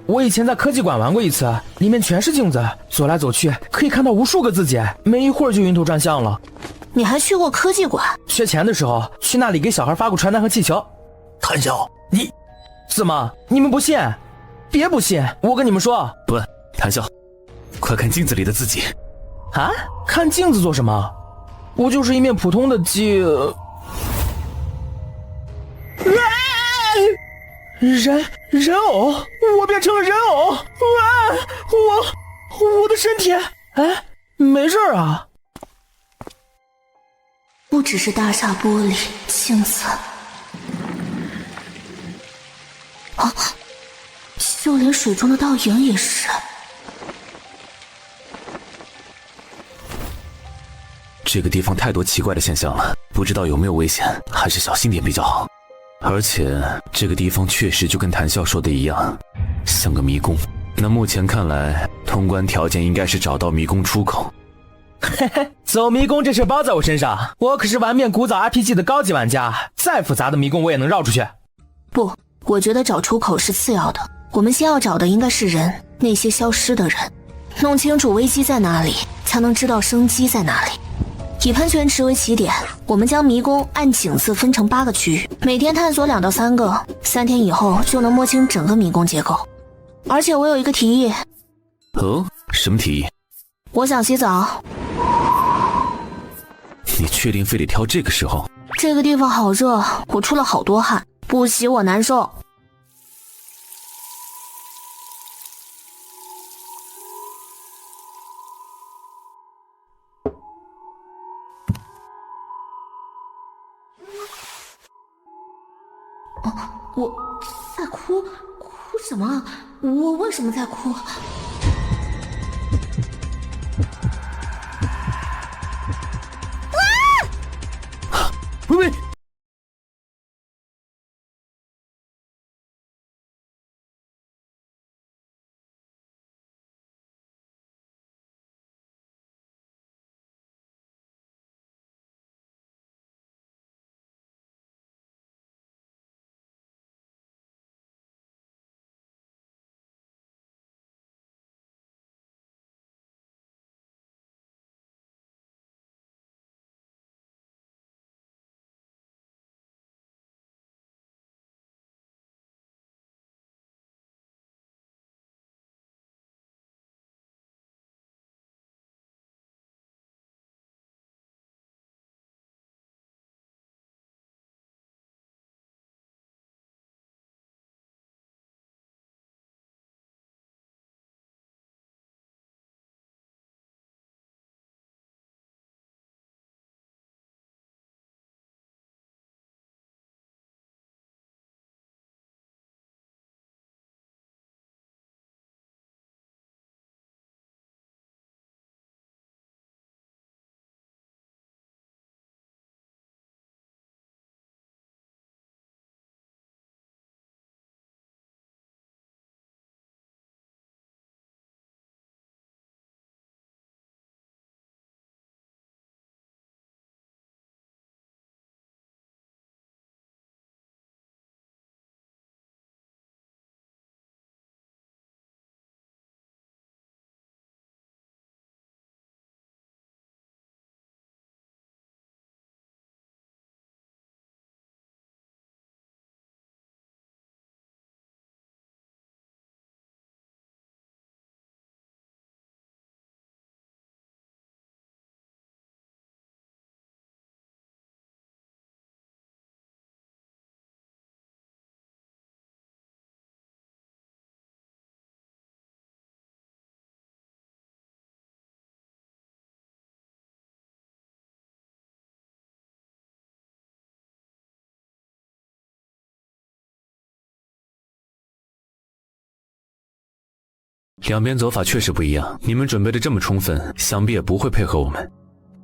我以前在科技馆玩过一次，里面全是镜子，走来走去可以看到无数个字节，没一会儿就晕头转向了。你还去过科技馆？缺钱的时候去那里给小孩发过传单和气球。谭笑，你怎么？你们不信？别不信，我跟你们说。不，谭笑，快看镜子里的自己。啊？看镜子做什么？我就是一面普通的人偶，我变成了人偶！啊，我的身体，哎，没事啊。不只是大厦玻璃、镜子，啊，就连水中的倒影也是。这个地方太多奇怪的现象了，不知道有没有危险，还是小心点比较好。而且这个地方确实就跟谭笑说的一样，像个迷宫。那目前看来，通关条件应该是找到迷宫出口。嘿嘿，走迷宫这事包在我身上，我可是玩遍古早 RPG 的高级玩家，再复杂的迷宫我也能绕出去。不，我觉得找出口是次要的，我们先要找的应该是人，那些消失的人，弄清楚危机在哪里，才能知道生机在哪里。以喷泉池为起点，我们将迷宫按井字分成8个区域，每天探索2到3个，3天以后就能摸清整个迷宫结构。而且我有一个提议。哦，什么提议？我想洗澡。你确定非得挑这个时候？这个地方好热，我出了好多汗，不洗我难受。我在哭什么？我为什么在哭？喂！两边走法确实不一样，你们准备的这么充分，想必也不会配合我们。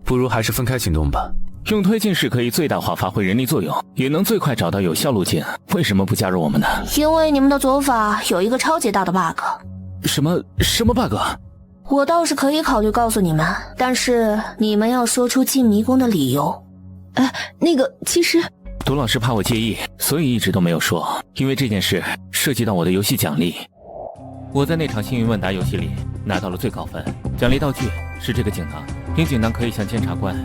不如还是分开行动吧。用推进式可以最大化发挥人力作用，也能最快找到有效路径。为什么不加入我们呢？因为你们的走法有一个超级大的 bug。什么 bug？ 我倒是可以考虑告诉你们，但是你们要说出进迷宫的理由。那个其实董老师怕我介意，所以一直都没有说。因为这件事涉及到我的游戏奖励。我在那场幸运问答游戏里拿到了最高分，奖励道具是这个锦囊，凭锦囊可以向监察官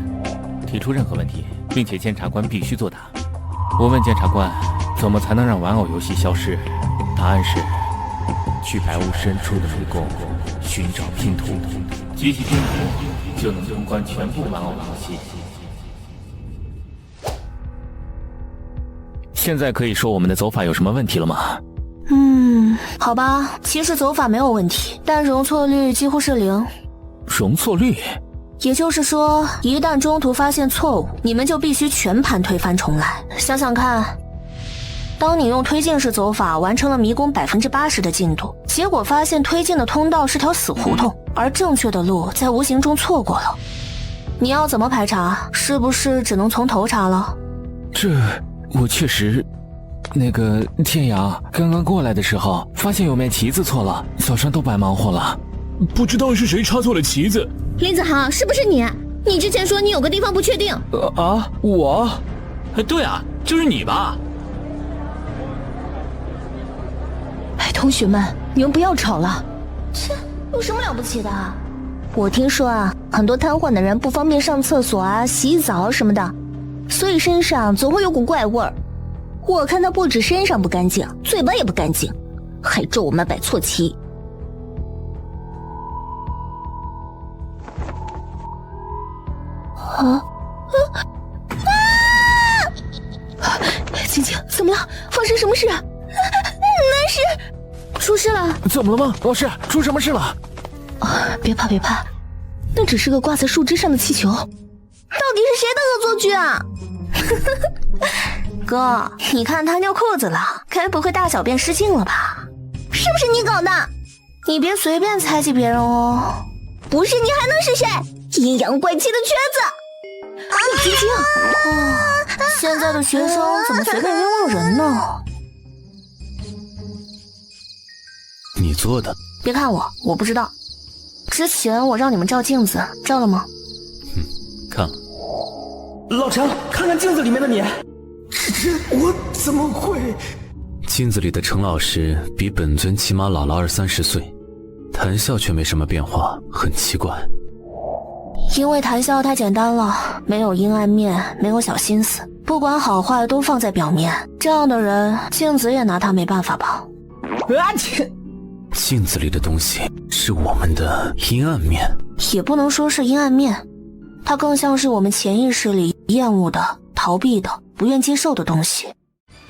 提出任何问题，并且监察官必须作答。我问监察官，怎么才能让玩偶游戏消失？答案是去白雾深处的迷宫寻找拼图，集齐拼图就能通关全部玩偶游戏。现在可以说我们的走法有什么问题了吗？好吧，其实走法没有问题，但容错率几乎是0。容错率？也就是说，一旦中途发现错误，你们就必须全盘推翻重来。想想看，当你用推进式走法完成了迷宫80%的进度，结果发现推进的通道是条死胡同，而正确的路在无形中错过了，你要怎么排查？是不是只能从头查了？这我确实。那个天阳刚刚过来的时候，发现有面旗子错了，早上都白忙活了。不知道是谁插错了旗子。林子豪，是不是你？你之前说你有个地方不确定。我？对啊，就是你吧。同学们，你们不要吵了。切，有什么了不起的？我听说啊，很多瘫痪的人不方便上厕所啊、洗澡什么的，所以身上总会有股怪味儿。我看他不止身上不干净，嘴巴也不干净，还咒我们摆错旗。静静，怎么了？发生什么事？没事，出事了。怎么了吗？老师，出什么事了？别怕，那只是个挂在树枝上的气球。到底是谁的恶作剧啊？哥，你看他尿裤子了，该不会大小便失禁了吧？是不是你搞的？你别随便猜忌别人哦。不是你还能是谁？阴阳怪气的瘸子！静静，现在的学生怎么随便冤枉人呢？你做的？别看我不知道。之前我让你们照镜子，照了吗？看了。老陈，看看镜子里面的你。我怎么会？镜子里的陈老师比本尊起码老了20-30岁，谈笑却没什么变化，很奇怪。因为谈笑太简单了，没有阴暗面，没有小心思，不管好坏都放在表面。这样的人，镜子也拿他没办法吧？镜子里的东西是我们的阴暗面，也不能说是阴暗面，它更像是我们潜意识里厌恶的、逃避的、不愿接受的东西。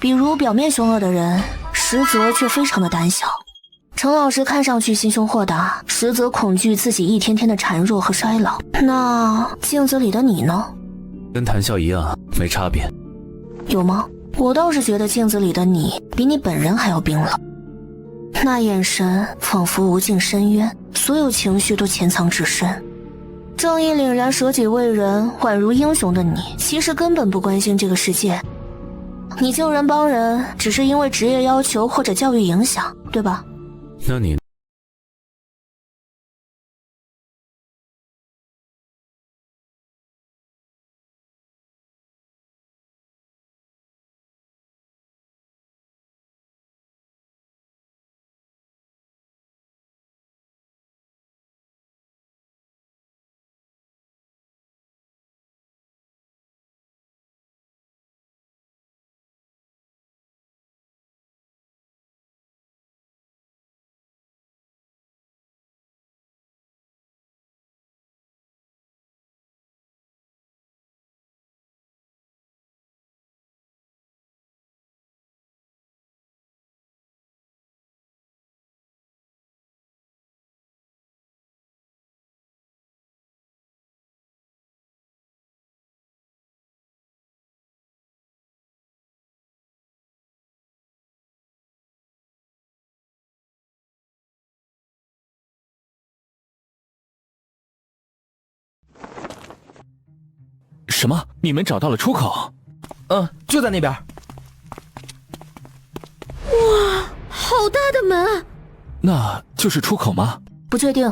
比如表面凶恶的人，实则却非常的胆小。程老师看上去心胸豁达，实则恐惧自己一天天的孱弱和衰老。那镜子里的你呢？跟谈笑一样，没差别。有吗？我倒是觉得镜子里的你比你本人还要冰冷，那眼神仿佛无尽深渊，所有情绪都潜藏至深。正义凛然舍己为人，宛如英雄的你，其实根本不关心这个世界。你救人帮人，只是因为职业要求或者教育影响，对吧？那你什么？你们找到了出口？就在那边。哇，好大的门！那就是出口吗？不确定。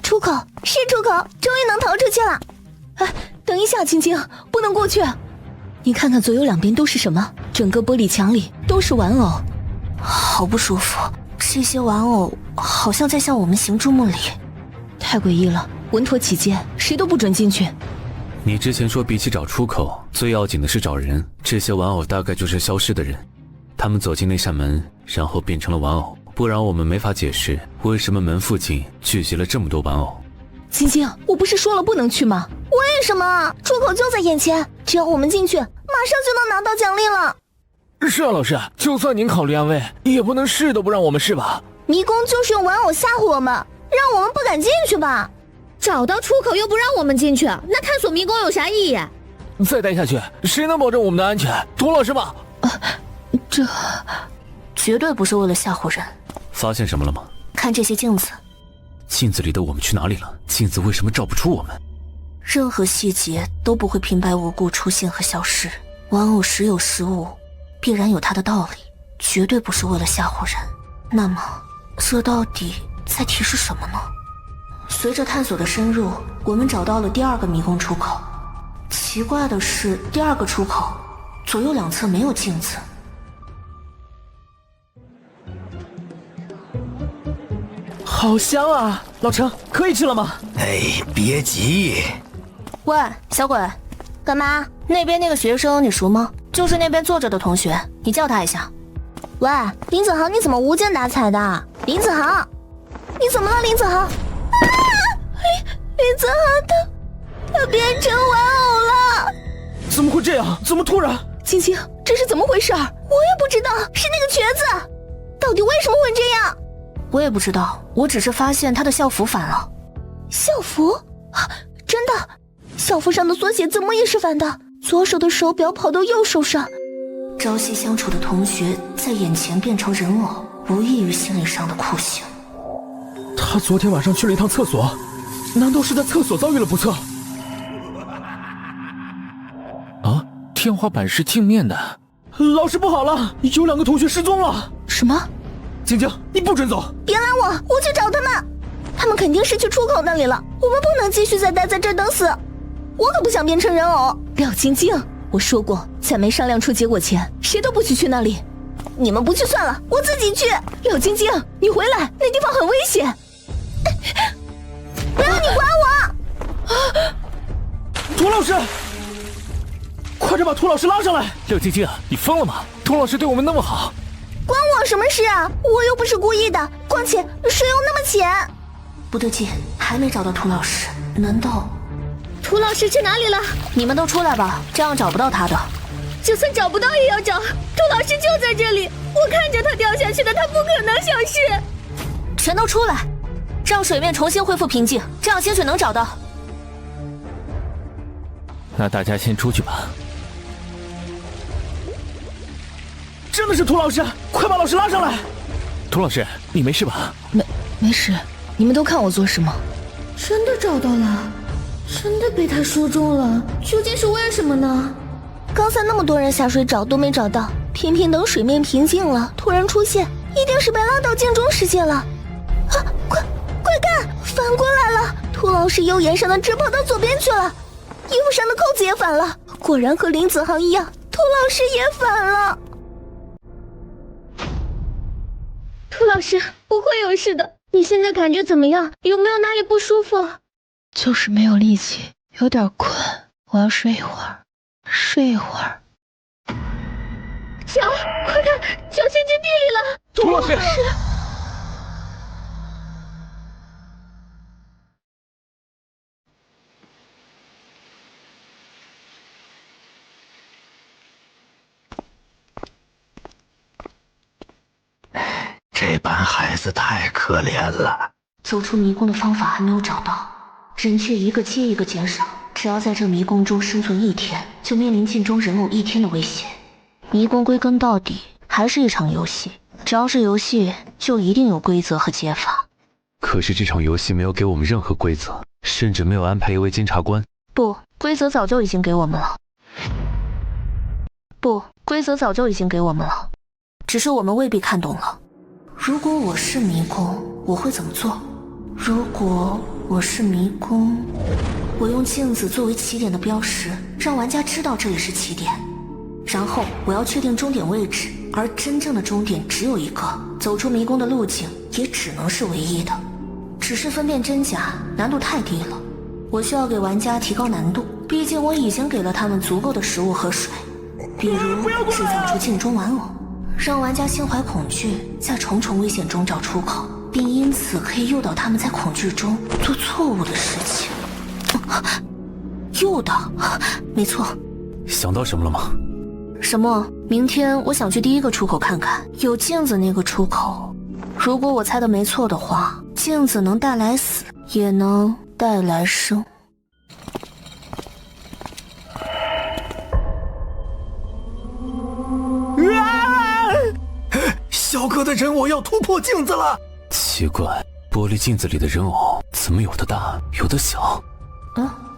出口是出口，终于能逃出去了。哎，等一下，青青，不能过去。你看看左右两边都是什么？整个玻璃墙里都是玩偶，好不舒服。这些玩偶好像在向我们行注目礼，太诡异了。稳妥起见，谁都不准进去。你之前说比起找出口，最要紧的是找人。这些玩偶大概就是消失的人，他们走进那扇门，然后变成了玩偶。不然我们没法解释为什么门附近聚集了这么多玩偶。青青，我不是说了不能去吗？为什么？出口就在眼前，只要我们进去，马上就能拿到奖励了。是啊，老师，就算您考虑安慰，也不能试都不让我们试吧？迷宫就是用玩偶吓唬我们，让我们不敢进去吧？找到出口又不让我们进去，那探索迷宫有啥意义？再待下去，谁能保证我们的安全？涂老师吧。这绝对不是为了吓唬人。发现什么了吗？看这些镜子。镜子里的我们去哪里了？镜子为什么照不出我们？任何细节都不会平白无故出现和消失。玩偶时有时无，必然有它的道理，绝对不是为了吓唬人。那么，这到底在提示什么呢？随着探索的深入，我们找到了第二个迷宫出口。奇怪的是，第二个出口左右两侧没有镜子。好香啊！老程，可以吃了吗？哎，别急。喂，小鬼，干嘛？那边那个学生你熟吗？就是那边坐着的同学，你叫他一下。喂，林子豪，你怎么无精打采的？林子豪，你怎么了？林子豪？林子豪他变成玩偶了！怎么会这样？怎么突然？青青，这是怎么回事？我也不知道，是那个瘸子，到底为什么会这样？我也不知道，我只是发现他的校服反了。校服？啊，真的，校服上的缩写字母也是反的，左手的手表跑到右手上。朝夕相处的同学在眼前变成人偶，无异于心理上的酷刑。他昨天晚上去了一趟厕所，难道是在厕所遭遇了不测？啊，天花板是镜面的。老师不好了，有2个同学失踪了。什么？晶晶，你不准走！别拦我，我去找他们。他们肯定是去出口那里了，我们不能继续再待在这儿等死。我可不想变成人偶。廖晶晶，我说过，在没商量出结果前，谁都不许去那里。你们不去算了，我自己去。廖晶晶，你回来，那地方很危险。不要你管我！涂老师，快点把涂老师拉上来！廖晶晶，你疯了吗？涂老师对我们那么好。关我什么事啊？我又不是故意的，况且水又那么浅。不对劲，还没找到涂老师，难道涂老师去哪里了？你们都出来吧，这样找不到他的。就算找不到也要找，涂老师就在这里，我看着他掉下去的，他不可能消失。全都出来，让水面重新恢复平静，这样兴许能找到。那大家先出去吧。真的是涂老师，快把老师拉上来！涂老师，你没事吧？没事，你们都看我做什么？真的找到了，真的被他说中了，究竟是为什么呢？刚才那么多人下水找都没找到，偏偏等水面平静了，突然出现，一定是被拉到镜中世界了。啊，快看，反过来了！涂老师右眼上的痣跑到左边去了，衣服上的扣子也反了，果然和林子航一样，涂老师也反了。涂老师不会有事的，你现在感觉怎么样？有没有哪里不舒服？就是没有力气，有点困，我要睡一会儿，睡一会儿。脚，快看，脚陷进地里了！涂老师，这班孩子太可怜了。走出迷宫的方法还没有找到，人却一个接一个减少。只要在这迷宫中生存1天，就面临镜中人偶1天的威胁。迷宫归根到底还是一场游戏，只要是游戏，就一定有规则和解法。可是这场游戏没有给我们任何规则，甚至没有安排一位监察官。不，规则早就已经给我们了。不，规则早就已经给我们了，只是我们未必看懂了。如果我是迷宫，我会怎么做？如果我是迷宫，我用镜子作为起点的标识，让玩家知道这里是起点。然后我要确定终点位置，而真正的终点只有一个，走出迷宫的路径也只能是唯一的。只是分辨真假难度太低了，我需要给玩家提高难度，毕竟我已经给了他们足够的食物和水。比如制造出镜中玩偶，让玩家心怀恐惧，在重重危险中找出口，并因此可以诱导他们在恐惧中做错误的事情。诱导，没错。想到什么了吗？什么？明天我想去第一个出口看看，有镜子那个出口。如果我猜的没错的话，镜子能带来死，也能带来生。小哥的人偶要突破镜子了。奇怪，玻璃镜子里的人偶怎么有的大，有的小？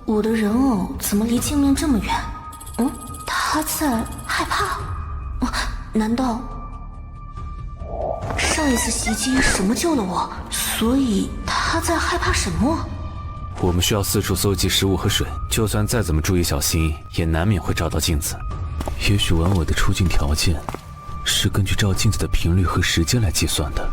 我的人偶怎么离镜面这么远？他在害怕？难道上一次袭击什么救了我，所以他在害怕什么？我们需要四处搜集食物和水，就算再怎么注意小心，也难免会照到镜子。也许玩偶的出镜条件是根据照镜子的频率和时间来计算的。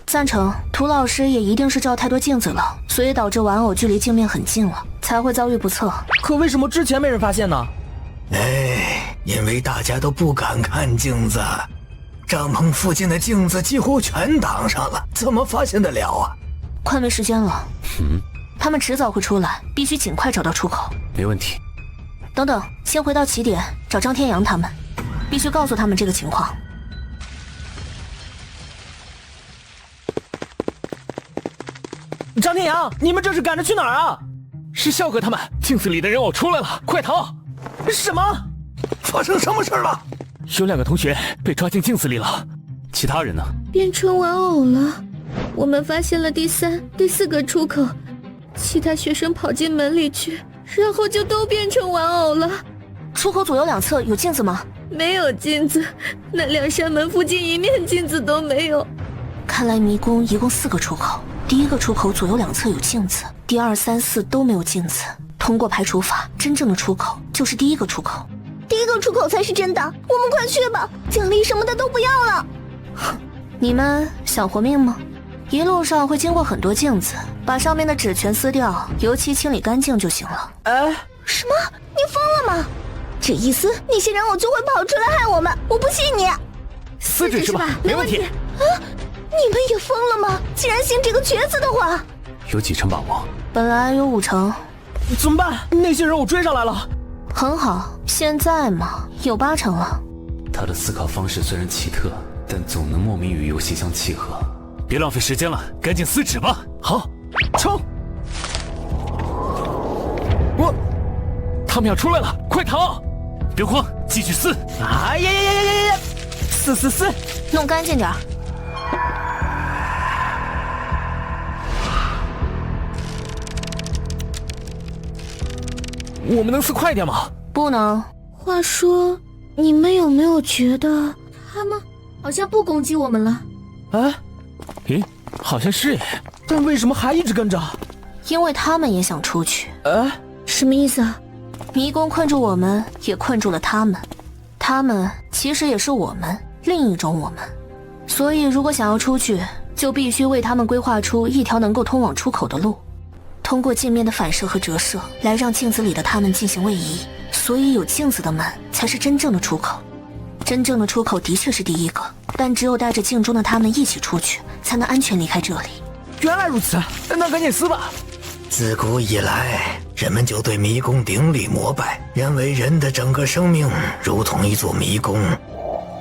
赞成，涂老师也一定是照太多镜子了，所以导致玩偶距离镜面很近了，才会遭遇不测。可为什么之前没人发现呢？因为大家都不敢看镜子，帐篷附近的镜子几乎全挡上了，怎么发现得了啊？快没时间了。他们迟早会出来，必须尽快找到出口。没问题。等等，先回到起点找张天阳他们，必须告诉他们这个情况。张天阳，你们这是赶着去哪儿啊？是笑哥他们，镜子里的人偶出来了，快逃！什么？发生什么事了？有2个同学被抓进镜子里了，其他人呢？变成玩偶了。我们发现了第3、第4个出口，其他学生跑进门里去，然后就都变成玩偶了。出口左右两侧有镜子吗？没有镜子，那2扇门附近一面镜子都没有。看来迷宫一共4个出口，第1个出口左右两侧有镜子，第2、3、4都没有镜子。通过排除法，真正的出口就是第1个出口。第1个出口才是真的，我们快去吧，奖励什么的都不要了。你们想活命吗？一路上会经过很多镜子，把上面的纸全撕掉，油漆清理干净就行了。什么？你疯了吗？这一撕，那些人偶就会跑出来害我们，我不信你。撕纸是吧？没问题。你们也疯了吗？既然信这个瘸子的话，有几成把握？本来有5成。怎么办？那些人偶追上来了。很好，现在嘛，有8成了。他的思考方式虽然奇特，但总能莫名与游戏相契合。别浪费时间了，赶紧撕纸吧。好，冲！他们要出来了，快逃！别慌，继续撕！哎呀！撕！弄干净点儿。我们能撕快点吗？不能。话说，你们有没有觉得他们好像不攻击我们了？好像是耶。但为什么还一直跟着？因为他们也想出去。什么意思啊？迷宫困住我们，也困住了他们。他们其实也是我们，另一种我们。所以如果想要出去，就必须为他们规划出一条能够通往出口的路。通过镜面的反射和折射，来让镜子里的他们进行位移。所以有镜子的门才是真正的出口。真正的出口的确是第1个，但只有带着镜中的他们一起出去，才能安全离开这里。原来如此，那赶紧撕吧。自古以来，人们就对迷宫顶礼膜拜，认为人的整个生命如同一座迷宫，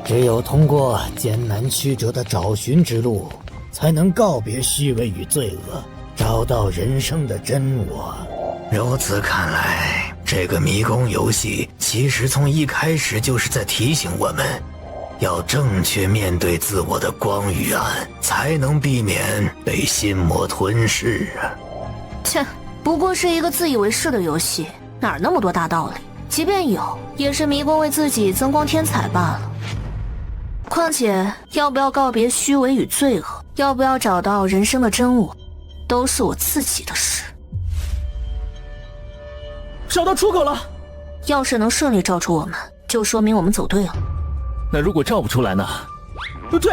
只有通过艰难曲折的找寻之路，才能告别虚伪与罪恶，找到人生的真我。如此看来，这个迷宫游戏其实从一开始就是在提醒我们，要正确面对自我的光与暗，才能避免被心魔吞噬啊。切，不过是一个自以为是的游戏，哪那么多大道理？即便有，也是迷宫为自己增光添彩罢了。况且，要不要告别虚伪与罪恶，要不要找到人生的真我，都是我自己的事。找到出口了，要是能顺利照出我们，就说明我们走对了。那如果照不出来呢？退！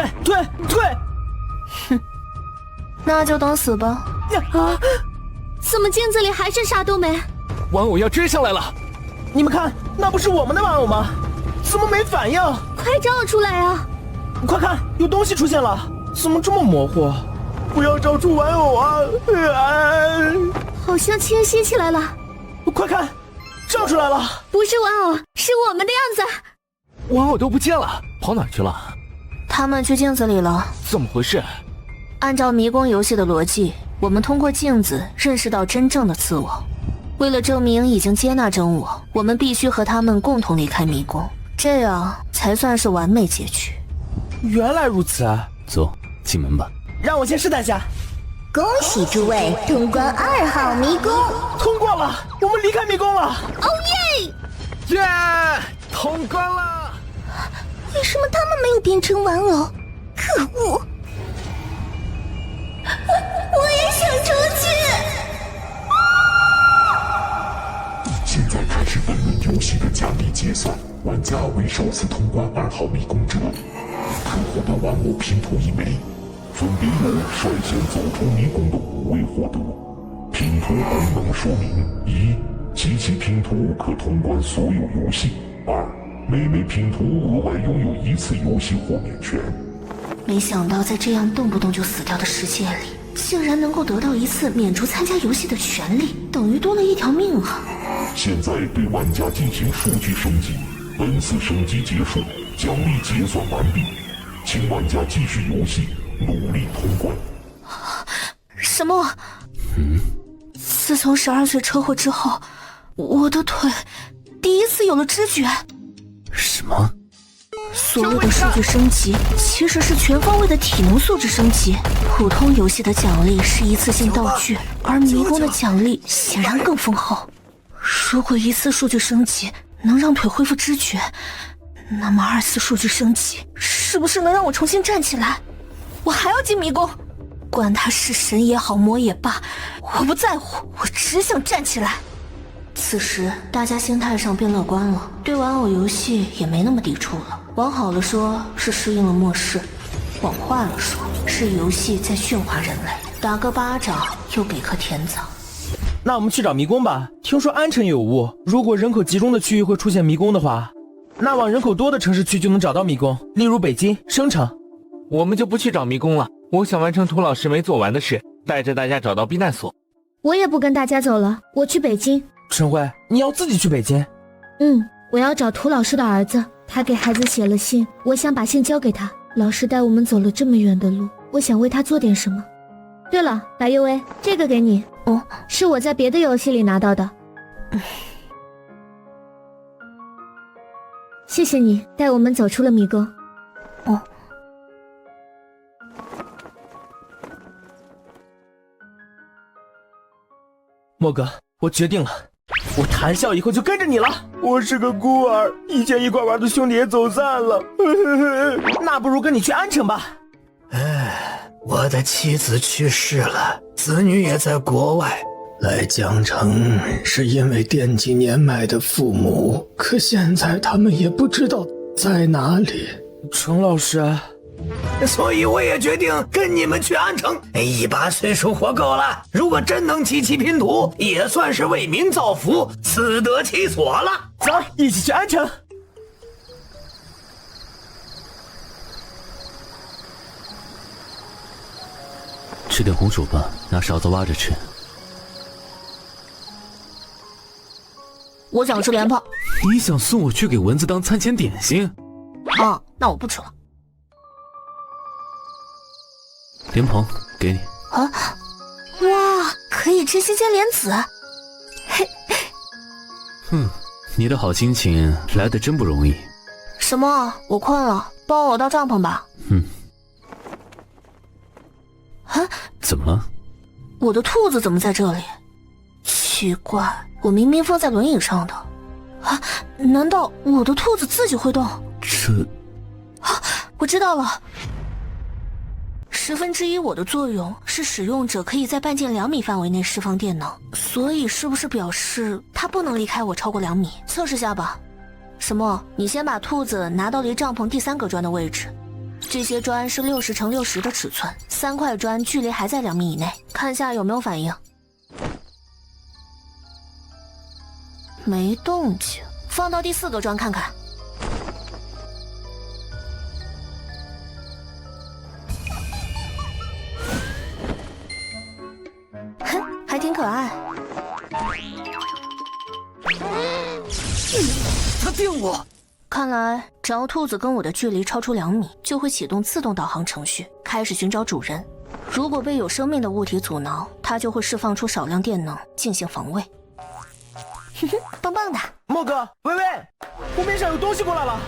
哼，那就等死吧。啊！怎么镜子里还是啥都没？玩偶要追上来了！你们看，那不是我们的玩偶吗？怎么没反应？快照出来啊！快看，有东西出现了，怎么这么模糊？不要照出玩偶啊！好像清晰起来了。快看，照出来了！不是玩偶，是我们的样子。玩偶都不见了，跑哪去了？他们去镜子里了。怎么回事？按照迷宫游戏的逻辑，我们通过镜子认识到真正的自我。为了证明已经接纳真我，我们必须和他们共同离开迷宫，这样才算是完美结局。原来如此啊！走，进门吧。让我先试探下。恭喜诸位通关2号迷宫！通过了，我们离开迷宫了！哦耶！耶！通关了！为什么他们没有变成玩偶？可恶！我也想出去。现在开始本轮游戏的奖励结算，玩家为首次通关2号迷宫者，可获得玩偶拼图1枚，分别由率先走出迷宫的5位获得。拼图功能说明：1. 集齐拼图可通关所有游戏；2. 每枚拼图额外拥有1次游戏豁免权。没想到在这样动不动就死掉的世界里，竟然能够得到1次免除参加游戏的权利，等于多了1条命啊！现在对玩家进行数据升级，本次升级结束，奖励结算完毕，请玩家继续游戏，努力通关。什么？自从12岁车祸之后，我的腿第1次有了知觉。什么？所谓的数据升级，其实是全方位的体能素质升级。普通游戏的奖励是一次性道具，而迷宫的奖励显然更丰厚。如果1次数据升级能让腿恢复知觉，那么2次数据升级是不是能让我重新站起来？我还要进迷宫，管他是神也好，魔也罢，我不在乎，我只想站起来。此时大家心态上变乐观了，对玩偶游戏也没那么抵触了。往好了说是适应了末世，往坏了说是游戏在驯化人类，打个巴掌又给颗甜枣。那我们去找迷宫吧，听说安城有雾，如果人口集中的区域会出现迷宫的话，那往人口多的城市区就能找到迷宫，例如北京、升城。我们就不去找迷宫了，我想完成涂老师没做完的事，带着大家找到避难所。我也不跟大家走了，我去北京。陈慧，你要自己去北京？我要找涂老师的儿子，他给孩子写了信，我想把信交给他。老师带我们走了这么远的路，我想为他做点什么。对了，白幽薇，这个给你。是我在别的游戏里拿到的。谢谢你带我们走出了迷宫。莫哥，我决定了，我谈笑以后就跟着你了。我是个孤儿，以前一块玩的兄弟也走散了，那不如跟你去安城吧。我的妻子去世了，子女也在国外，来江城是因为惦记年迈的父母，可现在他们也不知道在哪里。程老师，所以我也决定跟你们去安城。18岁数活够了，如果真能集齐拼图，也算是为民造福，自得其所了。走，一起去安城。吃点红薯吧，拿勺子挖着吃。我想吃莲蓬。你想送我去给蚊子当餐前点心？那我不吃了。莲蓬给你。哇，可以吃新鲜莲子。你的好心情来得真不容易。什么？我困了，帮我到帐篷吧。怎么了？我的兔子怎么在这里？奇怪，我明明放在轮椅上的，啊，难道我的兔子自己会动？我知道了，1/10我的作用是使用者可以在半径2米范围内释放电能，所以是不是表示它不能离开我超过2米？测试下吧。什么？你先把兔子拿到离帐篷第3个砖的位置，这些砖是60乘60的尺寸，3块砖距离还在2米以内，看下有没有反应。没动静，放到第4个砖看看。哼，还挺可爱。他定我！看来只要兔子跟我的距离超出2米，就会启动自动导航程序，开始寻找主人。如果被有生命的物体阻挠，它就会释放出少量电能进行防卫。哼哼，棒棒的。莫哥，微微，湖面上有东西过来了。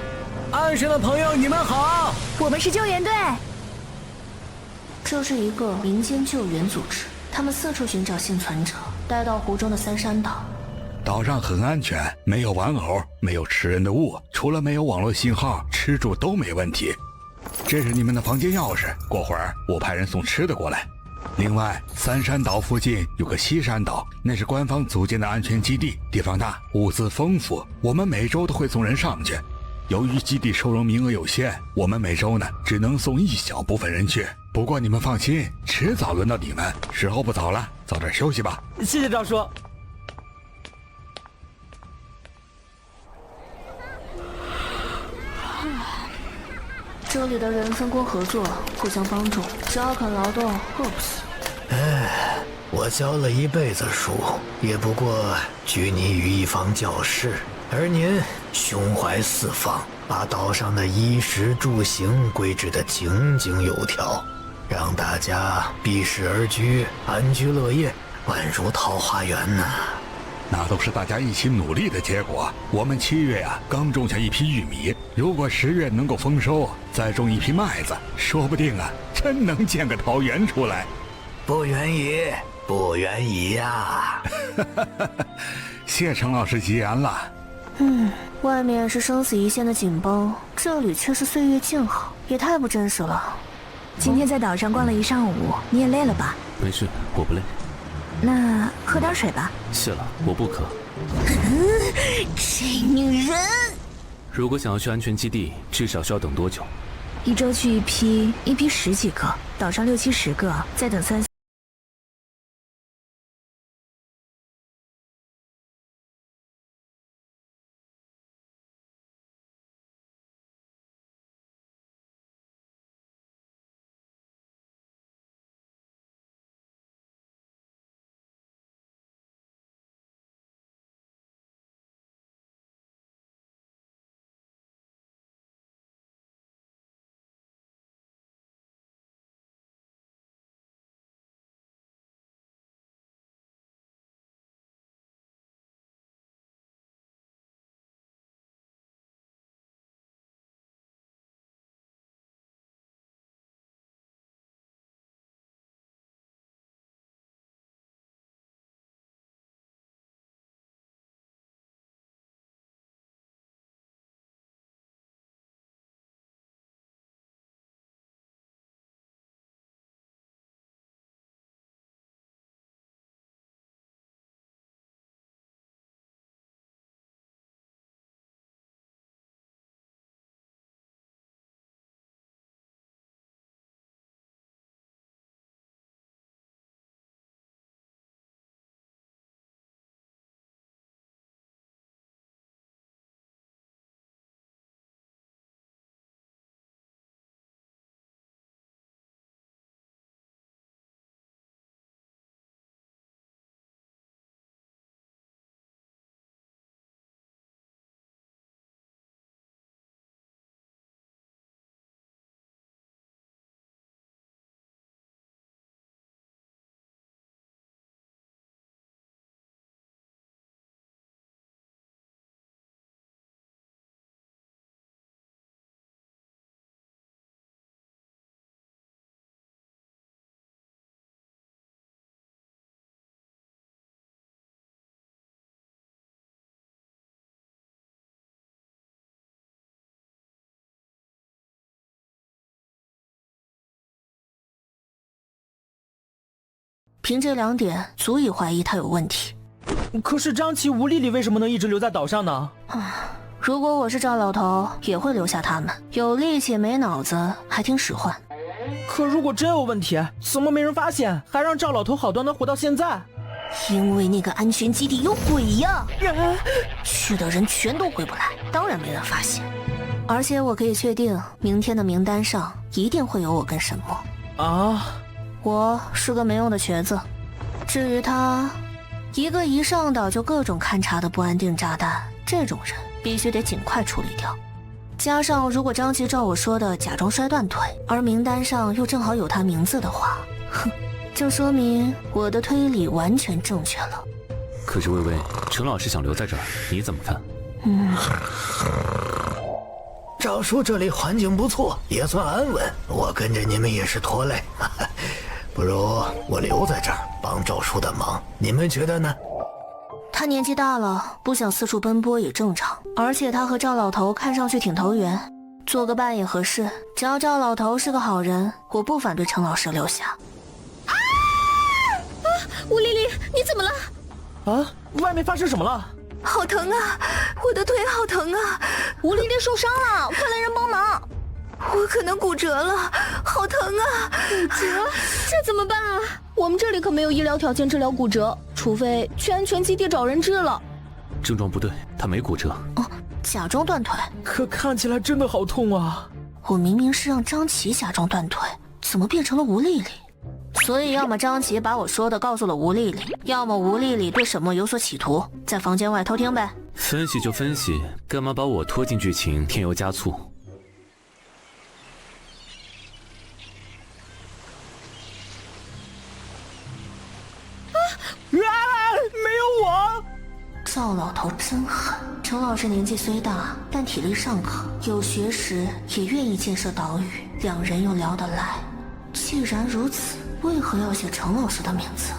岸上的朋友，你们好，我们是救援队。这是一个民间救援组织，他们四处寻找幸存者，带到湖中的三山岛。岛上很安全，没有玩偶，没有吃人的物，除了没有网络信号，吃住都没问题。这是你们的房间钥匙，过会儿我派人送吃的过来。另外，三山岛附近有个西山岛，那是官方组建的安全基地，地方大，物资丰富，我们每周都会送人上去。由于基地收容名额有限，我们每周呢只能送一小部分人去。不过你们放心，迟早轮到你们，时候不早了，早点休息吧。谢谢赵叔。这里的人分工合作，互相帮助，只要肯劳动，饿不死。我教了一辈子书，也不过拘泥于一方教室，而您胸怀四方，把岛上的衣食住行规制得井井有条，让大家避世而居，安居乐业，宛如桃花源呐。那都是大家一起努力的结果。我们7月刚种下一批玉米，如果10月能够丰收，再种一批麦子，说不定真能建个桃园出来。不远矣，不远矣呀！谢程老师吉言了。外面是生死一线的紧绷，这里却是岁月静好，也太不真实了。今天在岛上逛了一上午，你也累了吧？没事，我不累。那喝点水吧。谢了，我不渴。这女人！如果想要去安全基地，至少需要等多久？1周去一批10几个，岛上6、70个，再等3。凭这2点足以怀疑他有问题。可是张琪、吴丽丽为什么能一直留在岛上呢？如果我是赵老头，也会留下他们。有力气没脑子，还挺使唤。可如果真有问题，怎么没人发现，还让赵老头好端端活到现在？因为那个安全基地有鬼呀！去的人全都回不来，当然没人发现。而且我可以确定，明天的名单上一定会有我跟沈墨。啊，我是个没用的瘸子。至于他，一上岛就各种勘察的不安定炸弹，这种人必须得尽快处理掉。加上如果张琪照我说的假装摔断腿，而名单上又正好有他名字的话，哼，就说明我的推理完全正确了。可是微微，陈老师想留在这儿，你怎么看？赵叔这里环境不错，也算安稳，我跟着你们也是拖累，不如我留在这儿帮赵叔的忙，你们觉得呢？他年纪大了，不想四处奔波也正常，而且他和赵老头看上去挺投缘，做个伴也合适。只要赵老头是个好人，我不反对陈老师留下。吴丽丽，你怎么了？啊，外面发生什么了？好疼啊，我的腿好疼啊！吴丽丽受伤了，快来人帮忙！我可能骨折了，好疼啊！骨折？这怎么办啊？我们这里可没有医疗条件治疗骨折，除非去安全基地找人治了。症状不对，他没骨折。假装断腿，可看起来真的好痛啊！我明明是让张琪假装断腿，怎么变成了吴丽丽？所以要么张琪把我说的告诉了吴丽丽，要么吴丽丽对沈墨有所企图，在房间外偷听呗。分析就分析，干嘛把我拖进剧情，添油加醋？没有我！赵老头真狠。陈老师年纪虽大，但体力尚可，有学识，也愿意建设岛屿，两人又聊得来。既然如此，为何要写陈老师的名字？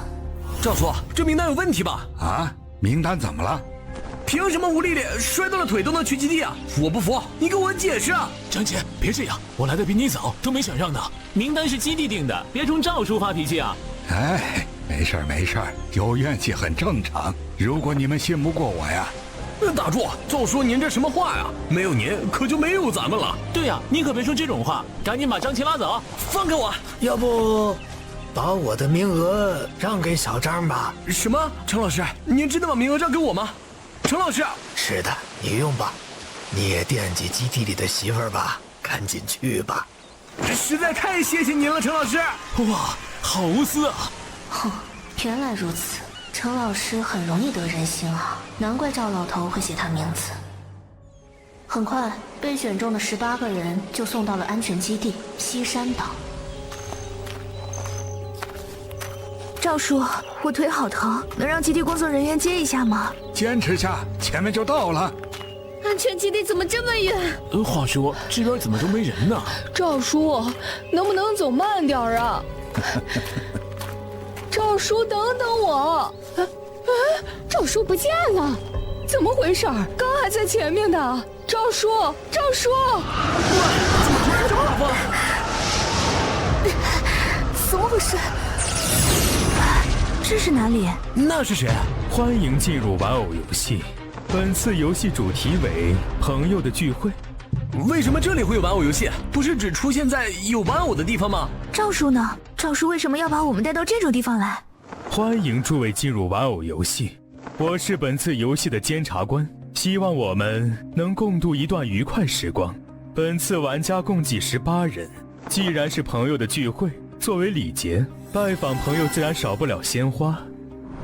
赵叔，这名单有问题吧？啊，名单怎么了？凭什么吴丽丽摔断了腿都能去基地啊？我不服，你给我解释啊！张姐，别这样，我来的比你早，都没想让的。名单是基地定的，别冲赵叔发脾气啊！哎，没事儿没事儿，有怨气很正常。如果你们信不过我呀，大柱，赵叔您这什么话呀？没有您，可就没有咱们了。对呀，你可别说这种话，赶紧把张琪拉走，放开我！要不把我的名额让给小张吧？什么？陈老师，您真的把名额让给我吗？陈老师，是的，你用吧。你也惦记基地里的媳妇儿吧？赶紧去吧。实在太谢谢您了，陈老师。哇，好无私啊！哼，原来如此，陈老师很容易得人心啊，难怪赵老头会写他名字。很快，被选中的18个人就送到了安全基地西山岛。赵叔，我腿好疼，能让基地工作人员接一下吗？坚持下，前面就到了。安全基地怎么这么远？话说这边怎么都没人呢？赵叔，能不能走慢点啊？赵叔，等等我！赵叔不见了，怎么回事？刚还在前面的。赵叔，赵叔！怎么突然这么大风？怎么回事？这是哪里？那是谁？欢迎进入玩偶游戏。本次游戏主题为朋友的聚会。为什么这里会有玩偶游戏？不是只出现在有玩偶的地方吗？赵叔呢？赵叔为什么要把我们带到这种地方来？欢迎诸位进入玩偶游戏，我是本次游戏的监察官，希望我们能共度一段愉快时光。本次玩家共计18人，既然是朋友的聚会，作为礼节，拜访朋友自然少不了鲜花。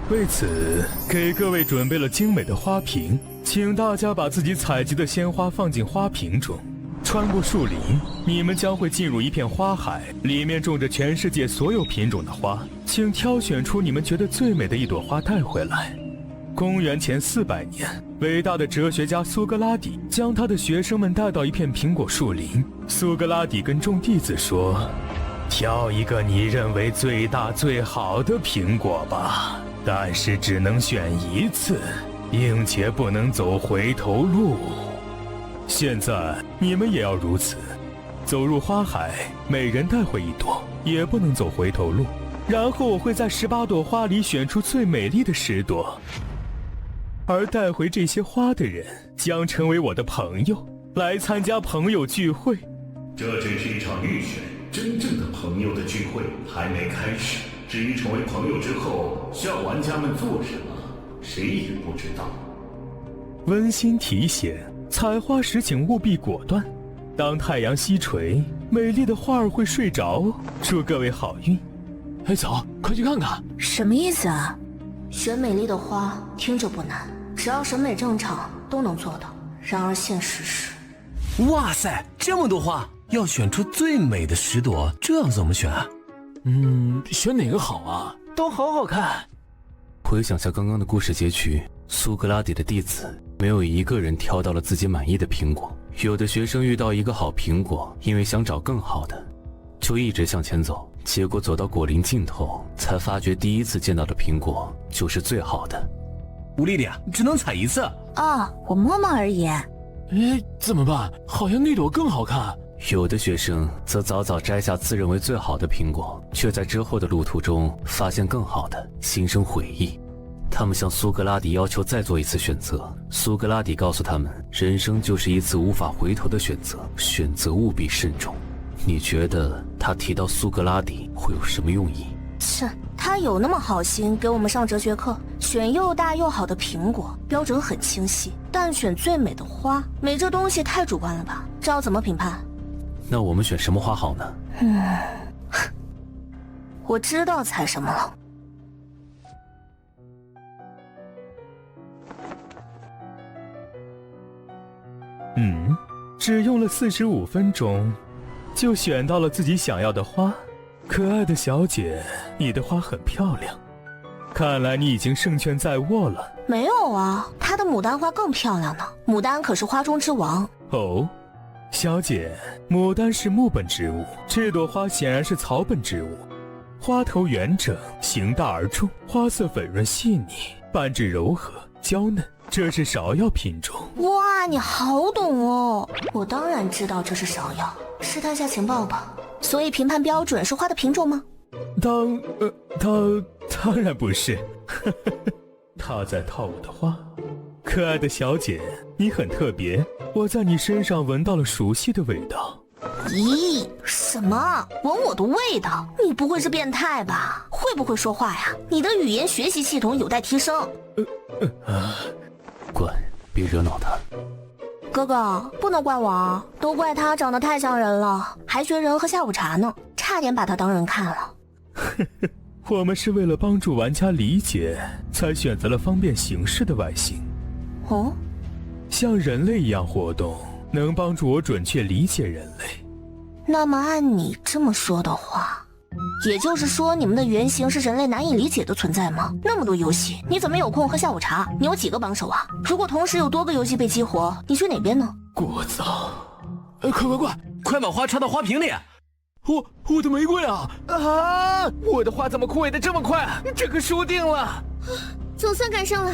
为此，给各位准备了精美的花瓶，请大家把自己采集的鲜花放进花瓶中。穿过树林，你们将会进入一片花海，里面种着全世界所有品种的花，请挑选出你们觉得最美的一朵花带回来。公元前400年，伟大的哲学家苏格拉底将他的学生们带到一片苹果树林。苏格拉底跟众弟子说：挑一个你认为最大最好的苹果吧，但是只能选一次，并且不能走回头路。现在你们也要如此，走入花海，每人带回一朵，也不能走回头路。然后我会在18朵花里选出最美丽的10朵，而带回这些花的人将成为我的朋友，来参加朋友聚会。这只是一场预选，真正的朋友的聚会还没开始。至于成为朋友之后需要玩家们做什么，谁也不知道。温馨提醒：采花时请务必果断。当太阳西垂，美丽的花儿会睡着。祝各位好运！哎，走，快去看看。什么意思啊？选美丽的花听着不难，只要审美正常都能做到。然而现实是，哇塞，这么多花，要选出最美的10朵，这要怎么选啊？选哪个好啊？都好好看。回想下刚刚的故事结局，苏格拉底的弟子没有一个人挑到了自己满意的苹果。有的学生遇到一个好苹果，因为想找更好的，就一直向前走，结果走到果林尽头，才发觉第一次见到的苹果就是最好的。吴丽丽，只能采1次啊，我摸摸而已。怎么办？好像那朵更好看。有的学生则早早摘下自认为最好的苹果，却在之后的路途中发现更好的，心生悔意。他们向苏格拉底要求再做一次选择，苏格拉底告诉他们，人生就是一次无法回头的选择，选择务必慎重。你觉得他提到苏格拉底会有什么用意？切，他有那么好心给我们上哲学课，选又大又好的苹果，标准很清晰，但选最美的花，美这东西太主观了吧？这要怎么评判？那我们选什么花好呢？我知道采什么了。只用了45分钟，就选到了自己想要的花。可爱的小姐，你的花很漂亮，看来你已经胜券在握了。没有啊，她的牡丹花更漂亮呢。牡丹可是花中之王。哦，小姐，牡丹是木本植物，这朵花显然是草本植物。花头圆整，形大而重，花色粉润细腻，瓣质柔和娇嫩，这是芍药品种。哇，你好懂哦！我当然知道这是芍药，试探下情报吧。所以评判标准是花的品种吗？当然不是。他在套我的花。可爱的小姐，你很特别，我在你身上闻到了熟悉的味道。咦，什么？闻我的味道？你不会是变态吧？会不会说话呀？你的语言学习系统有待提升。乖，别惹恼他。哥哥，不能怪我啊，都怪他长得太像人了，还学人喝下午茶呢，差点把他当人看了。我们是为了帮助玩家理解，才选择了方便行事的外形。哦，像人类一样活动，能帮助我准确理解人类。那么按你这么说的话，也就是说你们的原型是人类难以理解的存在吗？那么多游戏，你怎么有空喝下午茶？你有几个帮手啊？如果同时有多个游戏被激活，你选哪边呢？聒噪！快把花插到花瓶里！我的玫瑰啊！啊！我的花怎么枯萎的这么快？这可输定了！总算赶上了。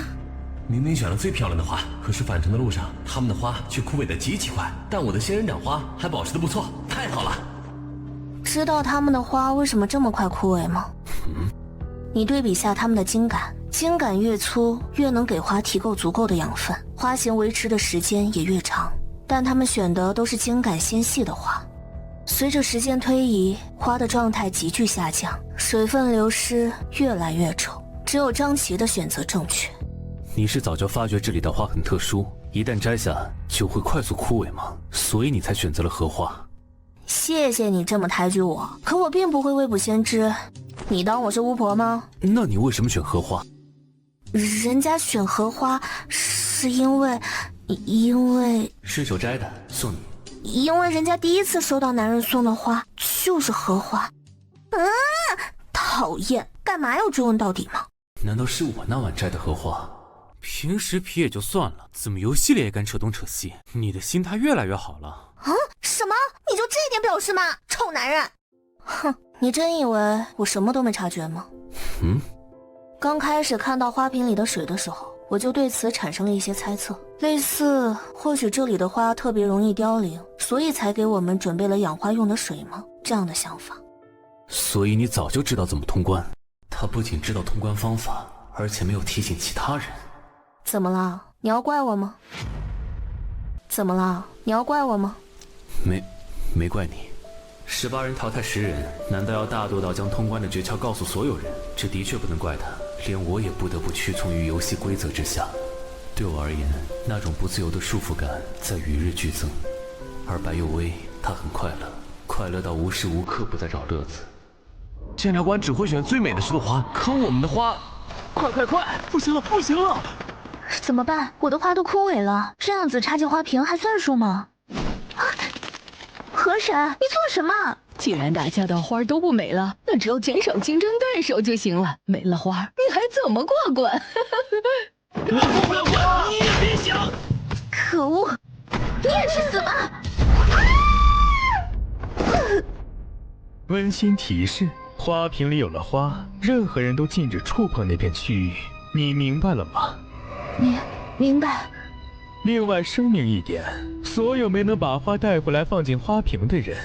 明明选了最漂亮的花，可是返程的路上，他们的花却枯萎的极其快，但我的仙人掌花还保持的不错，太好了！知道他们的花为什么这么快枯萎吗？你对比下它们的茎秆，茎秆越粗，越能给花提供足够的养分，花型维持的时间也越长。但它们选的都是茎秆纤细的花，随着时间推移，花的状态急剧下降，水分流失越来越丑。只有张琪的选择正确。你是早就发觉这里的花很特殊，一旦摘下就会快速枯萎吗？所以你才选择了荷花。谢谢你这么抬举我，可我并不会未卜先知。你当我是巫婆吗？那你为什么选荷花？人家选荷花是因为顺手摘的，送你。因为人家第一次收到男人送的花就是荷花。讨厌，干嘛要追问到底吗？难道是我那晚摘的荷花？平时皮也就算了，怎么游戏里也敢扯东扯西？你的心态越来越好了。啊？什么？你就这点表示吗？臭男人！哼，你真以为我什么都没察觉吗？刚开始看到花瓶里的水的时候，我就对此产生了一些猜测，类似或许这里的花特别容易凋零，所以才给我们准备了养花用的水吗？这样的想法。所以你早就知道怎么通关。他不仅知道通关方法，而且没有提醒其他人。怎么了？你要怪我吗？怎么了？你要怪我吗？没怪你。18人淘汰10人，难道要大度到将通关的诀窍告诉所有人？这的确不能怪他，连我也不得不屈从于游戏规则之下。对我而言，那种不自由的束缚感在与日俱增。而白幼薇，她很快乐，快乐到无时无刻不在找乐子。检察官只会选最美的石头花，可我们的花，快！不行了！怎么办？我的花都枯萎了，这样子插进花瓶还算数吗？何婶，你做什么？既然大家的花都不美了，那只要减少竞争对手就行了。没了花，你还怎么过关？我不要管，你也别想！可恶，你也去死吧！温馨提示：花瓶里有了花，任何人都禁止触碰那片区域。你明白了吗？明白。另外声明一点，所有没能把花带回来放进花瓶的人，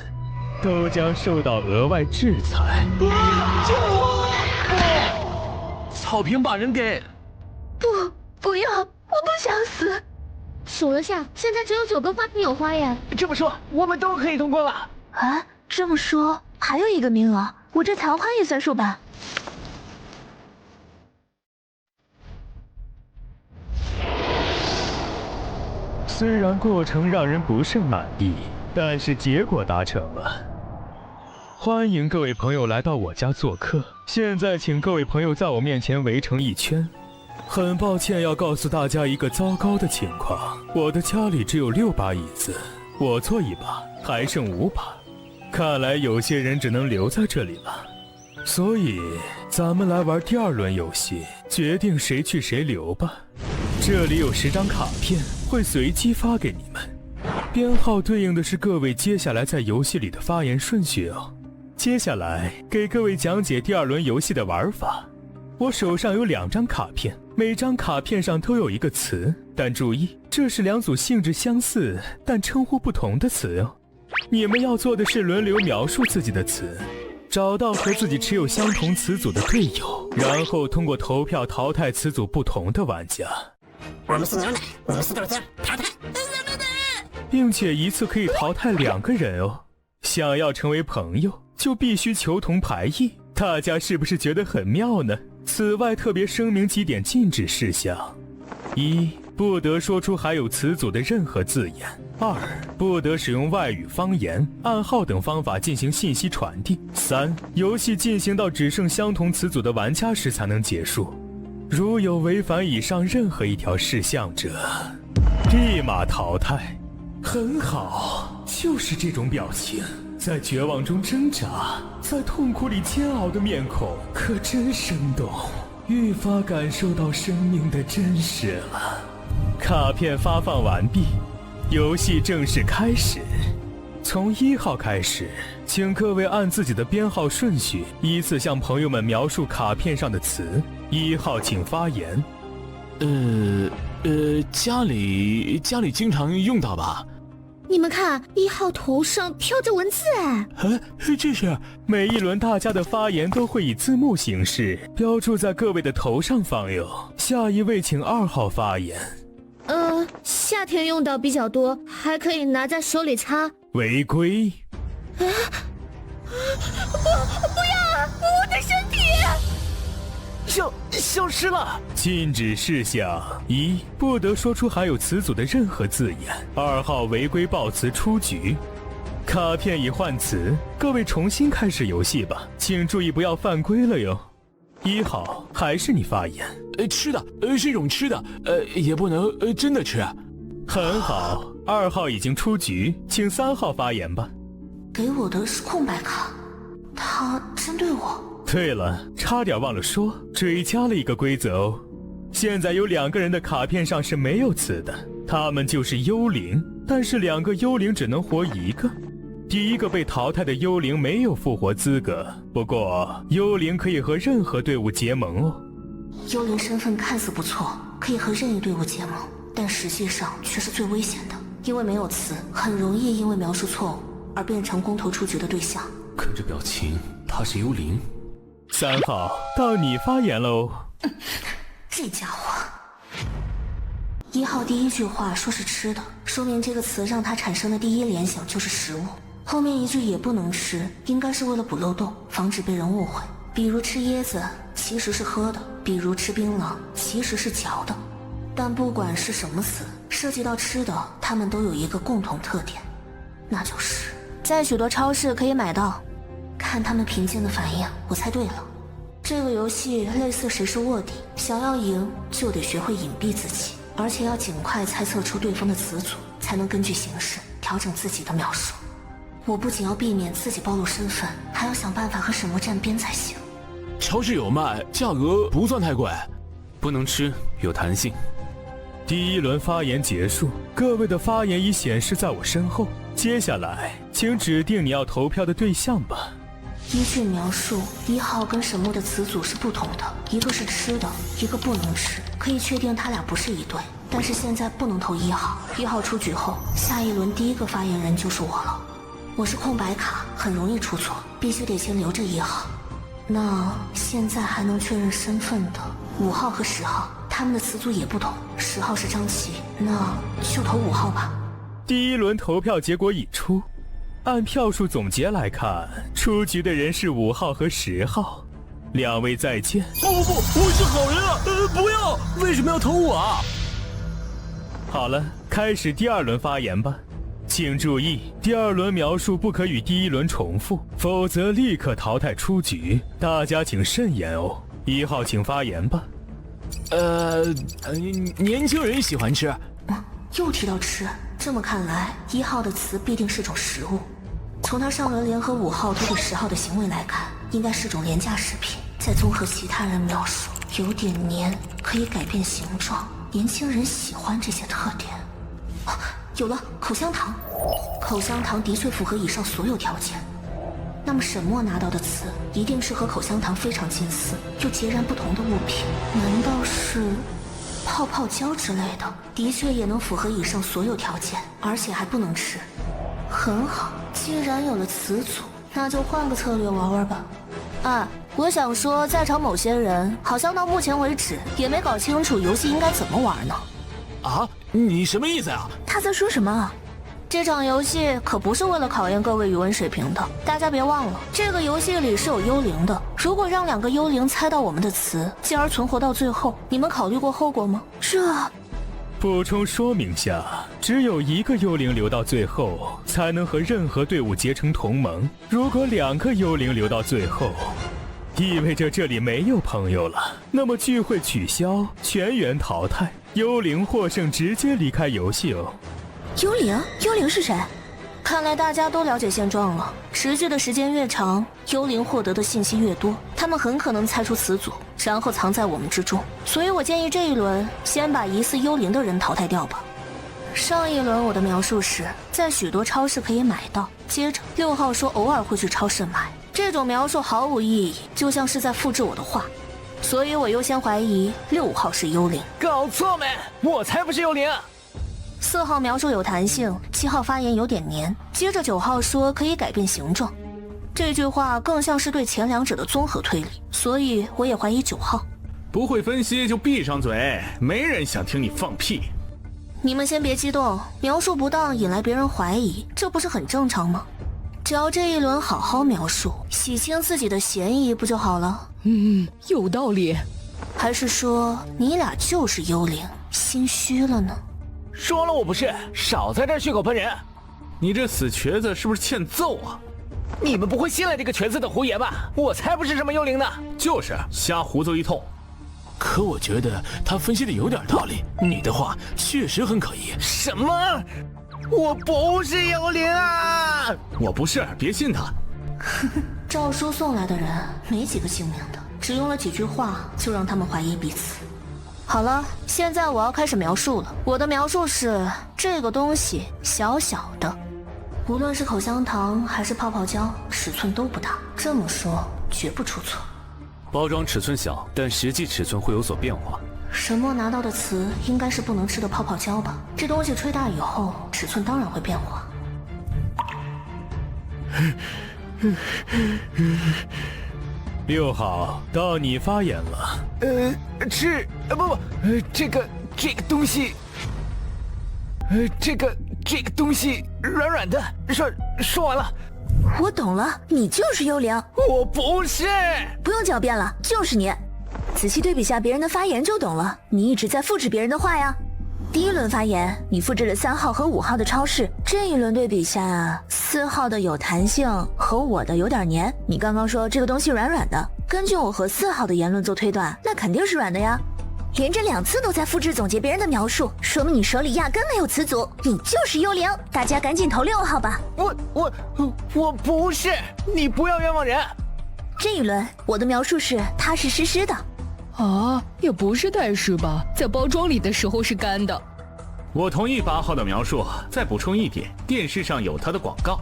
都将受到额外制裁。救我！草坪把人给……不要！我不想死。数了下，现在只有9个花瓶有花耶。这么说，我们都可以通过了。啊，这么说还有1个名额，我这残花也算数吧。虽然过程让人不甚满意，但是结果达成了。欢迎各位朋友来到我家做客。现在请各位朋友在我面前围成一圈。很抱歉要告诉大家一个糟糕的情况，我的家里只有6把椅子，我坐1把，还剩5把。看来有些人只能留在这里了。所以咱们来玩第2轮游戏，决定谁去谁留吧。这里有10张卡片，会随机发给你们，编号对应的是各位接下来在游戏里的发言顺序哦。接下来给各位讲解第2轮游戏的玩法。我手上有2张卡片，每张卡片上都有一个词，但注意，这是2组性质相似但称呼不同的词哦。你们要做的是轮流描述自己的词，找到和自己持有相同词组的队友，然后通过投票淘汰词组不同的玩家。我们是牛奶，我们是豆浆，淘汰！并且一次可以淘汰2个人哦。想要成为朋友，就必须求同排异。大家是不是觉得很妙呢？此外，特别声明几点禁止事项：1. 不得说出含有词组的任何字眼；2. 不得使用外语、方言、暗号等方法进行信息传递；3. 游戏进行到只剩相同词组的玩家时才能结束。如有违反以上任何一条事项者，立马淘汰。很好，就是这种表情，在绝望中挣扎，在痛苦里煎熬的面孔，可真生动，愈发感受到生命的真实了。卡片发放完毕，游戏正式开始。从1号开始，请各位按自己的编号顺序，依次向朋友们描述卡片上的词。1号请发言。家里经常用到吧？你们看，1号头上飘着文字哎！这是每一轮大家的发言都会以字幕形式标注在各位的头上方哟。下一位请2号发言。夏天用到比较多，还可以拿在手里擦。违规！不要！我的身体！消失了。禁止事项：1. 不得说出含有词组的任何字眼；2号违规报词出局。卡片已换词，各位重新开始游戏吧，请注意不要犯规了哟。1号，还是你发言。吃的，是一种吃的，也不能真的吃。很好，2号已经出局，请3号发言吧。给我的是空白卡，他针对我。对了，差点忘了说，追加了一个规则哦。现在有2个人的卡片上是没有词的，他们就是幽灵，但是2个幽灵只能活1个。第1个被淘汰的幽灵没有复活资格，不过幽灵可以和任何队伍结盟哦。幽灵身份看似不错，可以和任意队伍结盟，但实际上却是最危险的，因为没有词，很容易因为描述错误而变成公投出局的对象。看这表情，他是幽灵。3号，到你发言喽。这家伙，1号第一句话说是吃的，说明这个词让他产生的第一联想就是食物。后面一句也不能吃，应该是为了补漏洞，防止被人误会。比如吃椰子其实是喝的，比如吃槟榔其实是嚼的。但不管是什么词，涉及到吃的，它们都有一个共同特点，那就是在许多超市可以买到。看他们平静的反应，我猜对了。这个游戏类似谁是卧底，想要赢就得学会隐蔽自己，而且要尽快猜测出对方的词组，才能根据形势调整自己的描述。我不仅要避免自己暴露身份，还要想办法和沈墨站边才行。超市有卖，价格不算太贵，不能吃，有弹性。第一轮发言结束，各位的发言已显示在我身后。接下来，请指定你要投票的对象吧。依据描述，1号跟沈墨的词组是不同的，一个是吃的，一个不能吃，可以确定他俩不是一对。但是现在不能投1号，1号出局后，下一轮第一个发言人就是我了。我是空白卡，很容易出错，必须得先留着1号。那现在还能确认身份的5号和10号，他们的词组也不同。10号是张琪，那就投5号吧。第一轮投票结果已出，按票数总结来看，出局的人是5号和10号。2位再见。不，我是好人啊！不要，为什么要投我啊？好了，开始第2轮发言吧。请注意，第2轮描述不可与第1轮重复，否则立刻淘汰出局。大家请慎言哦。1号，请发言吧。年轻人喜欢吃。又提到吃，这么看来，1号的词必定是种食物。从他上轮联合5号推给10号的行为来看，应该是种廉价食品。再综合其他人描述，有点黏，可以改变形状，年轻人喜欢这些特点。有了，口香糖。口香糖的确符合以上所有条件。那么沈墨拿到的词一定是和口香糖非常近似又截然不同的物品，难道是泡泡胶之类的？的确也能符合以上所有条件，而且还不能吃。很好，既然有了词组，那就换个策略玩玩吧。我想说，在场某些人好像到目前为止也没搞清楚游戏应该怎么玩呢。啊，你什么意思呀？他在说什么？这场游戏可不是为了考验各位语文水平的，大家别忘了，这个游戏里是有幽灵的。如果让2个幽灵猜到我们的词，进而存活到最后，你们考虑过后果吗？补充说明下，只有1个幽灵留到最后，才能和任何队伍结成同盟。如果2个幽灵留到最后，意味着这里没有朋友了，那么聚会取消，全员淘汰，幽灵获胜，直接离开游戏哦。幽灵是谁？看来大家都了解现状了。持续的时间越长，幽灵获得的信息越多，他们很可能猜出词组，然后藏在我们之中。所以我建议这一轮先把疑似幽灵的人淘汰掉吧。上一轮我的描述是在许多超市可以买到，接着6号说偶尔会去超市买，这种描述毫无意义，就像是在复制我的话。所以我优先怀疑6号是幽灵。搞错没？我才不是幽灵。4号描述有弹性，7号发言有点黏，接着9号说可以改变形状，这句话更像是对前2者的综合推理，所以我也怀疑9号。不会分析就闭上嘴，没人想听你放屁。你们先别激动，描述不当引来别人怀疑，这不是很正常吗？只要这一轮好好描述，洗清自己的嫌疑不就好了？有道理。还是说你俩就是幽灵，心虚了呢？说了我不是，少在这儿血口喷人。你这死瘸子是不是欠揍啊？你们不会信了这个瘸子的胡言吧？我才不是什么幽灵呢。就是瞎胡诌一通。可我觉得他分析的有点道理，你的话确实很可疑。什么？我不是幽灵啊！我不是，别信他。诏书送来的人没几个幸免的，只用了几句话就让他们怀疑彼此。好了，现在我要开始描述了。我的描述是这个东西小小的，无论是口香糖还是泡泡胶，尺寸都不大，这么说绝不出错。包装尺寸小，但实际尺寸会有所变化。沈墨拿到的词应该是不能吃的泡泡胶吧？这东西吹大以后，尺寸当然会变化。6号，到你发言了。这个东西，这个东西软软的。说完了。我懂了，你就是幽灵。我不是。不用狡辩了，就是你。仔细对比下别人的发言就懂了，你一直在复制别人的话呀。第一轮发言，你复制了3号和5号的超市。这一轮对比下，4号的有弹性和我的有点黏。你刚刚说这个东西软软的，根据我和4号的言论做推断，那肯定是软的呀。连着2次都在复制总结别人的描述，说明你手里压根没有词组，你就是幽灵。大家赶紧投6号吧。我不是，你不要冤枉人。这一轮我的描述是踏实实施的。啊，也不是太湿吧，在包装里的时候是干的。我同意8号的描述，再补充一点，电视上有他的广告。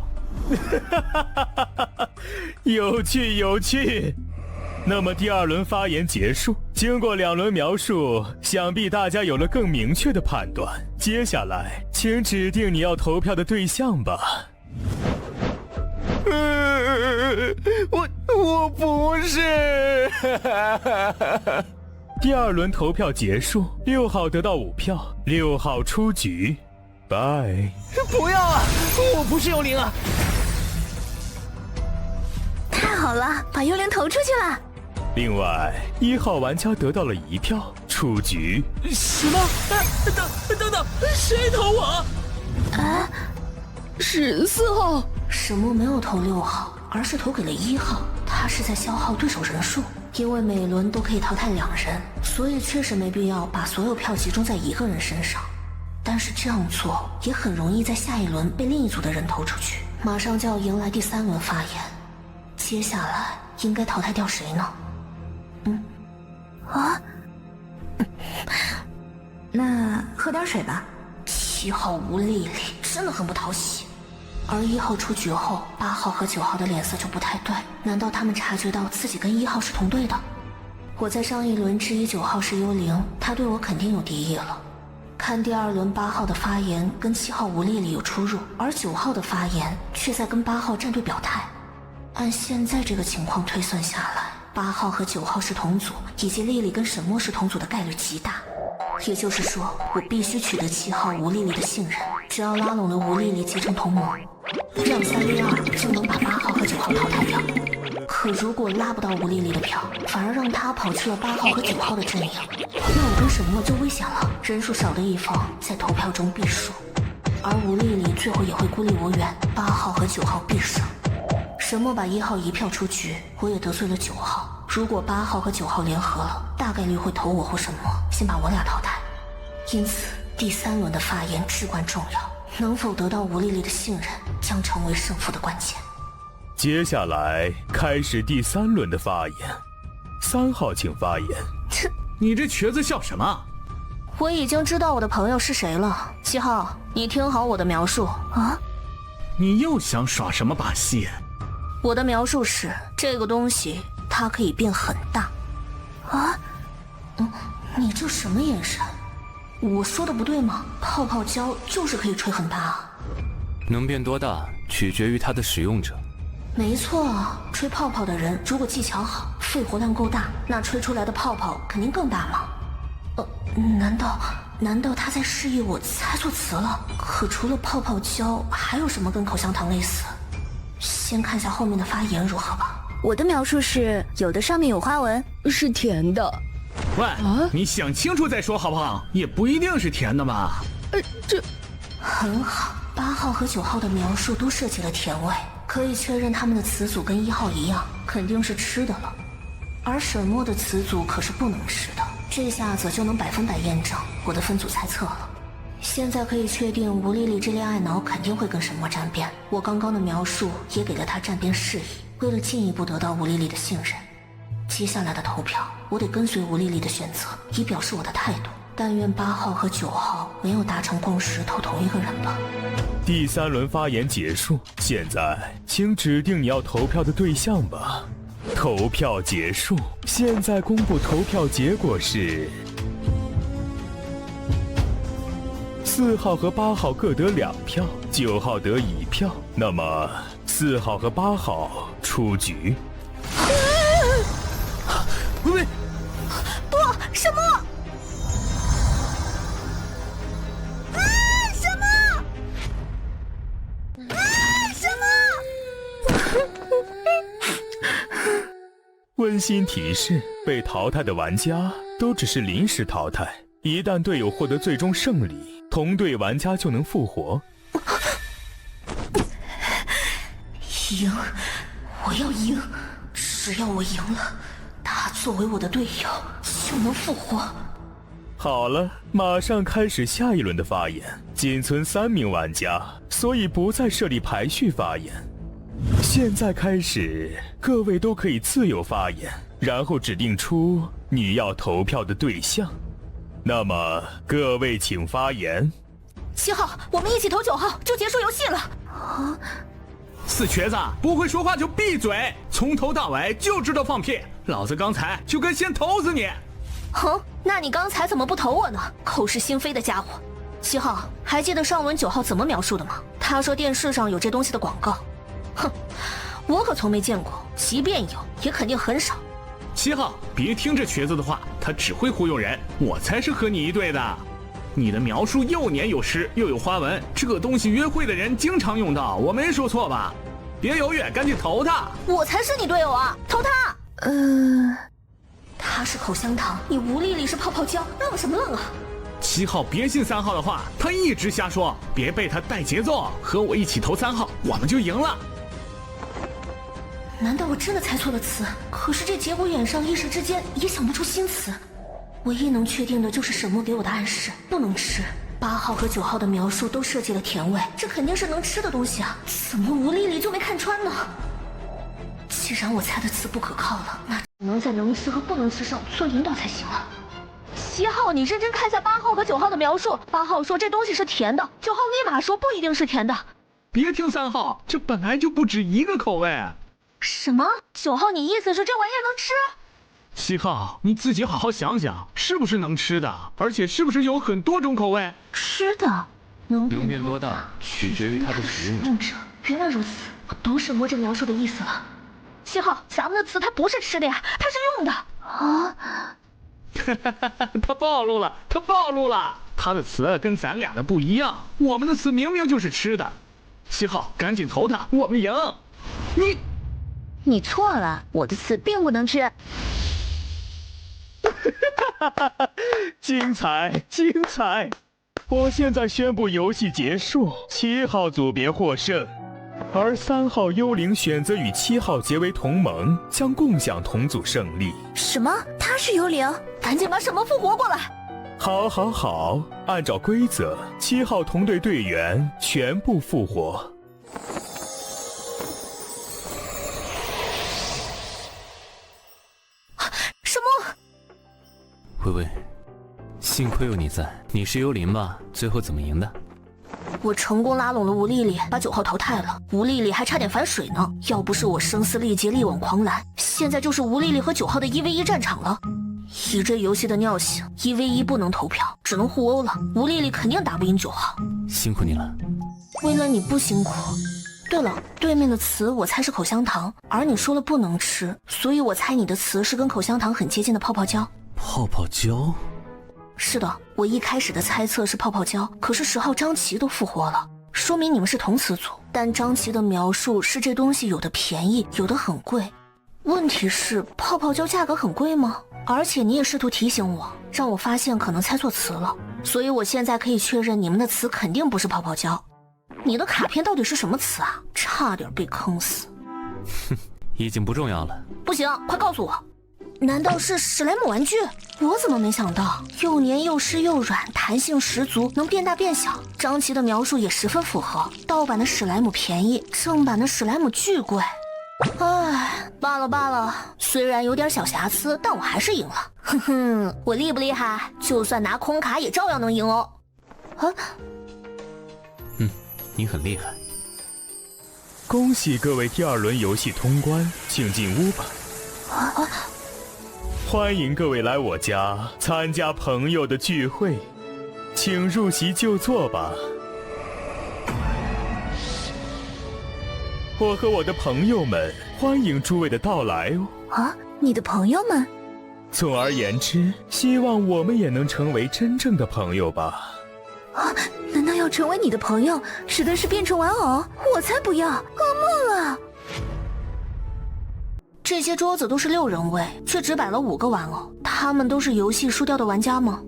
有趣。那么第2轮发言结束，经过2轮描述，想必大家有了更明确的判断。接下来，请指定你要投票的对象吧。我不是。第2轮投票结束，6号得到5票，6号出局，拜。不要啊！我不是幽灵啊！太好了，把幽灵投出去了。另外，1号玩家得到了1票，出局。什么？等，谁投我？啊，是4号。沈墨没有投6号，而是投给了1号。他是在消耗对手人数，因为每轮都可以淘汰2人，所以确实没必要把所有票集中在一个人身上。但是这样做也很容易在下一轮被另一组的人投出去。马上就要迎来第3轮发言，接下来应该淘汰掉谁呢？那喝点水吧。7号吴丽丽真的很不讨喜。而1号出局后，8号和9号的脸色就不太对。难道他们察觉到自己跟1号是同队的？我在上一轮质疑9号是幽灵，他对我肯定有敌意了。看第2轮8号的发言跟7号吴丽丽有出入，而9号的发言却在跟8号站队表态。按现在这个情况推算下来，8号和9号是同组，以及丽丽跟沈墨是同组的概率极大。也就是说，我必须取得7号吴丽丽的信任，只要拉拢了吴丽丽结成同盟，让3对2就能把8号和9号淘汰掉。可如果拉不到吴丽丽的票，反而让她跑去了8号和9号的阵营，那我跟沈墨就危险了。人数少的一方在投票中必输，而吴丽丽最后也会孤立无援，8号和9号必胜。沈墨把1号1票出局，我也得罪了9号。如果8号和9号联合了，大概率会投我或沈墨，先把我俩淘汰。因此，第3轮的发言至关重要，能否得到吴丽丽的信任，将成为胜负的关键。接下来开始第3轮的发言，3号请发言。你这瘸子笑什么？我已经知道我的朋友是谁了。7号，你听好我的描述啊！你又想耍什么把戏？我的描述是，这个东西它可以变很大。啊？你这什么眼神？我说的不对吗？泡泡胶就是可以吹很大啊。能变多大，取决于它的使用者。没错，吹泡泡的人如果技巧好，肺活量够大，那吹出来的泡泡肯定更大嘛。难道他在示意我猜错词了？可除了泡泡胶，还有什么跟口香糖类似？先看下后面的发言如何吧。我的描述是，有的上面有花纹，是甜的。喂，你想清楚再说好不好？也不一定是甜的嘛。这很好。8号和9号的描述都涉及了甜味，可以确认他们的词组跟1号一样，肯定是吃的了。而沈墨的词组可是不能吃的，这下子就能100%验证我的分组猜测了。现在可以确定吴丽丽这恋爱脑肯定会跟沈墨沾边，我刚刚的描述也给了她沾边示意。为了进一步得到吴丽丽的信任，接下来的投票我得跟随吴丽丽的选择，以表示我的态度。但愿8号和9号没有达成共识，投同一个人吧。第3轮发言结束，现在请指定你要投票的对象吧。投票结束，现在公布投票结果是4号和8号各得2票，9号得1票。那么4号和8号出局。微微，不，什么？什么？什么？温馨提示：被淘汰的玩家都只是临时淘汰，一旦队友获得最终胜利，同队玩家就能复活。赢，我要赢！只要我赢了，他作为我的队友就能复活。好了，马上开始下一轮的发言，仅存3名玩家，所以不再设立排序发言。现在开始，各位都可以自由发言，然后指定出你要投票的对象。那么，各位请发言。7号，我们一起投9号，就结束游戏了。啊！死瘸子，不会说话就闭嘴，从头到尾就知道放屁，老子刚才就该先投死你。哼，那你刚才怎么不投我呢？口是心非的家伙。7号，还记得上轮9号怎么描述的吗？他说电视上有这东西的广告。哼，我可从没见过，即便有，也肯定很少。7号，别听这瘸子的话，他只会忽悠人，我才是和你一队的。你的描述又黏有诗又有花纹，这东西约会的人经常用到，我没说错吧？别犹豫，赶紧投他！我才是你队友啊，投他！他是口香糖，你吴丽丽是泡泡胶，愣什么愣啊？7号，别信3号的话，他一直瞎说，别被他带节奏，和我一起投3号，我们就赢了。难道我真的猜错了词？可是这节骨眼上一时之间也想不出新词。唯一能确定的就是沈墨给我的暗示，不能吃。8号和9号的描述都设计了甜味，这肯定是能吃的东西啊，怎么吴丽丽就没看穿呢？既然我猜的词不可靠了，那只能在能吃和不能吃上做引导才行了。7号，你认真看下8号和9号的描述，8号说这东西是甜的，9号立马说不一定是甜的。别听3号，这本来就不止一个口味。什么？9号，你意思是这玩意儿能吃？7号，你自己好好想想，是不是能吃的？而且是不是有很多种口味？吃的能变多大，取决于它的使用者。原来如此，我都是摸着描述的意思了。7号，咱们的词它不是吃的呀，它是用的啊！他暴露了，他的词跟咱俩的不一样，我们的词明明就是吃的。7号，赶紧投他，我们赢！你错了，我的词并不能吃。精彩！我现在宣布游戏结束，7号组别获胜，而3号幽灵选择与7号结为同盟，将共享同组胜利。什么？他是幽灵？赶紧把沈墨复活过来！好，按照规则，7号同队队员全部复活。什么？微微，幸亏有你在，你是幽灵吧？最后怎么赢的？我成功拉拢了吴丽丽，把9号淘汰了。吴丽丽还差点反水呢，要不是我声嘶力竭力挽狂澜，现在就是吴丽丽和9号的1v1战场了。以这游戏的尿性，1v1不能投票，只能互殴了。吴丽丽肯定打不赢9号。辛苦你了。为了你不辛苦。对了，对面的词我猜是口香糖，而你说了不能吃，所以我猜你的词是跟口香糖很接近的泡泡胶。泡泡胶？是的，我一开始的猜测是泡泡胶，可是10号张琪都复活了，说明你们是同词组。但张琪的描述是这东西有的便宜，有的很贵。问题是泡泡胶价格很贵吗？而且你也试图提醒我，让我发现可能猜错词了，所以我现在可以确认你们的词肯定不是泡泡胶。你的卡片到底是什么词啊？差点被坑死。哼，已经不重要了。不行，快告诉我，难道是史莱姆玩具？我怎么没想到，又黏又湿又软，弹性十足，能变大变小。张琪的描述也十分符合，盗版的史莱姆便宜，正版的史莱姆巨贵。唉，罢了，虽然有点小瑕疵，但我还是赢了。哼哼，我厉不厉害？就算拿空卡也照样能赢哦。啊？你很厉害。恭喜各位第2轮游戏通关，请进屋吧。欢迎各位来我家参加朋友的聚会，请入席就坐吧。我和我的朋友们欢迎诸位的到来哦。啊，你的朋友们？总而言之，希望我们也能成为真正的朋友吧。啊，难道要成为你的朋友，指的是变成玩偶？我才不要，噩梦啊！这些桌子都是6人位，却只摆了5个玩偶，他们都是游戏输掉的玩家吗？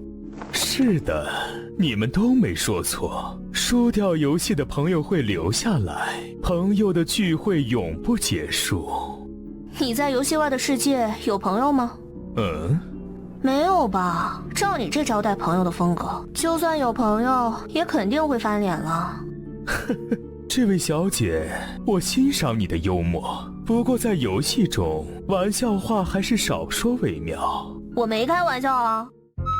是的，你们都没说错。输掉游戏的朋友会留下来，朋友的聚会永不结束。你在游戏外的世界有朋友吗？没有吧？照你这招待朋友的风格，就算有朋友，也肯定会翻脸了。这位小姐，我欣赏你的幽默，不过在游戏中，玩笑话还是少说为妙。我没开玩笑啊。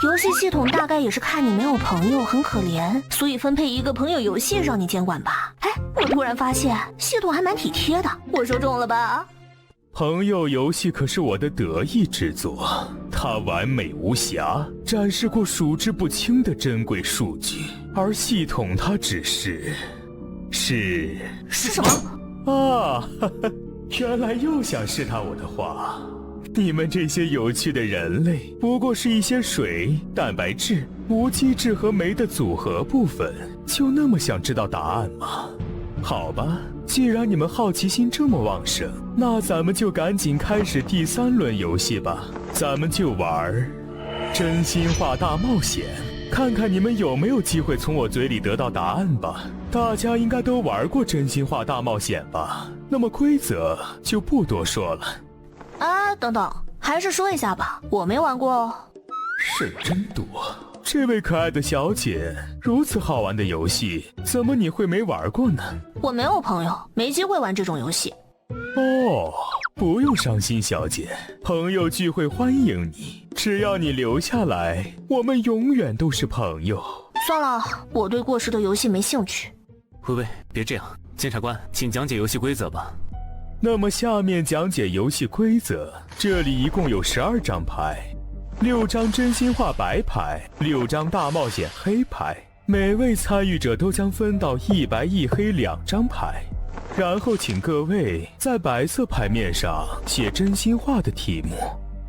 游戏系统大概也是看你没有朋友很可怜，所以分配一个朋友游戏让你监管吧。哎，我突然发现系统还蛮体贴的，我说中了吧？朋友游戏可是我的得意之作，它完美无瑕，展示过数之不清的珍贵数据，而系统它只是什么啊？原来又想试探我的话。你们这些有趣的人类，不过是一些水、蛋白质、无机质和酶的组合部分，就那么想知道答案吗？好吧，既然你们好奇心这么旺盛，那咱们就赶紧开始第3轮游戏吧。咱们就玩真心话大冒险，看看你们有没有机会从我嘴里得到答案吧。大家应该都玩过真心话大冒险吧？那么规则就不多说了。啊，等等，还是说一下吧，我没玩过哦。事真多，这位可爱的小姐，如此好玩的游戏，怎么你会没玩过呢？我没有朋友，没机会玩这种游戏。哦，不用伤心，小姐，朋友聚会欢迎你，只要你留下来，我们永远都是朋友。算了，我对过时的游戏没兴趣。喂，别这样，监察官，请讲解游戏规则吧。那么下面讲解游戏规则，这里一共有12张牌，6张真心话白牌，6张大冒险黑牌，每位参与者都将分到1白1黑2张牌，然后请各位在白色牌面上写真心话的题目，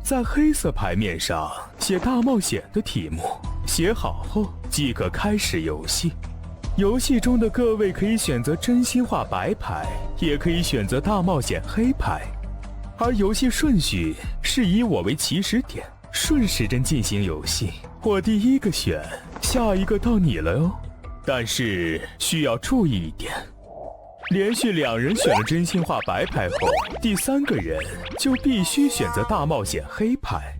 在黑色牌面上写大冒险的题目，写好后即可开始游戏。游戏中的各位可以选择真心话白牌，也可以选择大冒险黑牌，而游戏顺序是以我为起始点，顺时针进行游戏。我第一个选，下一个到你了哟。但是需要注意一点，连续2人选了真心话白牌后，第3个人就必须选择大冒险黑牌。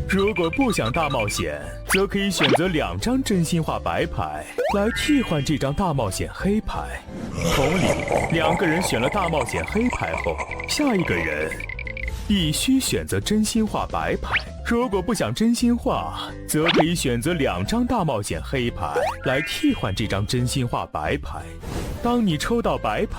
如果不想大冒险，则可以选择2张真心话白牌来替换这张大冒险黑牌。同理，2个人选了大冒险黑牌后，下一个人必须选择真心话白牌。如果不想真心话，则可以选择2张大冒险黑牌来替换这张真心话白牌。当你抽到白牌，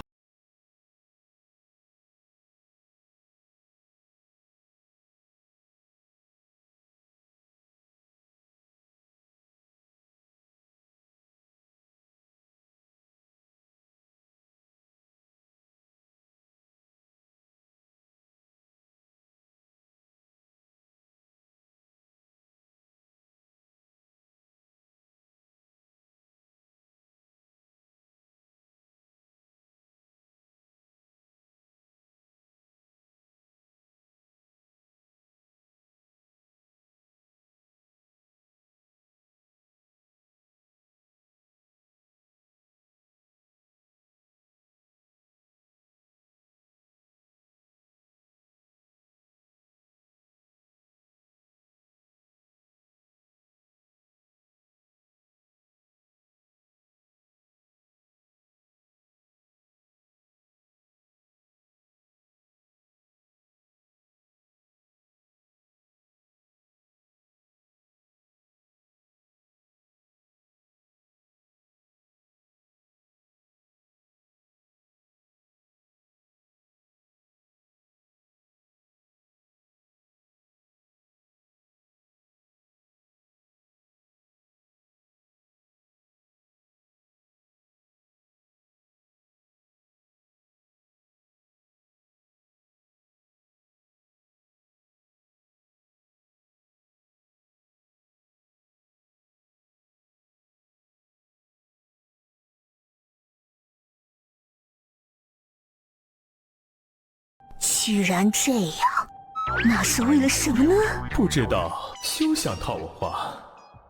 居然这样，那是为了什么呢？不知道，休想套我话。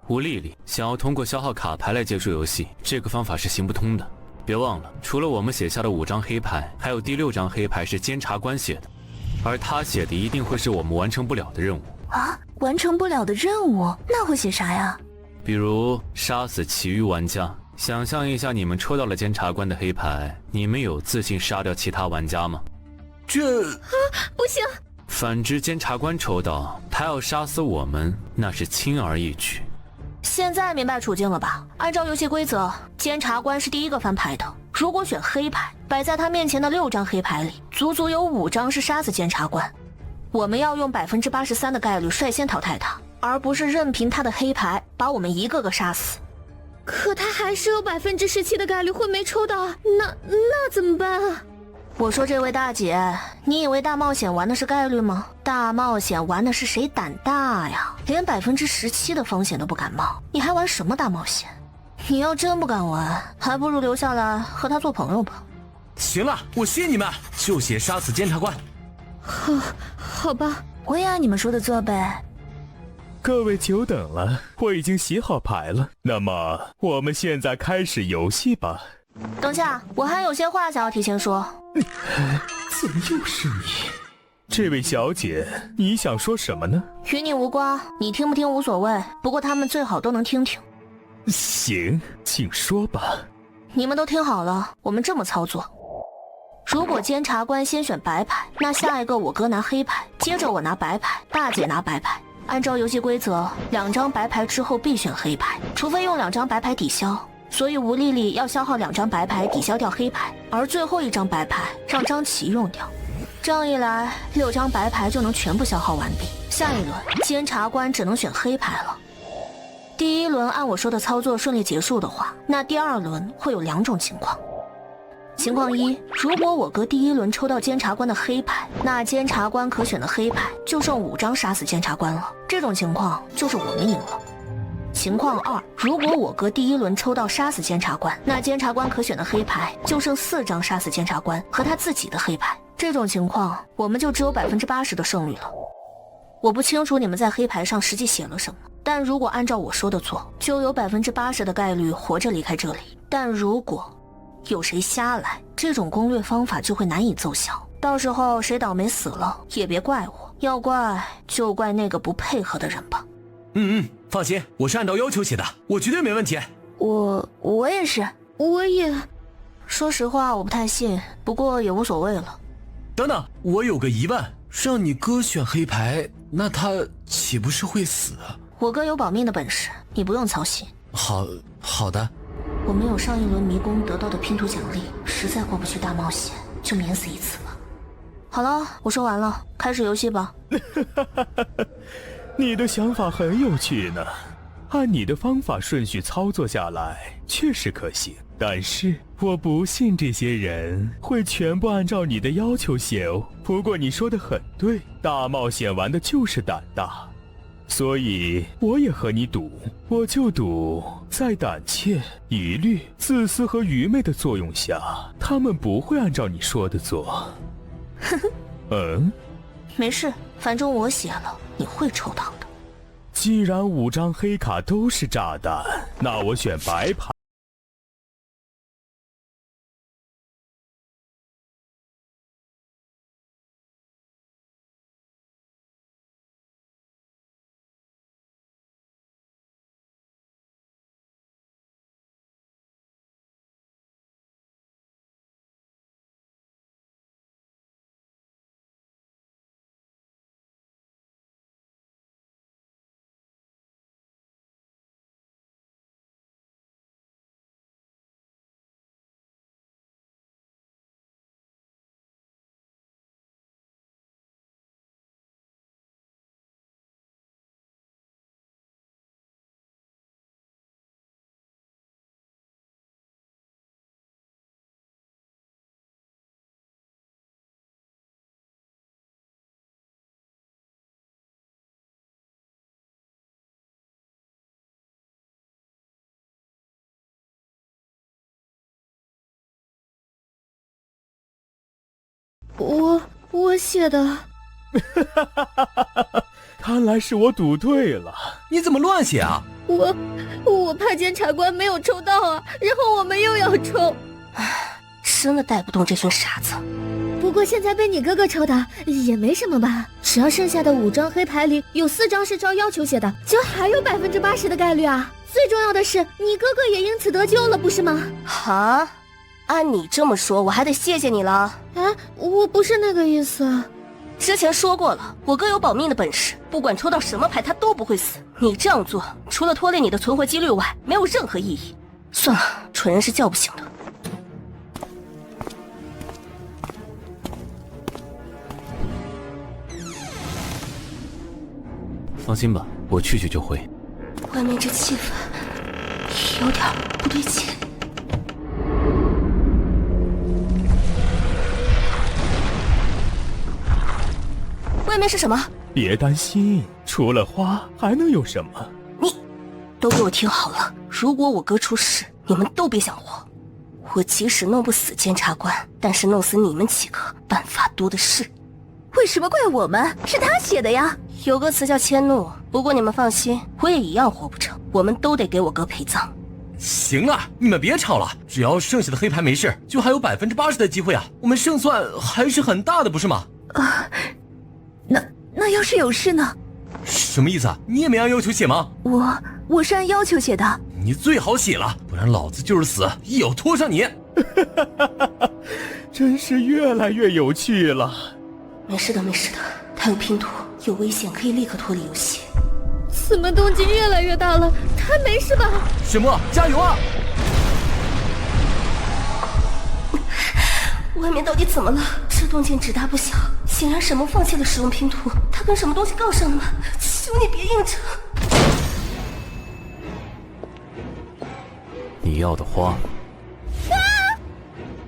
吴丽丽想要通过消耗卡牌来结束游戏，这个方法是行不通的。别忘了，除了我们写下的5张黑牌，还有第6张黑牌是监察官写的，而他写的一定会是我们完成不了的任务啊！完成不了的任务，那会写啥呀？比如杀死其余玩家。想象一下，你们抽到了监察官的黑牌，你们有自信杀掉其他玩家吗？不行。反之，监察官抽到，他要杀死我们，那是轻而易举。现在明白处境了吧？按照游戏规则，监察官是第一个翻牌的。如果选黑牌，摆在他面前的6张黑牌里，足足有5张是杀死监察官。我们要用83%的概率率先淘汰他，而不是任凭他的黑牌把我们一个个杀死。可他还是有17%的概率会没抽到，那怎么办啊？我说这位大姐，你以为大冒险玩的是概率吗？大冒险玩的是谁胆大呀？连17%的风险都不敢冒，你还玩什么大冒险？你要真不敢玩，还不如留下来和他做朋友吧。行了，我信你们，就写杀死监察官。好吧，我也按你们说的做呗。各位久等了，我已经洗好牌了。那么我们现在开始游戏吧。等下，我还有些话想要提前说。怎么又是你？这位小姐，你想说什么呢？与你无关，你听不听无所谓，不过他们最好都能听听。行，请说吧。你们都听好了，我们这么操作。如果监察官先选白牌，那下一个我哥拿黑牌，接着我拿白牌，大姐拿白牌。按照游戏规则，2张白牌之后必选黑牌，除非用2张白牌抵消。所以吴丽丽要消耗2张白牌抵消掉黑牌，而最后1张白牌让张琪用掉。这样一来，6张白牌就能全部消耗完毕。下一轮，监察官只能选黑牌了。第一轮按我说的操作顺利结束的话，那第2轮会有2种情况。情况1，如果我哥第1轮抽到监察官的黑牌，那监察官可选的黑牌就剩5张杀死监察官了。这种情况就是我们赢了。情况2，如果我哥第1轮抽到杀死监察官，那监察官可选的黑牌就剩4张杀死监察官和他自己的黑牌。这种情况我们就只有80%的胜率了。我不清楚你们在黑牌上实际写了什么，但如果按照我说的做，就有80%的概率活着离开这里。但如果有谁瞎来，这种攻略方法就会难以奏效。到时候谁倒霉死了也别怪我，要怪就怪那个不配合的人吧。放心，我是按照要求写的，我绝对没问题。我也是，我也。说实话，我不太信，不过也无所谓了。等等，我有个疑问，让你哥选黑牌，那他岂不是会死？我哥有保命的本事，你不用操心。好的。我们有上一轮迷宫得到的拼图奖励，实在过不去大冒险，就免死一次吧。好了，我说完了，开始游戏吧。你的想法很有趣呢，按你的方法顺序操作下来确实可行，但是我不信这些人会全部按照你的要求写哦。不过你说的很对，大冒险玩的就是胆大，所以我也和你赌，我就赌在胆怯、疑虑、自私和愚昧的作用下，他们不会按照你说的做。没事，反正我写了，你会抽到的。既然5张黑卡都是炸弹，那我选白牌。我写的。看来是我赌对了。你怎么乱写啊？我怕监察官没有抽到啊，然后我们又要抽。真的带不动这群傻子。不过现在被你哥哥抽的也没什么吧？只要剩下的5张黑牌里有4张是照要求写的，就还有80%的概率啊！最重要的是，你哥哥也因此得救了，不是吗？哈，按你这么说，我还得谢谢你了。啊，我不是那个意思。之前说过了，我哥有保命的本事，不管抽到什么牌，他都不会死。你这样做，除了拖累你的存活几率外，没有任何意义。算了，蠢人是叫不醒的。放心吧，我去就会。外面这气氛有点不对劲。外面是什么？别担心，除了花还能有什么？你都给我听好了，如果我哥出事，你们都别想活。我即使弄不死监察官，但是弄死你们几个，办法多的是。为什么怪我们？是他写的呀。有个词叫迁怒，不过你们放心，我也一样活不成，我们都得给我哥陪葬。行了，你们别吵了，只要剩下的黑牌没事，就还有80%的机会啊，我们胜算还是很大的，不是吗？那要是有事呢？什么意思啊？你也没按要求写吗？我是按要求写的。你最好写了，不然老子就是死也要拖上你。真是越来越有趣了。没事的，没事的，他有拼图，有危险可以立刻脱离游戏。怎么动静越来越大了？他没事吧？沈墨，加油啊！外面到底怎么了？这动静只大不小，显然沈墨放弃了使用拼图，他跟什么东西杠上了吗？求你别硬撑。你要的花。啊！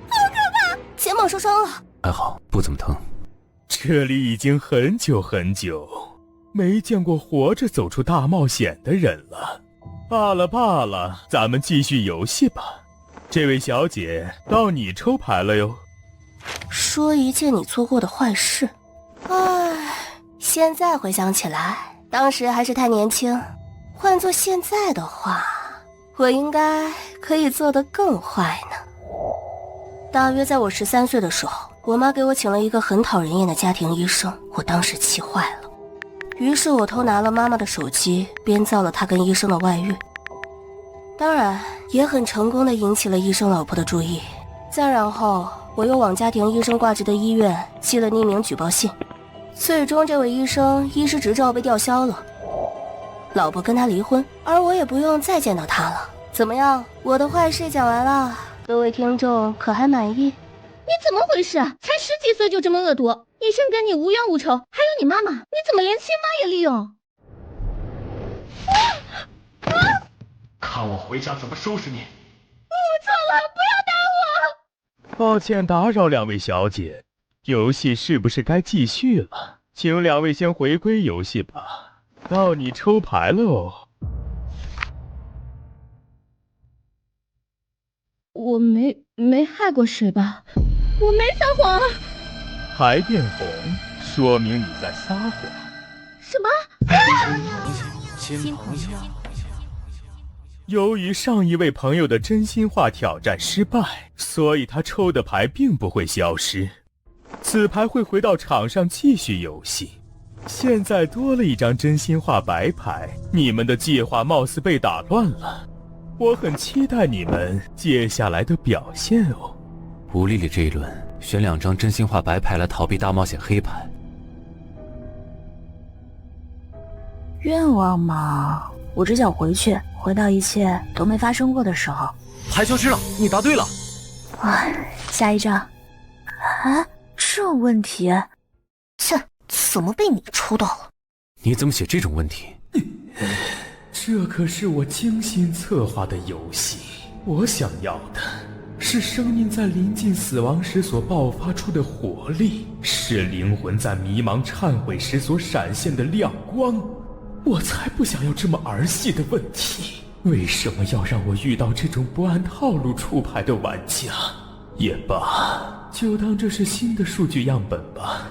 好可怕！肩膀受伤了。还好，不怎么疼。这里已经很久很久没见过活着走出大冒险的人了。罢了，咱们继续游戏吧。这位小姐，到你抽牌了哟。说一件你做过的坏事。唉，现在回想起来，当时还是太年轻。换做现在的话，我应该可以做得更坏呢。大约在我13岁的时候，我妈给我请了一个很讨人厌的家庭医生，我当时气坏了。于是我偷拿了妈妈的手机，编造了她跟医生的外遇。当然，也很成功地引起了医生老婆的注意。再然后，我又往家庭医生挂职的医院寄了匿名举报信，最终这位医生医师执照被吊销了，老婆跟他离婚，而我也不用再见到他了。怎么样，我的坏事讲完了，各位听众可还满意？你怎么回事？才10几岁就这么恶毒？医生跟你无冤无仇，还有你妈妈，你怎么连亲妈也利用？看我回家怎么收拾你！我错了，不要打我！抱歉打扰两位小姐，游戏是不是该继续了？请两位先回归游戏吧。到你抽牌了哦。我没害过谁吧？我没撒谎。牌变红，说明你在撒谎。什么？金朋友。由于上一位朋友的真心话挑战失败，所以他抽的牌并不会消失，此牌会回到场上继续游戏。现在多了一张真心话白牌，你们的计划貌似被打乱了。我很期待你们接下来的表现哦。吴丽丽这一轮选2张真心话白牌来逃避大冒险黑牌。愿望嘛，我只想回去，回到一切都没发生过的时候。牌消失了，你答对了。下一张。啊，这问题，切，怎么被你抽到了？你怎么写这种问题？这可是我精心策划的游戏，我想要的是生命在临近死亡时所爆发出的活力，是灵魂在迷茫忏悔时所闪现的亮光。我才不想要这么儿戏的问题，为什么要让我遇到这种不按套路出牌的玩家？也罢，就当这是新的数据样本吧。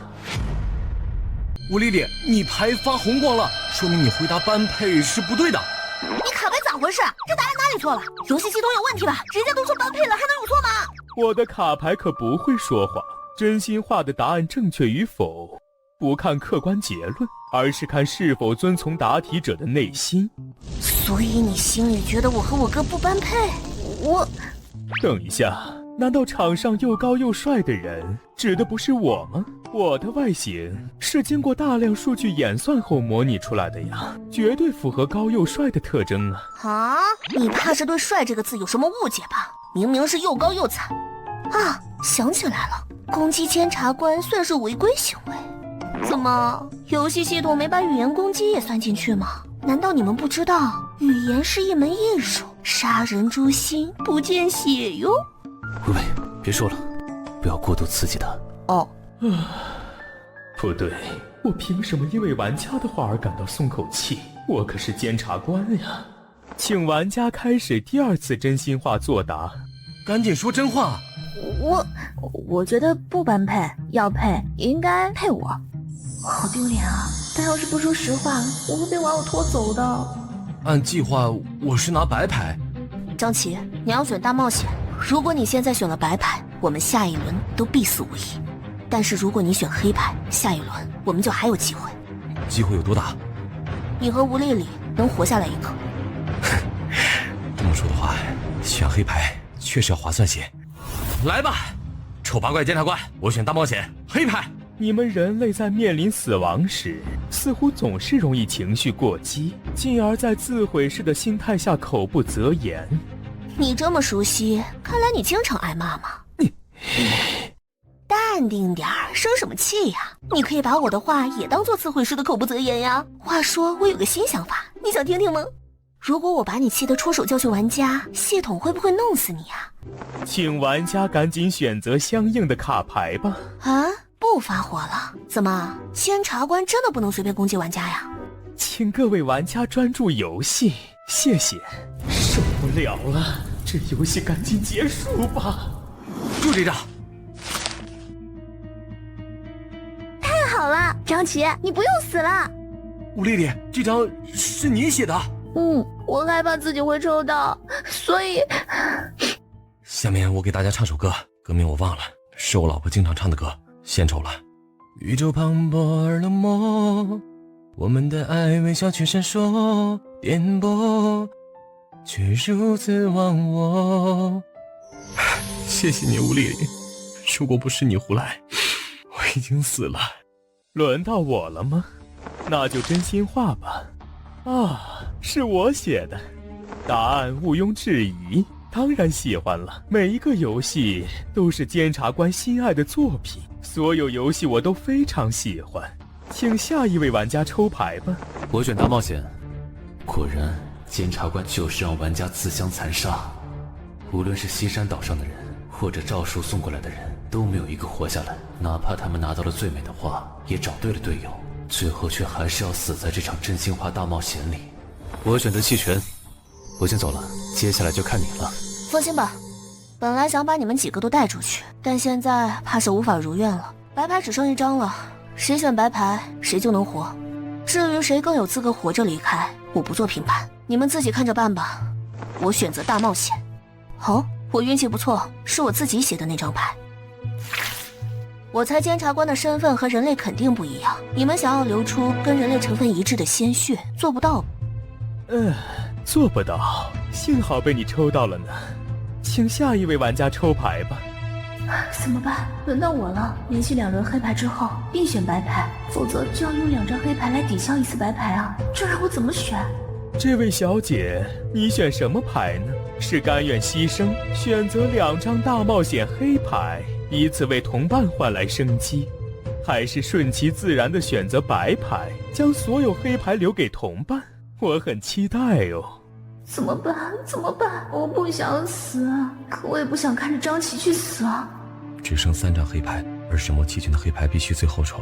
吴丽丽，你牌发红光了，说明你回答般配是不对的。你卡牌咋回事？这答案哪里错了？游戏系统有问题吧？人家都说般配了，还能有错吗？我的卡牌可不会说谎，真心话的答案正确与否，不看客观结论，而是看是否遵从答题者的内心。所以你心里觉得我和我哥不般配？我……等一下，难道场上又高又帅的人指的不是我吗？我的外形是经过大量数据演算后模拟出来的呀，绝对符合高又帅的特征啊！啊，你怕是对“帅”这个字有什么误解吧？明明是又高又惨啊！想起来了，攻击监察官算是违规行为。怎么，游戏系统没把语言攻击也算进去吗？难道你们不知道，语言是一门艺术，杀人诛心，不见血哟？喂，别说了，不要过度刺激他。哦。不对，我凭什么因为玩家的话而感到松口气？我可是监察官呀！请玩家开始第2次真心话作答，赶紧说真话。我觉得不般配，要配应该配我。好丢脸啊！他要是不说实话，我会被玩偶拖走的。按计划，我是拿白牌。张琪，你要选大冒险。如果你现在选了白牌，我们下一轮都必死无疑。但是如果你选黑牌，下一轮我们就还有机会。机会有多大？你和吴丽丽能活下来一个。这么说的话，选黑牌确实要划算些。来吧，丑八怪监察官，我选大冒险黑牌。你们人类在面临死亡时，似乎总是容易情绪过激，进而在自毁式的心态下口不择言。你这么熟悉，看来你经常挨骂吗？淡定点儿，生什么气呀？你可以把我的话也当做自毁式的口不择言呀。话说，我有个新想法，你想听听吗？如果我把你气得出手教训玩家，系统会不会弄死你呀？请玩家赶紧选择相应的卡牌吧。啊，不发火了？怎么，监察官真的不能随便攻击玩家呀？请各位玩家专注游戏，谢谢。受不了了，这游戏赶紧结束吧。就这张。太好了，张琪，你不用死了。吴丽丽，这张是你写的？我害怕自己会抽到，所以……下面我给大家唱首歌，歌名我忘了，是我老婆经常唱的歌，献丑了。宇宙磅礴而冷漠，我们的爱微笑却闪烁，颠簸却如此忘我。谢谢你，吴丽丽，如果不是你胡来，我已经死了。轮到我了吗？那就真心话吧。啊，是我写的，答案毋庸置疑，当然喜欢了。每一个游戏都是监察官心爱的作品，所有游戏我都非常喜欢。请下一位玩家抽牌吧。我选大冒险。果然，监察官就是让玩家自相残杀。无论是西山岛上的人，或者赵叔送过来的人，都没有一个活下来。哪怕他们拿到了最美的花，也找对了队友，最后却还是要死在这场真心话大冒险里。我选择弃权，我先走了，接下来就看你了。放心吧，本来想把你们几个都带出去，但现在怕是无法如愿了。白牌只剩1张了，谁选白牌谁就能活。至于谁更有资格活着离开，我不做评判，你们自己看着办吧。我选择大冒险。哦，我运气不错，是我自己写的那张牌。我猜监察官的身份和人类肯定不一样，你们想要流出跟人类成分一致的鲜血，做不到。做不到，幸好被你抽到了呢。请下一位玩家抽牌吧。怎么办？轮到我了。连续2轮黑牌之后必选白牌，否则就要用2张黑牌来抵消1次白牌啊！这让我怎么选？这位小姐，你选什么牌呢？是甘愿牺牲，选择2张大冒险黑牌，以此为同伴换来生机，还是顺其自然地选择白牌，将所有黑牌留给同伴？我很期待哦。怎么办？怎么办？我不想死，可我也不想看着张琪去死啊！只剩3张黑牌，而神魔弃权的黑牌必须最后抽，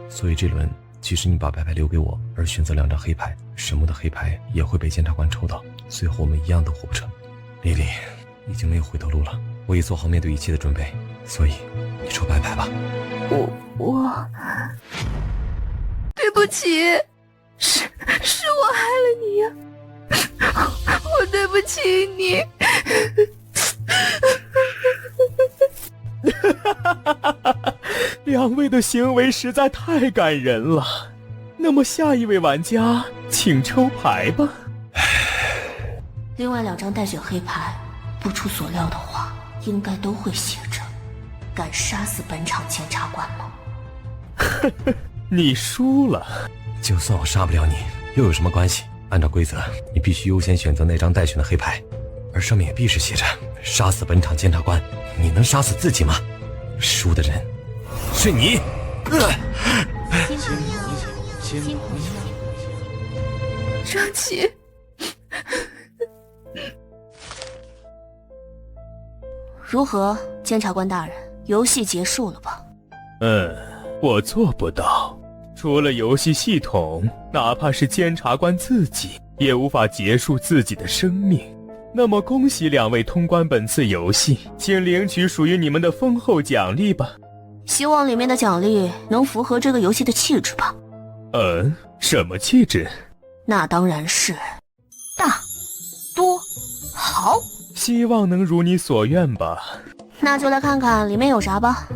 所以这轮即使你把白牌留给我，而选择2张黑牌，神魔的黑牌也会被监察官抽到，最后我们一样都活不成。丽丽，已经没有回头路了，我已做好面对一切的准备，所以你抽白牌吧。不起，是我害了你呀，我对不起你。两位的行为实在太感人了。那么下一位玩家，请抽牌吧。另外2张带血黑牌，不出所料的话，应该都会写着“敢杀死本场检察官吗？”你输了。就算我杀不了你，又有什么关系？按照规则，你必须优先选择那张带血的黑牌，而上面也必是写着“杀死本场检察官”。你能杀死自己吗？输的人是你。张琪，如何，监察官大人？游戏结束了吧？我做不到。除了游戏系统，哪怕是监察官自己，也无法结束自己的生命。那么恭喜2位通关本次游戏，请领取属于你们的丰厚奖励吧。希望里面的奖励能符合这个游戏的气质吧。什么气质？那当然是大、多、好。希望能如你所愿吧。那就来看看里面有啥吧。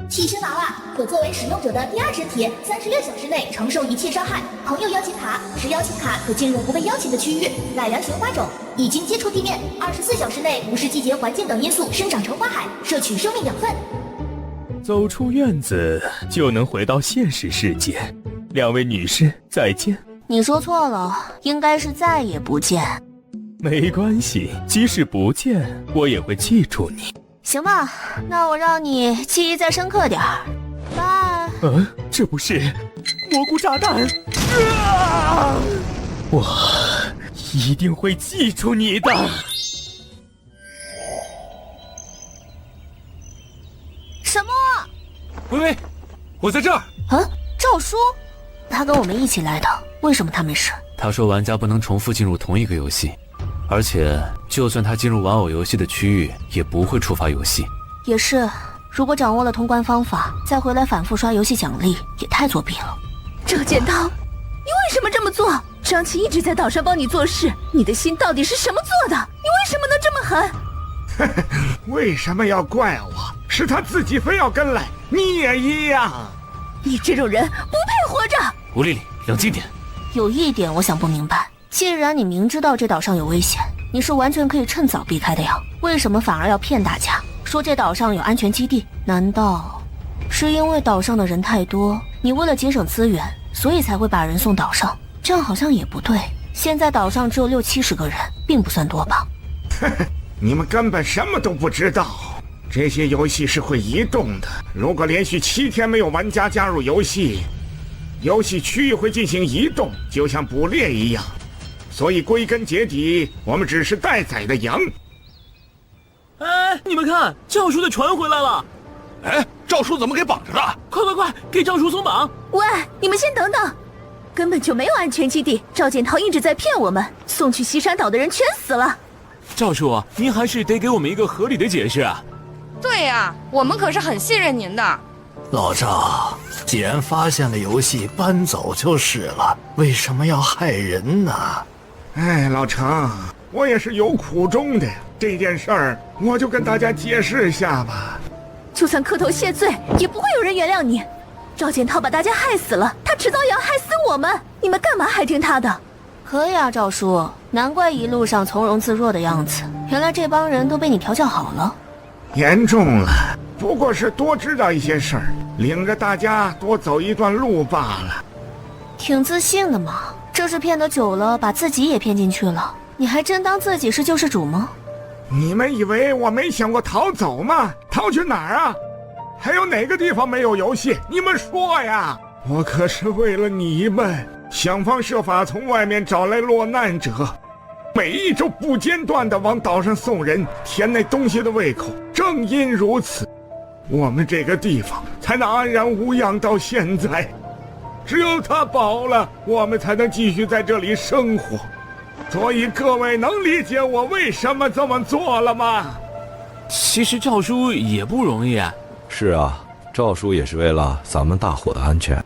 弃身娃娃可作为使用者的第2身体，36小时内承受一切伤害。朋友邀请卡，持邀请卡可进入不被邀请的区域。奶粮循花种，已经接触地面，24小时内无视季节、环境等因素生长成花海，摄取生命养分。走出院子就能回到现实世界。2位女士，再见。你说错了，应该是再也不见。没关系，即使不见，我也会记住你。行吧，那我让你记忆再深刻点儿。拜。这不是蘑菇炸弹！我一定会记住你的。什么？喂，我在这儿。赵叔，他跟我们一起来的，为什么他没事？他说玩家不能重复进入同一个游戏，而且就算他进入玩偶游戏的区域，也不会触发游戏。也是，如果掌握了通关方法，再回来反复刷游戏奖励，也太作弊了。赵建涛，你为什么这么做？张琪一直在岛上帮你做事，你的心到底是什么做的？你为什么能这么狠？为什么要怪我？是他自己非要跟来，你也一样。你这种人不配活着。吴丽丽，冷静点。有一点我想不明白，既然你明知道这岛上有危险，你是完全可以趁早避开的呀，为什么反而要骗大家说这岛上有安全基地？难道是因为岛上的人太多，你为了节省资源，所以才会把人送岛上？这样好像也不对，现在岛上只有60-70个人，并不算多吧？你们根本什么都不知道，这些游戏是会移动的，如果连续7天没有玩家加入游戏，游戏区域会进行移动，就像捕猎一样。所以归根结底，我们只是待宰的羊。你们看，赵叔的船回来了。赵叔怎么给绑着了？快，给赵叔松绑！喂，你们先等等，根本就没有安全基地，赵建涛一直在骗我们，送去西山岛的人全死了。赵叔，您还是得给我们一个合理的解释啊。对呀，我们可是很信任您的。老赵，既然发现了游戏，搬走就是了，为什么要害人呢？老程，我也是有苦衷的，这件事儿我就跟大家解释一下吧。就算磕头谢罪，也不会有人原谅你。赵建涛把大家害死了，他迟早也要害死我们，你们干嘛还听他的？可以啊，赵叔，难怪一路上从容自若的样子，原来这帮人都被你调教好了。严重了，不过是多知道一些事儿，领着大家多走一段路罢了。挺自信的嘛，这是骗得久了，把自己也骗进去了。你还真当自己是救世主吗？你们以为我没想过逃走吗？逃去哪儿啊？还有哪个地方没有游戏？你们说呀！我可是为了你们，想方设法从外面找来落难者，每一周不间断地往岛上送人，填那东西的胃口。正因如此，我们这个地方才能安然无恙到现在。只有他保了，我们才能继续在这里生活。所以各位能理解我为什么这么做了吗？其实赵叔也不容易啊。是啊，赵叔也是为了咱们大伙的安全。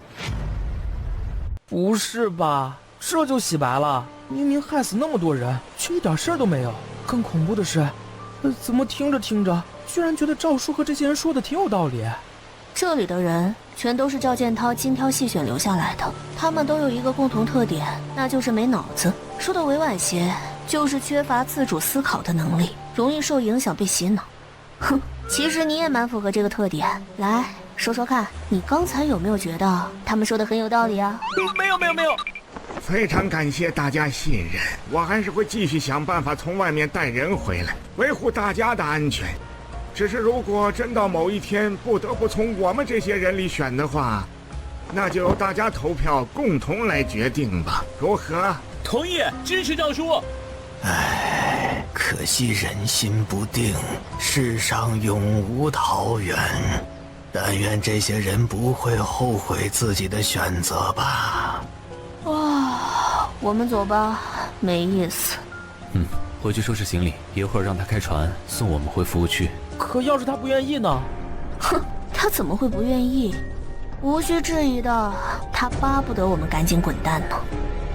不是吧？这就洗白了？明明害死那么多人，却一点事儿都没有。更恐怖的是，怎么听着听着，居然觉得赵叔和这些人说的挺有道理。这里的人全都是赵建涛精挑细选留下来的，他们都有一个共同特点，那就是没脑子。说的委婉些，就是缺乏自主思考的能力，容易受影响被洗脑。哼，其实你也蛮符合这个特点。来说说看，你刚才有没有觉得他们说的很有道理啊？没有。非常感谢大家信任，我还是会继续想办法从外面带人回来，维护大家的安全。只是如果真到某一天不得不从我们这些人里选的话，那就由大家投票共同来决定吧，如何？同意，支持赵叔。唉，可惜人心不定，世上永无桃源。但愿这些人不会后悔自己的选择吧。哇，我们走吧，没意思。回去收拾行李，一会儿让他开船送我们回服务区。可要是他不愿意呢？哼，他怎么会不愿意？无需质疑的，他巴不得我们赶紧滚蛋呢。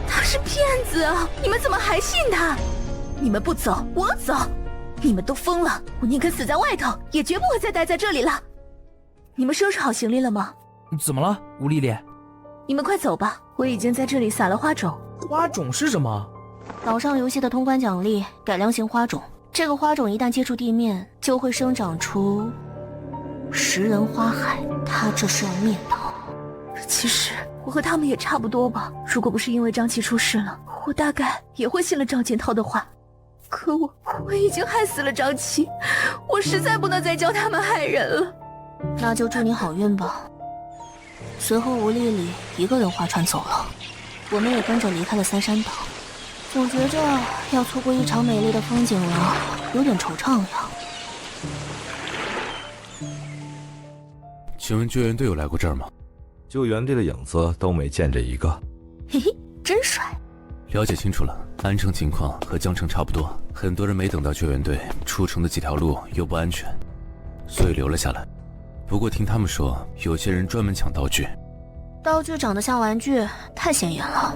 他是骗子啊！你们怎么还信他？你们不走，我走。你们都疯了！我宁可死在外头，也绝不会再待在这里了。你们收拾好行李了吗？怎么了，吴丽丽？你们快走吧，我已经在这里撒了花种。花种是什么？岛上游戏的通关奖励，改良型花种。这个花种一旦接触地面，就会生长出食人花海。它这是要灭岛。其实我和他们也差不多吧。如果不是因为张琪出事了，我大概也会信了赵建涛的话。可我已经害死了张琪，我实在不能再教他们害人了。那就祝你好运吧。随后吴丽丽一个人划船走了，我们也跟着离开了三山岛。总觉着要错过一场美丽的风景了，有点惆怅呀。请问救援队有来过这儿吗？救援队的影子都没见着一个。嘿嘿，真帅。了解清楚了，安城情况和江城差不多，很多人没等到救援队，出城的几条路又不安全，所以留了下来。不过听他们说，有些人专门抢道具。道具长得像玩具，太显眼了。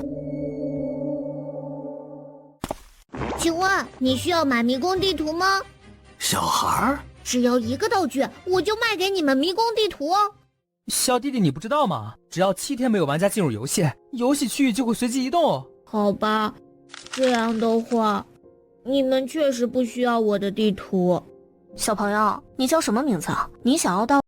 请问你需要买迷宫地图吗？小孩儿，只要一个道具，我就卖给你们迷宫地图哦。小弟弟，你不知道吗？只要7天没有玩家进入游戏，游戏区域就会随机移动哦。好吧，这样的话，你们确实不需要我的地图。小朋友，你叫什么名字啊？你想要到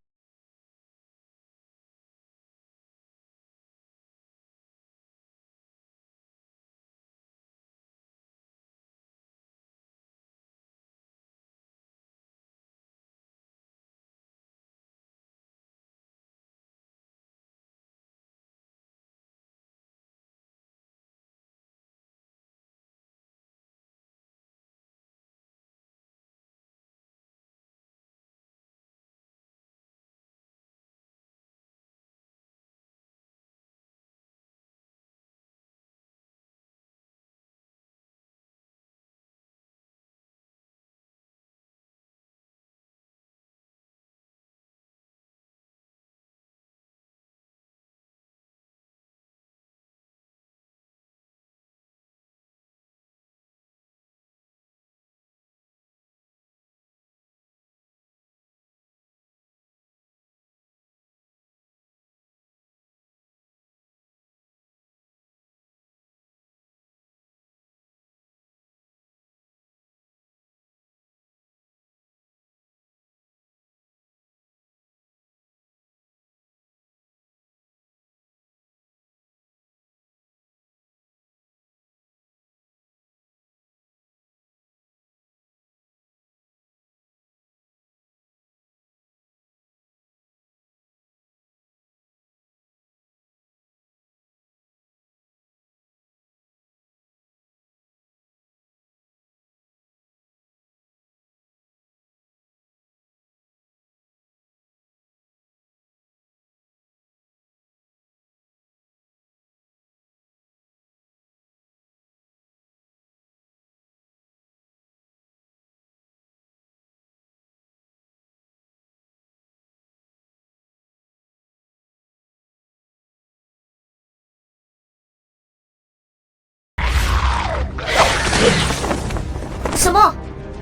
么？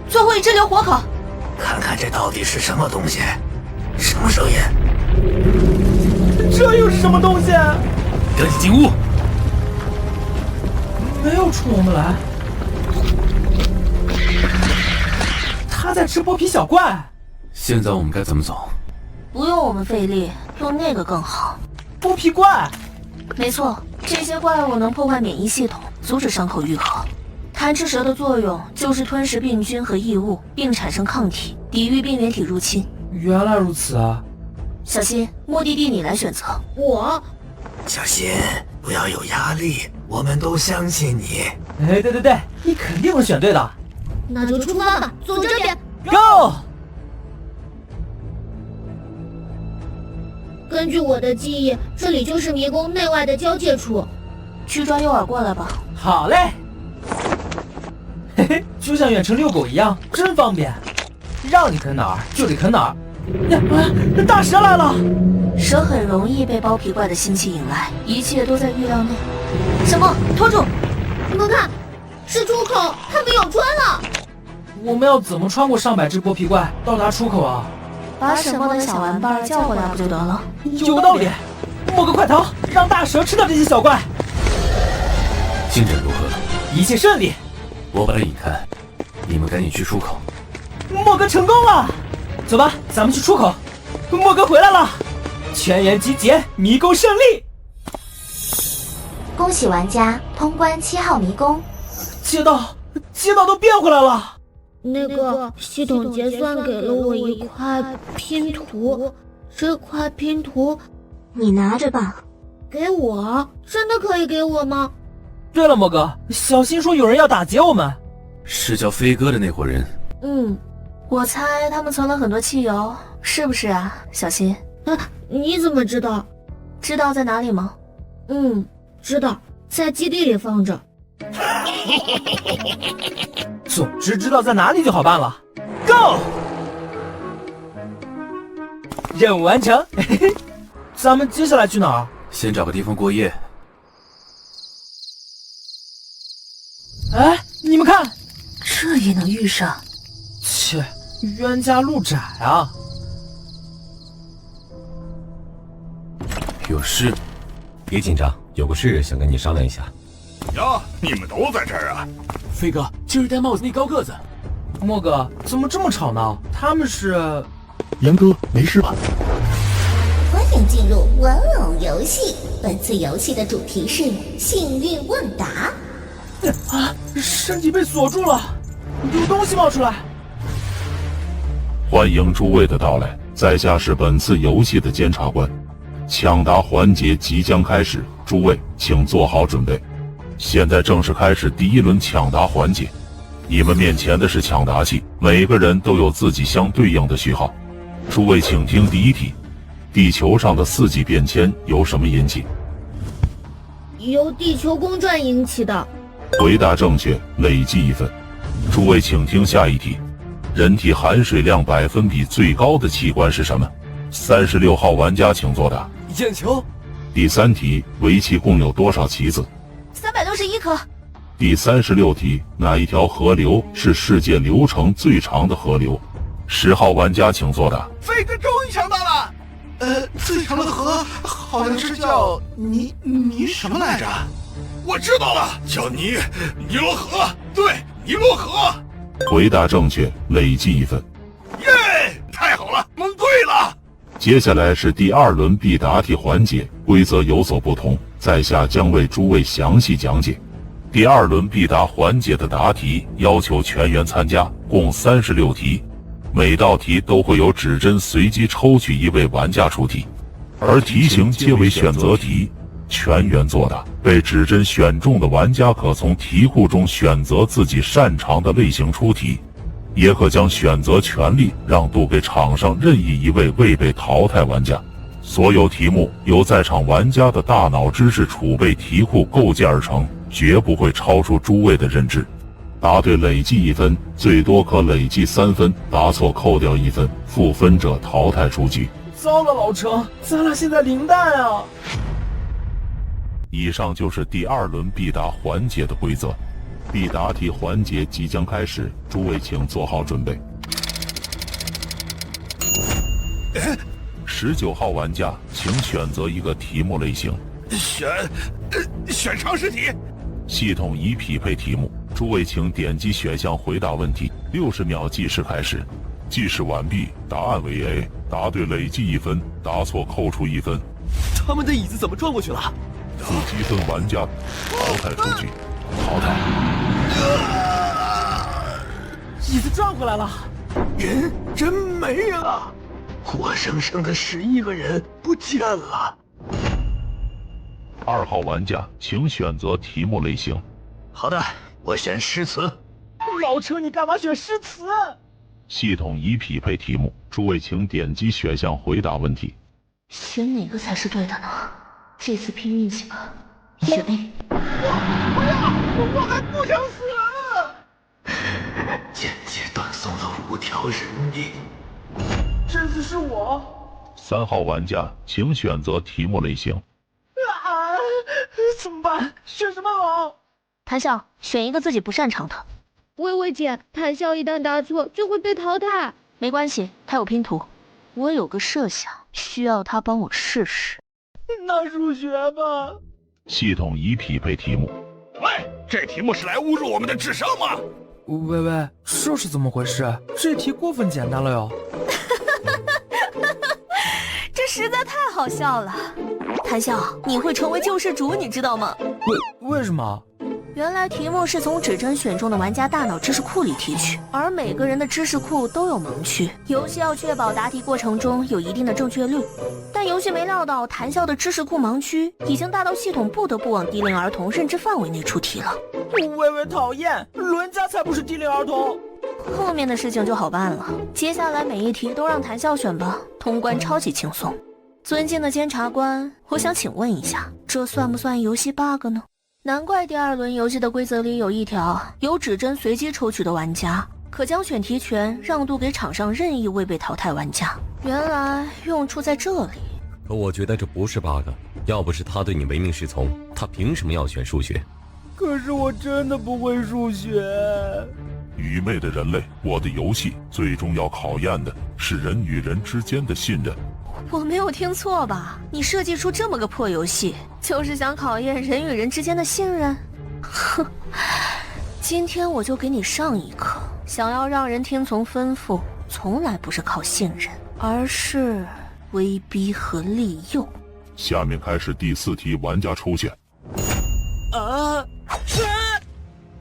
最后一只留活口。看看这到底是什么东西？什么声音？这又是什么东西？赶紧进屋。没有冲我们来。他在吃剥皮小怪。现在我们该怎么走？不用我们费力，用那个更好。剥皮怪。没错，这些怪物能破坏免疫系统，阻止伤口愈合。贪吃蛇的作用就是吞噬病菌和异物，并产生抗体，抵御病原体入侵。原来如此啊！小新，目的地你来选择。我。小新，不要有压力，我们都相信你。哎，对，你肯定会选对的。那就出发吧，走这边。Go！ 根据我的记忆，这里就是迷宫内外的交界处。去抓诱饵过来吧。好嘞。嘿嘿，就像远程遛狗一样，真方便。让你啃哪儿就得啃哪儿。大蛇来了！蛇很容易被包皮怪的腥气引来，一切都在预料内。什么？拖住！你们看，是出口，他们有穿了。我们要怎么穿过上百只剥皮怪到达出口啊？把沈梦的小玩伴叫回来不就得了？有道理。莫哥快逃，让大蛇吃掉这些小怪。进展如何？一切顺利。我把它引开，你们赶紧去出口。莫哥成功了，走吧，咱们去出口。莫哥回来了，全员集结，迷宫胜利！恭喜玩家通关7号迷宫。街道都变回来了。那个系统结算给了我一块拼图，这块拼图你拿着吧。给我？真的可以给我吗？对了，莫哥，小新说有人要打劫我们，是叫飞哥的那伙人。我猜他们存了很多汽油，是不是啊，小新？你怎么知道？知道在哪里吗？知道，在基地里放着。总之知道在哪里就好办了。Go！ 任务完成。咱们接下来去哪儿？先找个地方过夜。哎，你们看，这也能遇上？切，冤家路窄啊！有事？别紧张，有个事想跟你商量一下。呀，你们都在这儿啊！飞哥，就是戴帽子那高个子。莫哥，怎么这么吵闹？他们是……杨哥，没事吧？欢迎进入玩偶游戏。本次游戏的主题是幸运问答。身体被锁住了，有东西冒出来。欢迎诸位的到来，在下是本次游戏的监察官。抢答环节即将开始，诸位请做好准备。现在正式开始第一轮抢答环节。你们面前的是抢答器，每个人都有自己相对应的序号。诸位请听第一题：地球上的4季变迁由什么引起？由地球公转引起的。回答正确，累计1分。诸位请听下一题：人体含水量百分比最高的器官是什么？36号玩家请作答。眼球。第3题：围棋共有多少棋子？361颗。第36题：哪一条河流是世界流程最长的河流？10号玩家请作答。飞哥终于抢到了。最长的河好像是叫尼什么来着？我知道了，叫尼罗河。对，尼罗河。回答正确，累计1分。耶，太好了，蒙对了。接下来是第2轮必答题环节，规则有所不同，在下将为诸位详细讲解。第2轮必答环节的答题要求全员参加，共36题，每道题都会有指针随机抽取1位玩家出题，而题型皆为选择题，全员作答。被指针选中的玩家可从题库中选择自己擅长的类型出题，也可将选择权利让渡给场上任意1位未被淘汰玩家。所有题目由在场玩家的大脑知识储备题库构建而成，绝不会超出诸位的认知。答对累计1分，最多可累计3分，答错扣掉1分，负分者淘汰出局。糟了，老程，咱俩现在零蛋啊！以上就是第2轮必答环节的规则。必答题环节即将开始，诸位请做好准备。19号玩家，请选择一个题目类型。选常识题。系统已匹配题目，诸位请点击选项回答问题。60秒计时开始，计时完毕，答案为 A， 答对累计1分，答错扣除1分。他们的椅子怎么转过去了？负积分玩家淘汰出局，淘汰。椅子转回来了，人真没人了，活生生的11个人不见了。2号玩家，请选择题目类型。好的，我选诗词。老陈，你干嘛选诗词？系统已匹配题目，诸位请点击选项回答问题。选哪个才是对的呢？这次拼运气吧，选 A。我还不想死！间接断送了5条人命。这次是我。3号玩家，请选择题目类型。怎么办？选什么好？谭笑，选一个自己不擅长的。微微姐，谭笑一旦答错就会被淘汰。没关系，他有拼图。我有个设想，需要他帮我试试。那数学吧。系统已匹配题目。喂，这题目是来侮辱我们的智商吗？微微，这是怎么回事？这题过分简单了哟。这实在太好笑了。谭笑，你会成为救世主，你知道吗？为什么？原来题目是从指针选中的玩家大脑知识库里提取，而每个人的知识库都有盲区，游戏要确保答题过程中有一定的正确率。但游戏没料到谭笑的知识库盲区已经大到系统不得不往低龄儿童认知范围内出题了。微微讨厌，伦家才不是低龄儿童。后面的事情就好办了，接下来每一题都让谭笑选吧，通关超级轻松。尊敬的监察官，我想请问一下，这算不算游戏 bug 呢？难怪第2轮游戏的规则里有一条，由指针随机抽取的玩家可将选题权让渡给场上任意未被淘汰玩家。原来用处在这里。可我觉得这不是 bug， 要不是他对你唯命是从，他凭什么要选数学？可是我真的不会数学。愚昧的人类，我的游戏最终要考验的是人与人之间的信任。我没有听错吧？你设计出这么个破游戏，就是想考验人与人之间的信任？哼，今天我就给你上一课，想要让人听从吩咐，从来不是靠信任，而是威逼和利诱。下面开始第4题玩家抽选。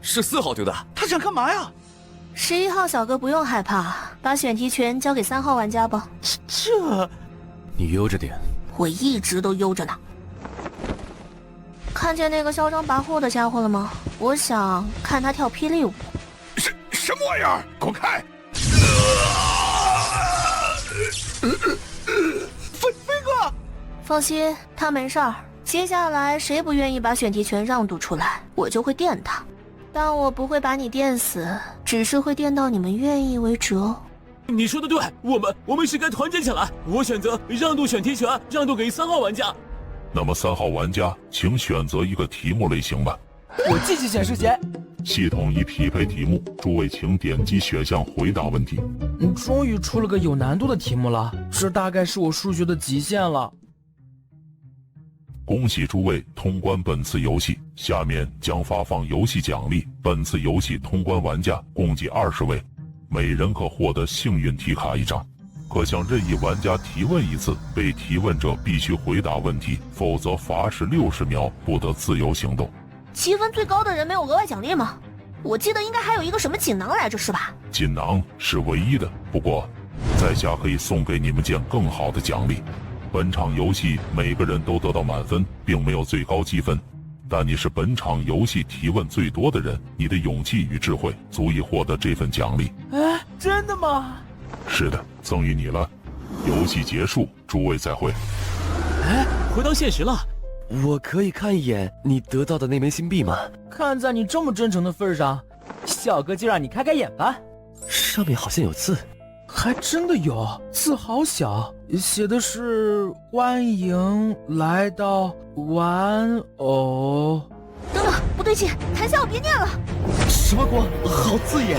是4号丢的，他想干嘛呀？11号小哥不用害怕，把选题权交给3号玩家吧。这你悠着点。我一直都悠着呢。看见那个嚣张跋扈的家伙了吗？我想看他跳霹雳舞。什么玩意儿？滚开！飞哥，放心，他没事儿。接下来谁不愿意把选题权让渡出来，我就会电他。但我不会把你电死，只是会电到你们愿意为止哦。你说的对，我们是该团结起来。我选择让渡选题权，让渡给3号玩家。那么3号玩家，请选择一个题目类型吧。我继续选数学。系统已匹配题目，诸位请点击选项回答问题。终于出了个有难度的题目了，这大概是我数学的极限了。恭喜诸位通关本次游戏，下面将发放游戏奖励。本次游戏通关玩家共计20位，每人可获得幸运题卡1张，可向任意玩家提问1次，被提问者必须回答问题，否则罚时60秒，不得自由行动。积分最高的人没有额外奖励吗？我记得应该还有一个什么锦囊来着，是吧？锦囊是唯一的，不过在下可以送给你们件更好的奖励。本场游戏每个人都得到满分，并没有最高积分，但你是本场游戏提问最多的人，你的勇气与智慧足以获得这份奖励。真的吗？是的，赠予你了。游戏结束，诸位再会。回到现实了。我可以看一眼你得到的那枚新币吗？看在你这么真诚的份上，小哥就让你开开眼吧。上面好像有字。还真的有，字好小，写的是欢迎来到玩偶。等等，不对劲，檀香，我别念了。什么光？好刺眼！